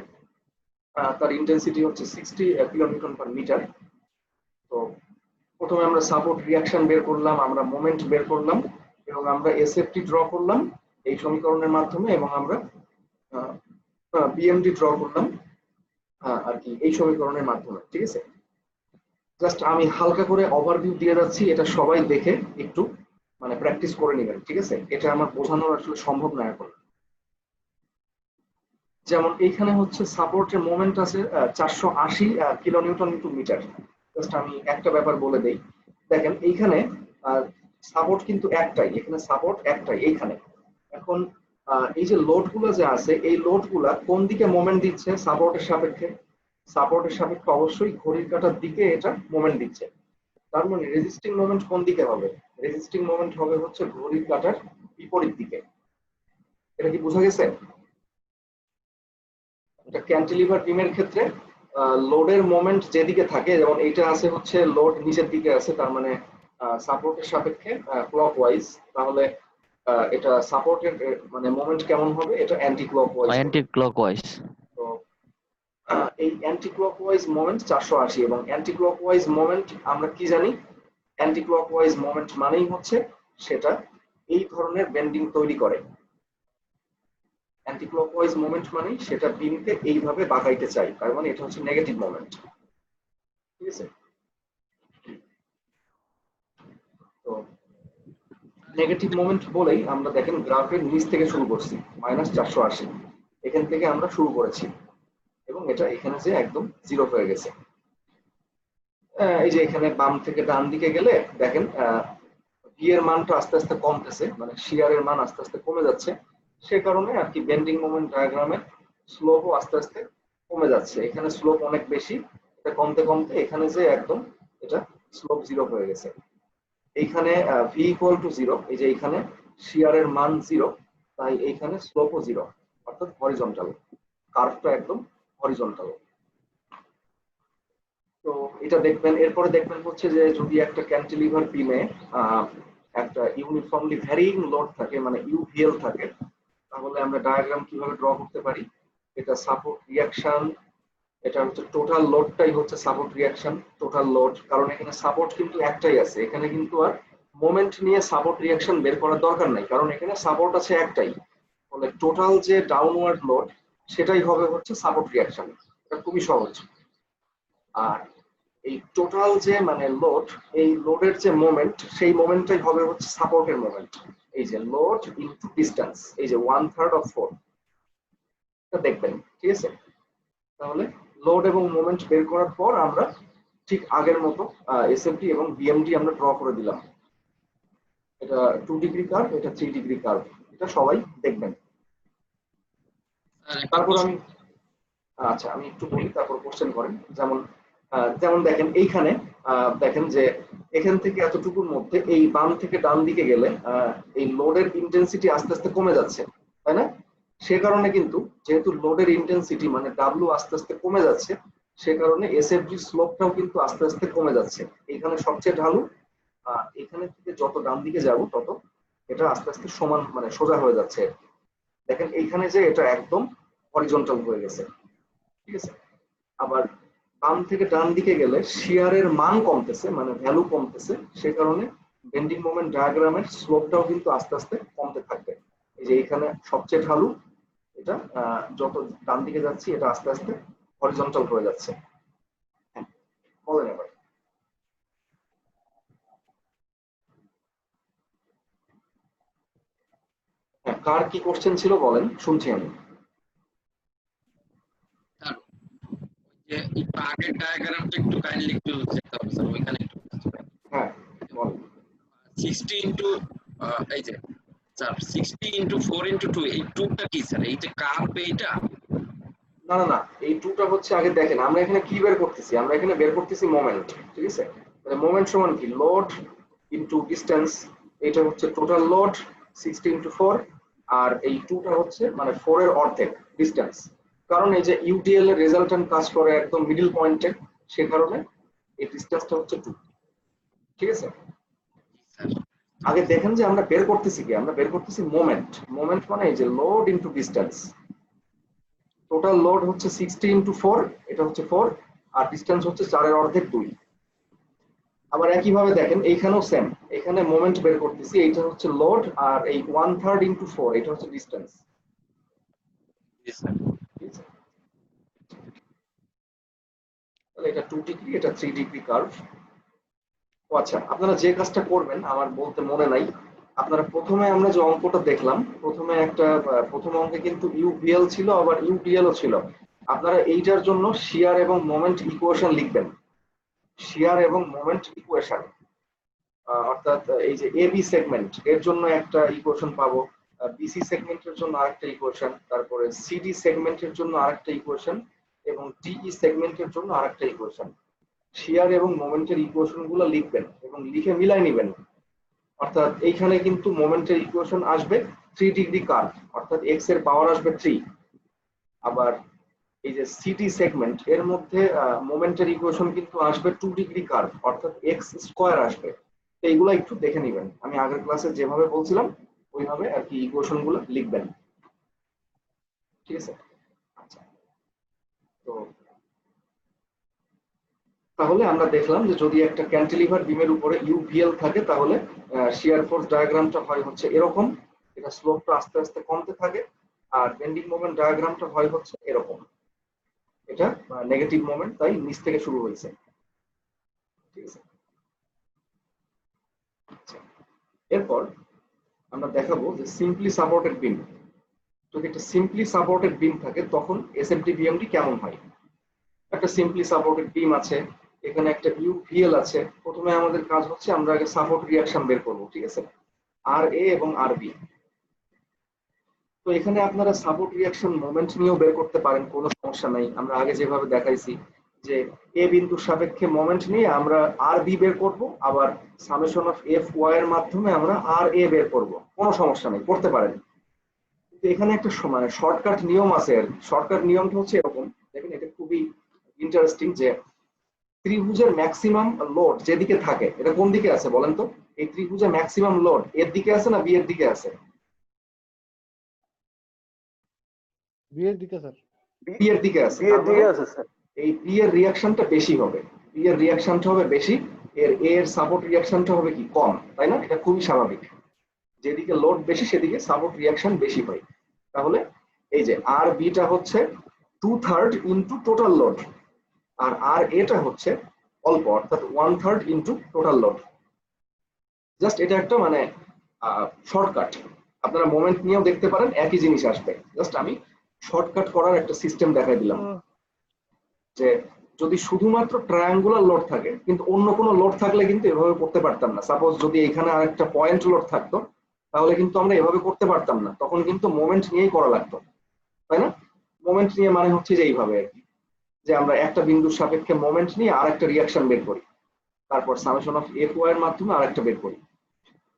Speaker 1: তার ইন্টেন্সিটি হচ্ছে 60 কিলোনিউটন পার মিটার। তো প্রথমে আমরা সাপোর্ট রিয়াকশন বের করলাম, আমরা মোমেন্ট বের করলাম, এবং আমরা এসএফটি ড্র করলাম এই সমীকরণের মাধ্যমে, এবং আমরা বিএমডি ড্র করলাম আর কি এই সমীকরণের মাধ্যমে। ঠিক আছে, জাস্ট আমি হালকা করে ওভারভিউ দিয়ে যাচ্ছি, এটা সবাই দেখে একটু প্র্যাকটিস করে নেবেন। ঠিক আছে, এটা আমার বোঝানোর আসলে সম্ভব না এখন। যেমন এইখানে হচ্ছে সাপোর্টের মোমেন্ট আছে 480 কিলোনিউটন ইনটু মিটার। জাস্ট আমি একটা ব্যাপার বলে দেই, দেখেন এইখানে সাপোর্ট কিন্তু একটাই, এখানে সাপোর্ট একটাই এইখানে। এখন এই যে লোড গুলো যে আছে, এই লোড গুলা কোন দিকে মোমেন্ট দিচ্ছে? সাপোর্টের সাপেক্ষে। সাপোর্টের সাপেক্ষে অবশ্যই ঘড়ির কাঁটার দিকে এটা মোমেন্ট দিচ্ছে। তার মানে রেজিস্টিং মোমেন্ট কোন দিকে হবে? রেজিস্টিং মোমেন্ট হবে হচ্ছে ঘড়ির কাঁটার বিপরীত দিকে। এটা কি বোঝা গেছে? এটা ক্যান্টিলিভার বিমের ক্ষেত্রে লোডের মোমেন্ট যেদিকে থাকে, যেমন এইটা আছে হচ্ছে লোড নিচের দিকে আছে, তার মানে সাপোর্টের সাপেক্ষে ক্লকওয়াইজ, তাহলে এটা সাপোর্টের মোমেন্ট কেমন হবে? এটা অ্যান্টি ক্লকওয়াইজ।
Speaker 4: Anti clockwise.
Speaker 1: তো এই অ্যান্টি ক্লকওয়াইজ মোমেন্ট 480, এবং অ্যান্টি ক্লকওয়াইজ মোমেন্ট আমরা কি জানি? অ্যান্টি ক্লকওয়াইজ মোমেন্ট মানেই হচ্ছে সেটা এই ধরনের বেন্ডিং তৈরি করে। অ্যান্টি ক্লকওয়াইজ মোমেন্ট মানে সেটা বিমকে এইভাবে বাঁকাইতে চাই, তার মানে এটা হচ্ছে নেগেটিভ মোমেন্ট। ঠিক আছে, তো নেগেটিভ মোমেন্ট বলেই আমরা দেখেন গ্রাফের নিচ থেকে শুরু করছি -480, এখান থেকে আমরা শুরু করেছি এবং এটা এখানে যে একদম জিরো হয়ে গেছে। এই যে এখানে বাম থেকে ডান দিকে গেলে দেখেন ভি এর মানটা আস্তে আস্তে কমতেছে, মানে শিয়ারের মান আস্তে আস্তে কমে যাচ্ছে, সে কারণে আর কি বেন্ডিং মোমেন্ট ডায়াগ্রামের স্লোপও আস্তে আস্তে কমে যাচ্ছে। এখানে স্লোপ অনেক বেশি, এটা কমতে কমতে এখানে যে একদম এটা স্লোপ জিরো হয়ে গেছে। এইখানে ভি ইকুয়াল টু জিরো, এই যে এখানে শিয়ারের মান জিরো, তাই এইখানে স্লোপও জিরো, অর্থাৎ হরিজন্টাল, কার্ভটা একদম হরিজন্টাল। তো এটা দেখবেন। এরপরে দেখবেন হচ্ছে যে যদি একটা ক্যান্টিলিভার বিমে একটা ইউনিফর্মলি ভ্যারিং লোড থাকে, মানে ইউভিএল থাকে, তাহলে আমরা ডায়াগ্রাম কিভাবে ড্র করতে পারি? এটা সাপোর্ট রিয়াকশন, এটা হচ্ছে টোটাল লোডটাই হচ্ছে সাপোর্ট রিয়াকশন, টোটাল লোড, কারণ এখানে সাপোর্ট কিন্তু একটাই আছে, এখানে কিন্তু আর মোমেন্ট নিয়ে সাপোর্ট রিয়াকশন বের করার দরকার নাই, কারণ এখানে সাপোর্ট আছে একটাই। ফলে টোটাল যে ডাউনওয়ার্ড লোড সেটাই হবে হচ্ছে সাপোর্ট রিয়াকশন। এটা খুবই সহজ। আর এই টোটাল যে মানে লোড, এই লোডের যে মোমেন্ট, সেই মোমেন্টটাই হবে হচ্ছে সাপোর্টের মোমেন্ট। এই যে লোড ইনটু ডিসটেন্স, এই যে 1/3 অফ 4, এটা দেখবেন, ঠিক আছে? তাহলে লোড এবং মোমেন্ট বের করার পর আমরা ঠিক আগের মতো এসএফডি এবং বিএমডি আমরা ড্র করে দিলাম। এটা 2 ডিগ্রি কার্ভ, এটা 3 ডিগ্রি কার্ভ, এটা সবাই দেখবেন। তারপর আমি আমি একটু বলি, তারপর কোশ্চেন করেন। যেমন দেখেন এইখানে দেখেন যে এখান থেকে এতটুকুর মধ্যে এই বাম থেকে ডান দিকে গেলে এই লোডের ইন্টেন্সিটি আস্তে আস্তে কমে যাচ্ছে, তাই না? সে কারণে কিন্তু যেহেতু লোডের ইন্টেন্সিটি মানে ডাব্লিউ আস্তে আস্তে কমে যাচ্ছে, সে কারণে এসএফডি স্লোপটাও কিন্তু আস্তে আস্তে কমে যাচ্ছে। এখানে সবচেয়ে ঢালু, এখানে থেকে যত ডান দিকে যাব তত এটা আস্তে আস্তে সমান মানে সোজা হয়ে যাচ্ছে। দেখেন এইখানে যে এটা একদম হরিজন্টাল হয়ে গেছে, ঠিক আছে? আবার বাম থেকে ডান দিকে গেলে শিয়ারের মান কমতেছে, মানে ভ্যালু কমতেছে, সে কারণে বেন্ডিং মোমেন্ট ডায়াগ্রামের স্লোপটাও কিন্তু আস্তে আস্তে কমতে থাকবে। এই যে এখানে সবচেয়ে ঢালু, এটা যত ডান দিকে যাচ্ছি এটা আস্তে আস্তে হরিজন্টাল হয়ে যাচ্ছে। হ্যাঁ, বলেন এবার। হ্যাঁ, কার কি কোশ্চেন ছিল বলেন, শুনছি আমি।
Speaker 7: যে একটু আগের ডায়াগ্রামটা একটু কাইন্ডলি একটু দেখতে হবে স্যার, ওইখানে একটু
Speaker 1: হ্যাঁ বলেন।
Speaker 7: 60 ইনটু এই যে স্যার 60 ইনটু 4 ইনটু 2, এই 2টা কি স্যার? এই যে কার্ভ এইটা?
Speaker 1: না না না, এই 2টা হচ্ছে আগে দেখেন আমরা এখানে কি বের করতেছি, আমরা এখানে বের করতেছি মোমেন্ট, ঠিক আছে? তাহলে মোমেন্ট সমান কি? লোড ইনটু ডিসটেন্স, এটা হচ্ছে টোটাল লোড 60 ইনটু 4, আর এই 2টা হচ্ছে মানে 4 এর অর্ধেক ডিসটেন্স, কারণ এই যে ইউডিএল এর রেজাল্টেন্ট কাজ করে একদম মিডল পয়েন্টে, সে কারণে এই ডিসটেন্সটা হচ্ছে 2, ঠিক আছে? আগে দেখেন যে আমরা বের করতেছি কি, আমরা বের করতেছি মোমেন্ট। মোমেন্ট মানে এই যে load into distance, total load হচ্ছে 60 ইনটু 4, এটা হচ্ছে 4, আর ডিসটেন্স হচ্ছে 4 এর অর্ধেক 2। আবার একই ভাবে দেখেন এইখানেও সেম, এখানে মোমেন্ট বের করতেছি, এইটা হচ্ছে লোড, আর এই 1/3 ইনটু 4 এটা হচ্ছে ডিসটেন্স। তাহলে এটা 2 ডিগ্রি, এটা 3 ডিগ্রি কার্ভ। ও আচ্ছা, আপনারা যে কাজটা করবেন আমার বলতে মনে নাই, আপনারা প্রথমে আমরা যে অঙ্কটা দেখলাম, প্রথম অঙ্কে কিন্তু ইউভিএল ছিল, আবার ইউডিএলও ছিল। আপনারা এইটার জন্য শিয়ার এবং মোমেন্ট ইকুয়েশন লিখবেন, শিয়ার এবং মোমেন্ট ইকুয়েশন, অর্থাৎ এই যে এবি সেগমেন্ট এর জন্য একটা ইকুয়েশন পাবো, বিসি সেগমেন্টের জন্য আরেকটা ইকুয়েশন, তারপরে সিডি সেগমেন্টের জন্য আরেকটা ইকুয়েশন, এবং ডিই সেগমেন্টের জন্য আরেকটা ইকুয়েশন। শিয়ার এবং মোমেন্টের ইকুয়েশন গুলো লিখবেন এবং লিখে মিলাই নেবেন। অর্থাৎ এইখানে কিন্তু মোমেন্টের ইকুয়েশন আসবে 3 ডিগ্রি কার্ভ, অর্থাৎ এক্স এর পাওয়ার আসবে 3। আবার এই যে সিডি সেগমেন্ট এর মধ্যে মোমেন্টের ইকুয়েশন কিন্তু আসবে 2 ডিগ্রি কার্ভ, অর্থাৎ এক্স স্কয়ার আসবে। তো এইগুলো একটু দেখে নেবেন, আমি আগের ক্লাসে যেভাবে বলছিলাম ওইভাবে আর কি ইকুয়েশন গুলো লিখবেন, ঠিক আছে? আচ্ছা, তো তাহলে আমরা দেখলাম যে যদি একটা ক্যান্টিলিভার বিমের উপরে ইউভিএল থাকে তাহলে শিয়ার ফোর্স ডায়াগ্রামটা হয় হচ্ছে এরকম, এটা স্লোপটা আস্তে আস্তে কমতে থাকে, আর বেন্ডিং মোমেন্ট ডায়াগ্রামটা হয় হচ্ছে এরকম, এটা নেগেটিভ মোমেন্ট, তাই নিচ থেকে শুরু হয়েছে, ঠিক আছে? আচ্ছা, এরপর আমরা দেখাবো যে সিম্পলি সাপোর্টেড বিম, যদি একটা সিম্পলি সাপোর্টেড বিম থাকে তখন এসএমটি বিএমডি কেমন হয়। একটা সিম্পলি সাপোর্টেড বিম আছে, এখানে একটা ইউভিএল আছে। প্রথমে আমাদের কাজ হচ্ছে আমরা আগে সাপোর্ট রিঅ্যাকশন বের করব, ঠিক আছে, আর এ এবং আর বি। তো এখানে আপনারা সাপোর্ট রিঅ্যাকশন মোমেন্ট নিয়েও বের করতে পারেন, কোনো সমস্যা নাই। আমরা আগে যেভাবে দেখাইছি যে এ বিন্দুর সাপেক্ষে মোমেন্ট নিয়ে আমরা আর বি বের করব, আবার সামেশন অফ এফ ওয়াই এর মাধ্যমে আমরা আর এ বের করব, কোনো সমস্যা নেই, করতে পারেন। কিন্তু এখানে একটা মানে শর্টকাট নিয়ম আছে আর কি। শর্টকাট নিয়মটা হচ্ছে এরকম, দেখেন এটা খুবই ইন্টারেস্টিং, যে ত্রিভুজের ম্যাক্সিমাম লোড যেদিকে থাকে, এটা কোন দিকে আছে বলেন তো? এই ত্রিভুজের ম্যাক্সিমাম লোড এর দিকে আছে না বি এর দিকে আছে?
Speaker 3: বি এর দিকে স্যার।
Speaker 1: বি এর দিকে আছে।
Speaker 2: বিয়ের দিকে আছে স্যার।
Speaker 1: এই বি এর রিঅ্যাকশনটা বেশি হবে, বি এর রিঅ্যাকশনটা হবে বেশি, এর এ এর সাপোর্ট রিঅ্যাকশনটা হবে কি কম, তাই না? এটা খুবই স্বাভাবিক, যেদিকে লোড বেশি সেদিকে সাপোর্ট রিঅ্যাকশন বেশি হয়। তাহলে এই যে আর বিটা হচ্ছে 2/3 ইনটু টোটাল লোড, আর আর এটা হচ্ছে অল্প, অর্থাৎ 1/3 ইনটু টোটাল লোড। জাস্ট এটা একটা মানে শর্টকাট, আপনারা মোমেন্ট নিয়েও দেখতে পারেন, একই জিনিস আসবে। জাস্ট আমি শর্টকাট করার একটা সিস্টেম দেখাই দিলাম, যে যদি শুধুমাত্র ট্রায়াঙ্গুলার লোড থাকে, কিন্তু অন্য কোনো লোড থাকলে কিন্তু এভাবে করতে পারতাম না। সাপোজ যদি এখানে আরেকটা পয়েন্ট লোড থাকতো, তাহলে কিন্তু আমরা এভাবে করতে পারতাম না, তখন কিন্তু মোমেন্ট নিয়েই করা লাগতো, তাই না? মোমেন্ট নিয়ে মানে হচ্ছে যে এইভাবে আর কি, যে আমরা একটা বিন্দুর সাপেক্ষে মোমেন্ট নিয়ে আরেকটা রিঅ্যাকশন বের করি, তারপর সামেশন অফ এফ ওয়াই এর মাধ্যমে আরেকটা বের করি।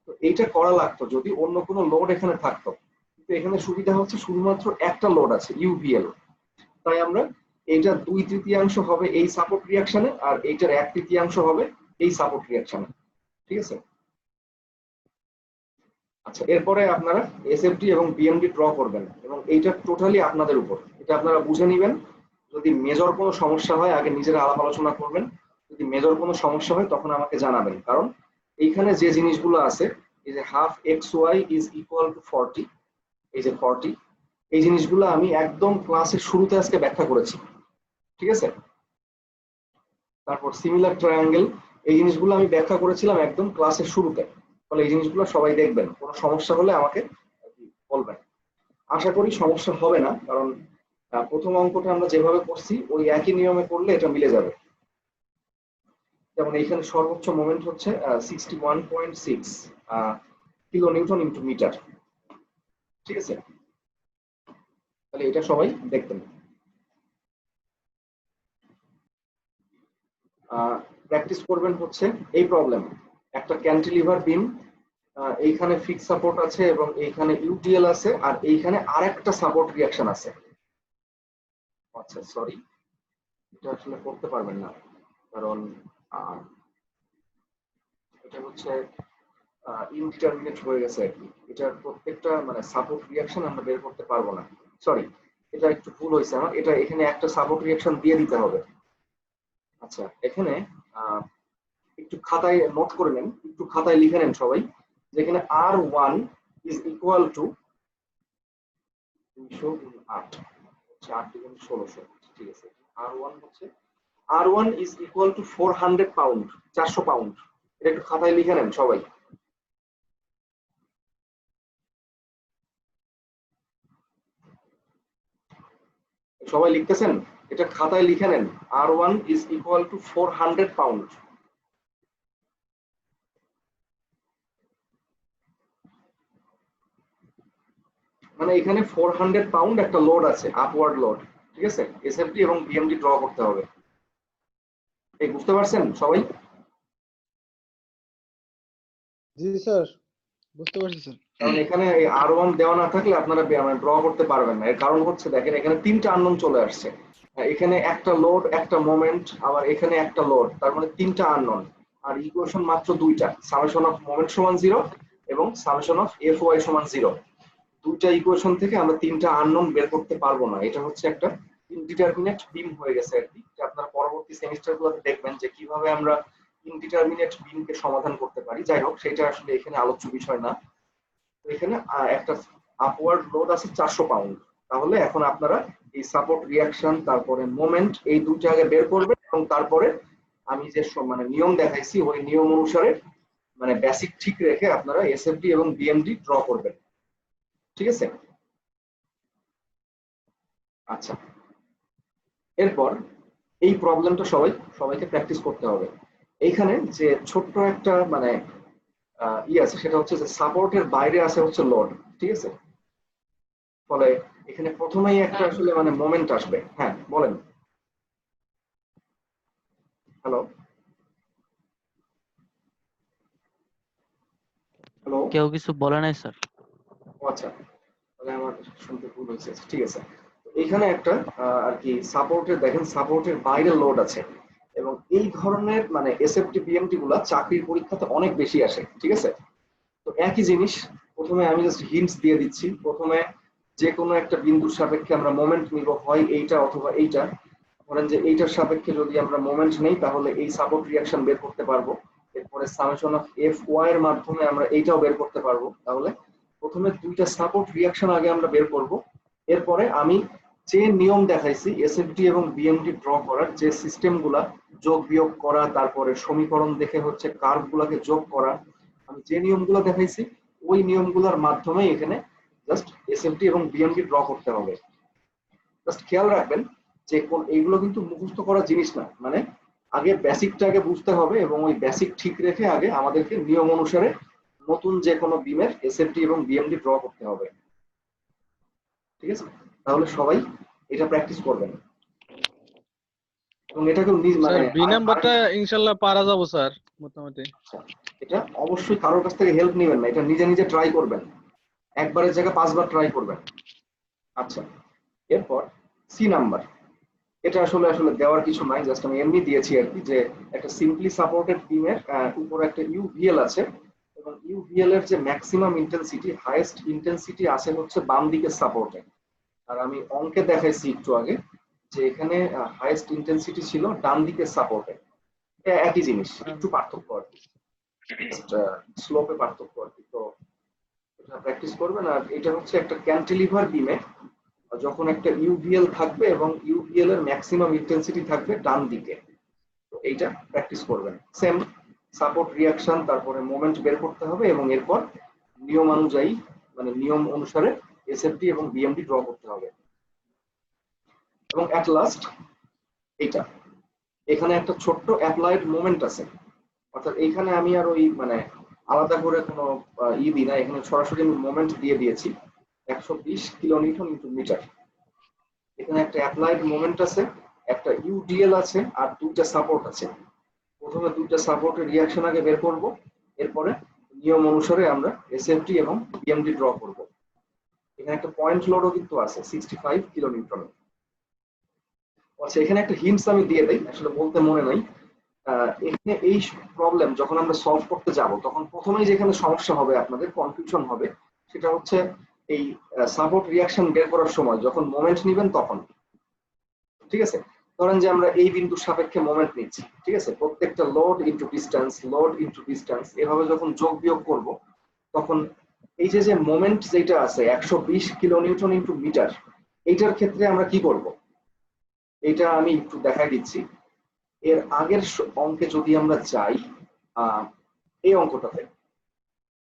Speaker 1: তো এইটা করা লাগতো যদি অন্য কোনো লোড এখানে থাকতো, কিন্তু এখানে সুবিধা হচ্ছে শুধুমাত্র একটা লোড আছে, ইউভিএল। তাই আমরা এইটা 2/3 হবে এই সাপোর্ট রিঅ্যাকশনে, আর এইটার 1/3 হবে এই সাপোর্ট রিঅ্যাকশনে, ঠিক আছে? আচ্ছা, এরপরে আপনারা এসএফডি এবং বিএমডি ড্র করবেন, এবং এইটা টোটালি আপনাদের উপর, এটা আপনারা বুঝে নেবেন। যদি মেজর কোনো সমস্যা হয় আগে নিজেরা আলাপ আলোচনা করবেন, যদি মেজর কোনো সমস্যা হয় তখন আমাকে জানাবেন। কারণ এইখানে যে জিনিসগুলো আছে, এই যে half X Y is equal to 40, এই যে 40, এই জিনিসগুলো আমি একদম ক্লাসের শুরুতে আজকে ব্যাখ্যা করেছি, ঠিক আছে? তারপর সিমিলার ট্রায়াঙ্গেল, এই জিনিসগুলো আমি ব্যাখ্যা করেছিলাম একদম ক্লাসের শুরুতে। তাহলে এই জিনিসগুলো সবাই দেখবেন, কোনো সমস্যা হলে আমাকে বলবেন। আশা করি সমস্যা হবে না, কারণ প্রথম অঙ্কটা আমরা যেভাবে করছি ওই একই নিয়মে করলে এটা মিলে যাবে। যেমন এইখানে সর্বোচ্চ মোমেন্ট হচ্ছে 61.6 কিলো নিউটন ইনটু মিটার, ঠিক আছে? তাহলে এটা সবাই দেখবেন। প্র্যাকটিস করবেন হচ্ছে এই প্রবলেম, একটা ক্যান্টিলিভার বিম, এইখানে ফিক্স সাপোর্ট আছে এবং এইখানে ইউটিএল আছে, আর এইখানে আরেকটা সাপোর্ট রিঅ্যাকশন আছে। আচ্ছা সরি, এটা আসলে করতে পারবেন না, কারণ এটা হচ্ছে ইনডিটারমিনেট হয়ে গেছে আর কি। এটার প্রত্যেকটা মানে সাপোর্ট রিঅ্যাকশন আমরা বের করতে পারবো না, সরি, এটা একটু ভুল হয়েছে আমার। এটা এখানে একটা সাপোর্ট রিঅ্যাকশন দিয়ে দিতে হবে। আচ্ছা, এখানে একটু খাতায় নোট করে নেন, একটু খাতায় লিখে নেন সবাই, যেখানে R1 ইজ ইকুয়াল টু 208, 8 × 1600, ঠিক আছে? R1 হচ্ছে R1 is equal two 400 pound, 400 pound. এটা একটু খাতায় লিখে নেন সবাই। সবাই লিখতেছেন? এটা খাতায় লিখে নেন, R1 is equal two 400 pound. মানে এখানে 400 পাউন্ড একটা লোড আছে, আপওয়ার্ড লোড, ঠিক আছে? এসএফডি এবং বিএমডি ড্র করতে হবে। এই বুঝতে পারছেন সবাই?
Speaker 3: জি স্যার, বুঝতে পারছি স্যার।
Speaker 1: কারণ এখানে এই R1 দেওয়া না থাকলে আপনারা ড্র করতে পারবেন না। এর কারণ হচ্ছে দেখেন এখানে 3টা আননোন চলে আসছে, এখানে একটা লোড, একটা মোমেন্ট, আবার এখানে একটা লোড, তার মানে 3টা আননোন, আর ইকুয়েশন মাত্র 2টা, সামেশন অফ মোমেন্ট সমান 0 এবং সামেশন অফ এফ ওয়াই সমান 0। 2টা ইকুয়েশন থেকে আমরা 3টা আননোন বের করতে পারবো না। এটা হচ্ছে একটা ইনডিটারমিনেট বিম হয়ে গেছে আর কি। আপনারা পরবর্তী সেমিস্টারগুলোতে দেখবেন যে কিভাবে আমরা ইনডিটারমিনেট বিমকে সমাধান করতে পারি। যাই হোক, সেটা আসলে এখানে আলোচ্য বিষয় না। এখানে একটা আপওয়ার্ড লোড আছে 400 পাউন্ড। তাহলে এখন আপনারা এই সাপোর্ট রিঅ্যাকশন, তারপরে মোমেন্ট, এই দুইটা আগে বের করবেন, এবং তারপরে আমি যে মানে নিয়ম দেখাইছি ওই নিয়ম অনুসারে মানে বেসিক ঠিক রেখে আপনারা এসএফডি এবং বিএমডি ড্র করবেন, ঠিক আছে? আচ্ছা, এরপর এই প্রবলেমটা সবাইকে প্র্যাকটিস করতে হবে। এইখানে যে ছোট্ট একটা মানে আছে, সেটা হচ্ছে যে সাপোর্টের বাইরে আছে হচ্ছে লোড, ঠিক আছে? ফলে এখানে প্রথমেই একটা আসলে মানে মোমেন্ট আসবে। হ্যাঁ বলেন। Hello hello.
Speaker 4: কেউ কিছু বলে নাই স্যার।
Speaker 1: আচ্ছা, তাহলে আমার শুনতে ভুল হয়েছে। ঠিক আছে, এখানে একটা আর কি সাপোর্টের, দেখেন সাপোর্টের বাইরে লোড আছে, এবং এই ধরনের মানে এসএফটি বিএমটি গুলা চাকরির পরীক্ষাতে অনেক বেশি আসে, ঠিক আছে? তো একই জিনিস, প্রথমে আমি জাস্ট হিন্টস দিয়ে দিচ্ছি। প্রথমে যে কোনো একটা বিন্দুর সাপেক্ষে আমরা মোমেন্ট নিব, হয় এইটা অথবা এইটা। ধরেন যে এইটার সাপেক্ষে যদি আমরা মোমেন্ট নেই তাহলে এই সাপোর্ট রিঅ্যাকশন বের করতে পারবো। এরপরে সামেশন অফ এফ ওয়াই এর মাধ্যমে আমরা এইটাও বের করতে পারবো। তাহলে প্রথমে দুইটা সাপোর্ট রিঅ্যাকশন আগে আমরা বের করব, এরপরে আমি যে নিয়ম দেখাইছি এসএফডি এবং বিএমডি ড্র করার, যে সিস্টেমগুলা যোগ বিয়োগ করা, তারপরে সমীকরণ দেখে হচ্ছে কার্ভ গুলাকে যোগ করা, আমি যে নিয়মগুলো দেখাইছি ওই নিয়মগুলোর মাধ্যমে এখানে জাস্ট এসএফডি এবং বিএমডি ড্র করতে হবে। জাস্ট খেয়াল রাখবেন যে কোন এইগুলো কিন্তু মুখস্থ করার জিনিস না, মানে আগে বেসিকটা আগে বুঝতে হবে এবং ওই বেসিক ঠিক রেখে আগে আমাদেরকে নিয়ম অনুসারে নতুন যে কোনো বিমের এসএফডি এবং বিএমডি ড্র করতে হবে, ঠিক আছে? তাহলে সবাই এটা প্র্যাকটিস করবেন এবং এটাকে মানে
Speaker 3: স্যার বি নাম্বারটা ইনশাআল্লাহ পারা যাবো স্যার মোটামুটি।
Speaker 1: এটা অবশ্যই কারোর কাছ থেকে হেল্প নেবেন না, এটা নিজে নিজে ট্রাই করবেন, একবারের জায়গায় 5 বার ট্রাই করবেন। আচ্ছা, এরপর সি নাম্বার, এটা আসলে দেওয়ার কিছু নাই, জাস্ট আমি এমনি দিয়েছি আর কি, যে একটা সিম্পলি সাপোর্টেড বিমের উপরে একটা ইউভিএল আছে, এবং ইউভিএল এর যে ম্যাক্সিমাম ইন্টেন্সিটি, হাইয়েস্ট ইন্টেন্সিটি আছে হচ্ছে বাম দিকের সাপোর্টে। আর আমি অঙ্কে দেখাইছি একটু আগে যে এখানে হাইয়েস্ট ইন্টেন্সিটি ছিল ডান দিকের সাপোর্টে। একই জিনিস, একটু পার্থক্য আর কি, স্লোপে পার্থক্য আর কি। তো এটা প্র্যাকটিস করবেন। আর এটা হচ্ছে একটা ক্যান্টিলিভার বিমে যখন একটা ইউভিএল থাকবে এবং ইউভিএল এর ম্যাক্সিমাম ইন্টেন্সিটি থাকবে ডান দিকে, তো এইটা প্র্যাকটিস করবেন। সেম সাপোর্ট রিঅ্যাকশন, তারপরে মোমেন্ট বের করতে হবে এবং এরপর নিয়ম অনুযায়ী মানে নিয়ম অনুসারে এসএফডি এবং বিএমডি ড্র করতে হবে। এবং এট লাস্ট এইটা, এখানে একটা ছোট্ট অ্যাপ্লাইড মোমেন্ট আছে, অর্থাৎ এখানে আমি আর ওই মানে আলাদা করে কোনো দিই না, এখানে সরাসরি আমি মোমেন্ট দিয়ে দিয়েছি 120 কিলোনিউটন ইনটু মিটার। এখানে একটা অ্যাপ্লাইড মোমেন্ট আছে, একটা ইউডিএল আছে, আর দুইটা সাপোর্ট আছে। প্রথমে দুইটা সাপোর্টের রিঅ্যাকশন আগে বের করব, এরপরে নিয়ম অনুসারে আমরা এসএফডি এবং বিএমডি ড্র করব। এখানে একটা পয়েন্ট লোডও কিন্তু আছে 65 কিলোনিউটন। আচ্ছা, এখানে একটা হিন্টস আমি দিয়ে দেই, আসলে বলতে মনে নাই। এখানে এই প্রবলেম যখন আমরা সলভ করতে যাব তখন প্রথমেই যেখানে সমস্যা হবে, আপনাদের কনফিউশন হবে, সেটা হচ্ছে এই সাপোর্ট রিঅ্যাকশন বের করার সময় যখন মোমেন্ট নেবেন তখন, ঠিক আছে? ধরেন যে আমরা এই বিন্দুর সাপেক্ষে মোমেন্ট নিচ্ছি, ঠিক আছে? প্রত্যেকটা লোড ইনটু ডিসটেন্স এভাবে যখন যোগ বিয়োগ করব, তখন এই যে মোমেন্ট যেটা আছে 120 কিলোনিউটন ইনটু মিটার, এইটার ক্ষেত্রে আমরা কি করব এটা আমি একটু দেখাই দিচ্ছি। এর আগের অঙ্কে যদি আমরা যাই, এই অঙ্কটাতে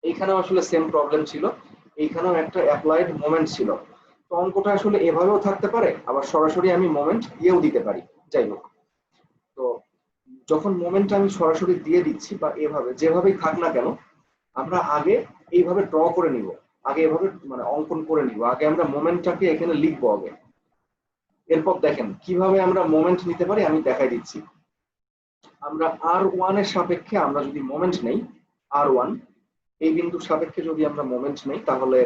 Speaker 1: এইখানেও আসলে সেম প্রবলেম ছিল, এইখানেও একটা অ্যাপ্লাইড মোমেন্ট ছিল। তো অঙ্কটা আসলে এভাবেও থাকতে পারে, আবার সরাসরি আমি মোমেন্ট দিয়েও দিতে পারি। যাই হোক, তো যখন মোমেন্ট আমি সরাসরি দিয়ে দিচ্ছি বা এভাবে যেভাবেই থাক না কেন, আমরা আগে এইভাবে ড্র করে নিব, আগে এভাবে মানে অঙ্কন করে নিব, আগে আমরা মোমেন্টটাকে এখানে লিখবো আগে। এরপর দেখেন কিভাবে আমরা মোমেন্ট নিতে পারি আমি দেখাই দিচ্ছি। আমরা R1 এর সাপেক্ষে আমরা যদি মোমেন্ট নেই, R1 এই বিন্দুর সাপেক্ষে যদি আমরা মোমেন্ট নেই, তাহলে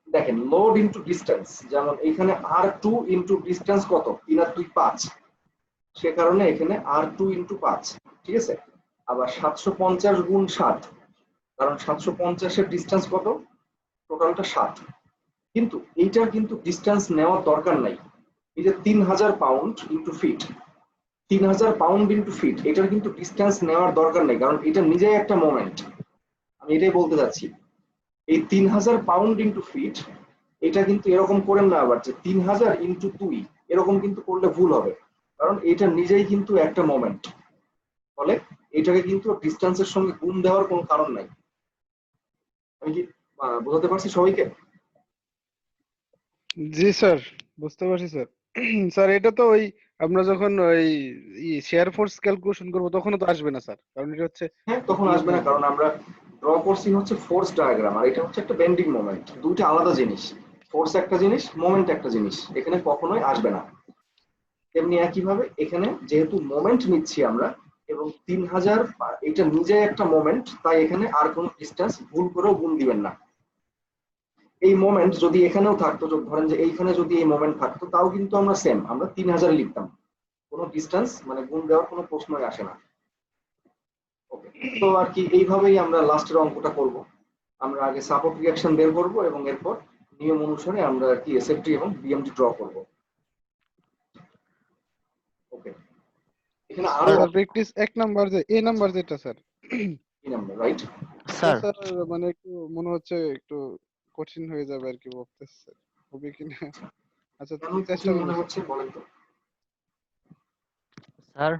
Speaker 1: দেখেন লোড ইনটু ডিসটেন্স, যেমন এখানে R2 ইনটু ডিসটেন্স কত, 3 আর 2 5, সে কারণে এখানে R2 ইনটু 5, ঠিক আছে? আবার 750 গুণ 7, কারণ 750 এর ডিসটেন্স কত, টোটালটা 7। কিন্তু এইটার কিন্তু ডিসটেন্স নেওয়ার দরকার নাই, এই যে 3000 pound into feet, 3000 pound into feet, এটার কিন্তু ডিসটেন্স নেওয়ার দরকার নেই, কারণ এটা নিজেই একটা মোমেন্ট। আমি এটাই বলতে যাচ্ছি, এই 3000 পাউন্ড ইনটু ফিট, এটা কিন্তু এরকম করেন না আবার যে 3000 ইনটু 2, এরকম কিন্তু করলে ভুল হবে, কারণ এটা নিজেই কিন্তু একটা মোমেন্ট। ফলে এটাকে কিন্তু ডিস্টেন্সের সঙ্গে গুণ দেওয়ার কোনো কারণ নাই। আমি কি বোঝাতে পারছি সবাইকে?
Speaker 3: জি স্যার, বুঝতে পারছি স্যার। স্যার এটা তো ওই আমরা যখন ওই শেয়ার ফোর্স ক্যালকুলেশন করবো তখনও তো আসবে না স্যার, কারণ এটা হচ্ছে
Speaker 1: হ্যাঁ, তখন আসবে না, কারণ আমরা ড্র করছি হচ্ছে ফোর্স ডায়াগ্রাম, আর এটা হচ্ছে একটা বেন্ডিং মোমেন্ট, দুইটা আলাদা জিনিস। ফোর্স একটা জিনিস, মোমেন্ট একটা জিনিস, এখানে কখনোই আসবে না। তেমনি একইভাবে এখানে যেহেতু মোমেন্ট নিচ্ছি আমরা, এবং 3000 এটা নিজে একটা মোমেন্ট, তাই এখানে আর কোনো ডিস্টেন্স ভুল করেও গুণ দিবেন না। এই মোমেন্ট যদি এখানেও থাকতো, ধরেন যে এইখানে যদি এই মোমেন্ট থাকতো, তাও কিন্তু আমরা সেম, আমরা 3000 লিখতাম, কোনো ডিস্টেন্স মানে গুণ দেওয়ার কোনো প্রশ্নই আসে না। ওকে, তো আর কি এইভাবেই আমরা লাস্টের অঙ্কটা করব। আমরা আগে সাপোর্ট রিঅ্যাকশন বের করব এবং এরপর নিয়ম অনুসারে আমরা কি এসএফটি এবং বিএমটি ড্র করব। ওকে, এখানে আরো
Speaker 3: স্যার প্র্যাকটিস 1 নাম্বার যে এ নাম্বার যেটা স্যার,
Speaker 1: কি নাম্বার রাইট?
Speaker 4: স্যার
Speaker 3: স্যার মানে একটু মনে হচ্ছে একটু কঠিন হয়ে যাবে আর কি ভাবতেছি স্যার, হবে কিনা। আচ্ছা
Speaker 1: কেন
Speaker 3: চেষ্টা
Speaker 1: কঠিন
Speaker 3: করবো
Speaker 1: মনে
Speaker 3: স্যার।
Speaker 1: হচ্ছে বলেন তো?
Speaker 4: স্যার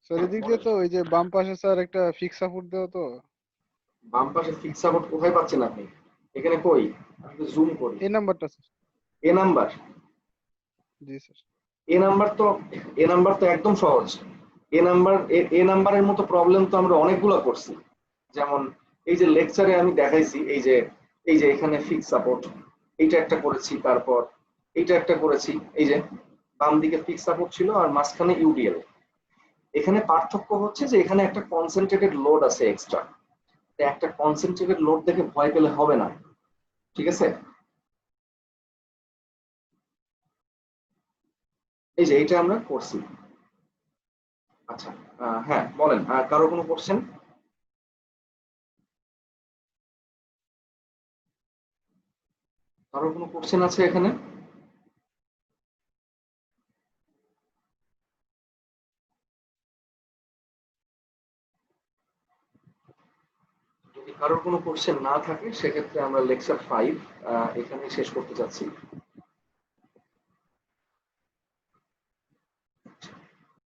Speaker 3: স্যার এদিক দিয়ে তো ওই যে বাম পাশে স্যার একটা ফিক্স সাপোর্ট দেওয়া তো।
Speaker 1: বাম পাশে ফিক্স সাপোর্ট কোথায় পাচ্ছেন আপনি? এখানে কই? আমি তো জুম করি।
Speaker 3: এই নাম্বারটা স্যার।
Speaker 1: এ নাম্বার,
Speaker 3: জি স্যার।
Speaker 1: এ নাম্বার তো, এ নাম্বার তো একদম সহজ। এ নাম্বার, এ নাম্বারের মতো প্রবলেম তো আমরা অনেকগুলো করছি। যেমন এই যে লেকচারে আমি দেখাইছি, এই যে এখানে ফিক্স সাপোর্ট, এইটা একটা করেছি, তারপর এইটা একটা করেছি। এই যে বাম দিকে ফিক্স সাপোর্ট ছিল আর মাঝখানে ইউডিএল। এখানে পার্থক্য হচ্ছে যে এখানে একটা কনসেন্ট্রেটেড লোড আছে এক্সট্রা। একটা কনসেন্ট্রেটেড লোড দেখে ভয় পেলে হবে না, ঠিক আছে? এই যে এইটা আমরা করছি। আচ্ছা, হ্যাঁ বলেন, কারো কোনো কোশ্চেন? কারো কোনো কোশ্চেন আছে এখানে? যদি কারোর কোনো কোশ্চেন না থাকে সেক্ষেত্রে আমরা লেকচার 5 এখানে শেষ করতে চাচ্ছি।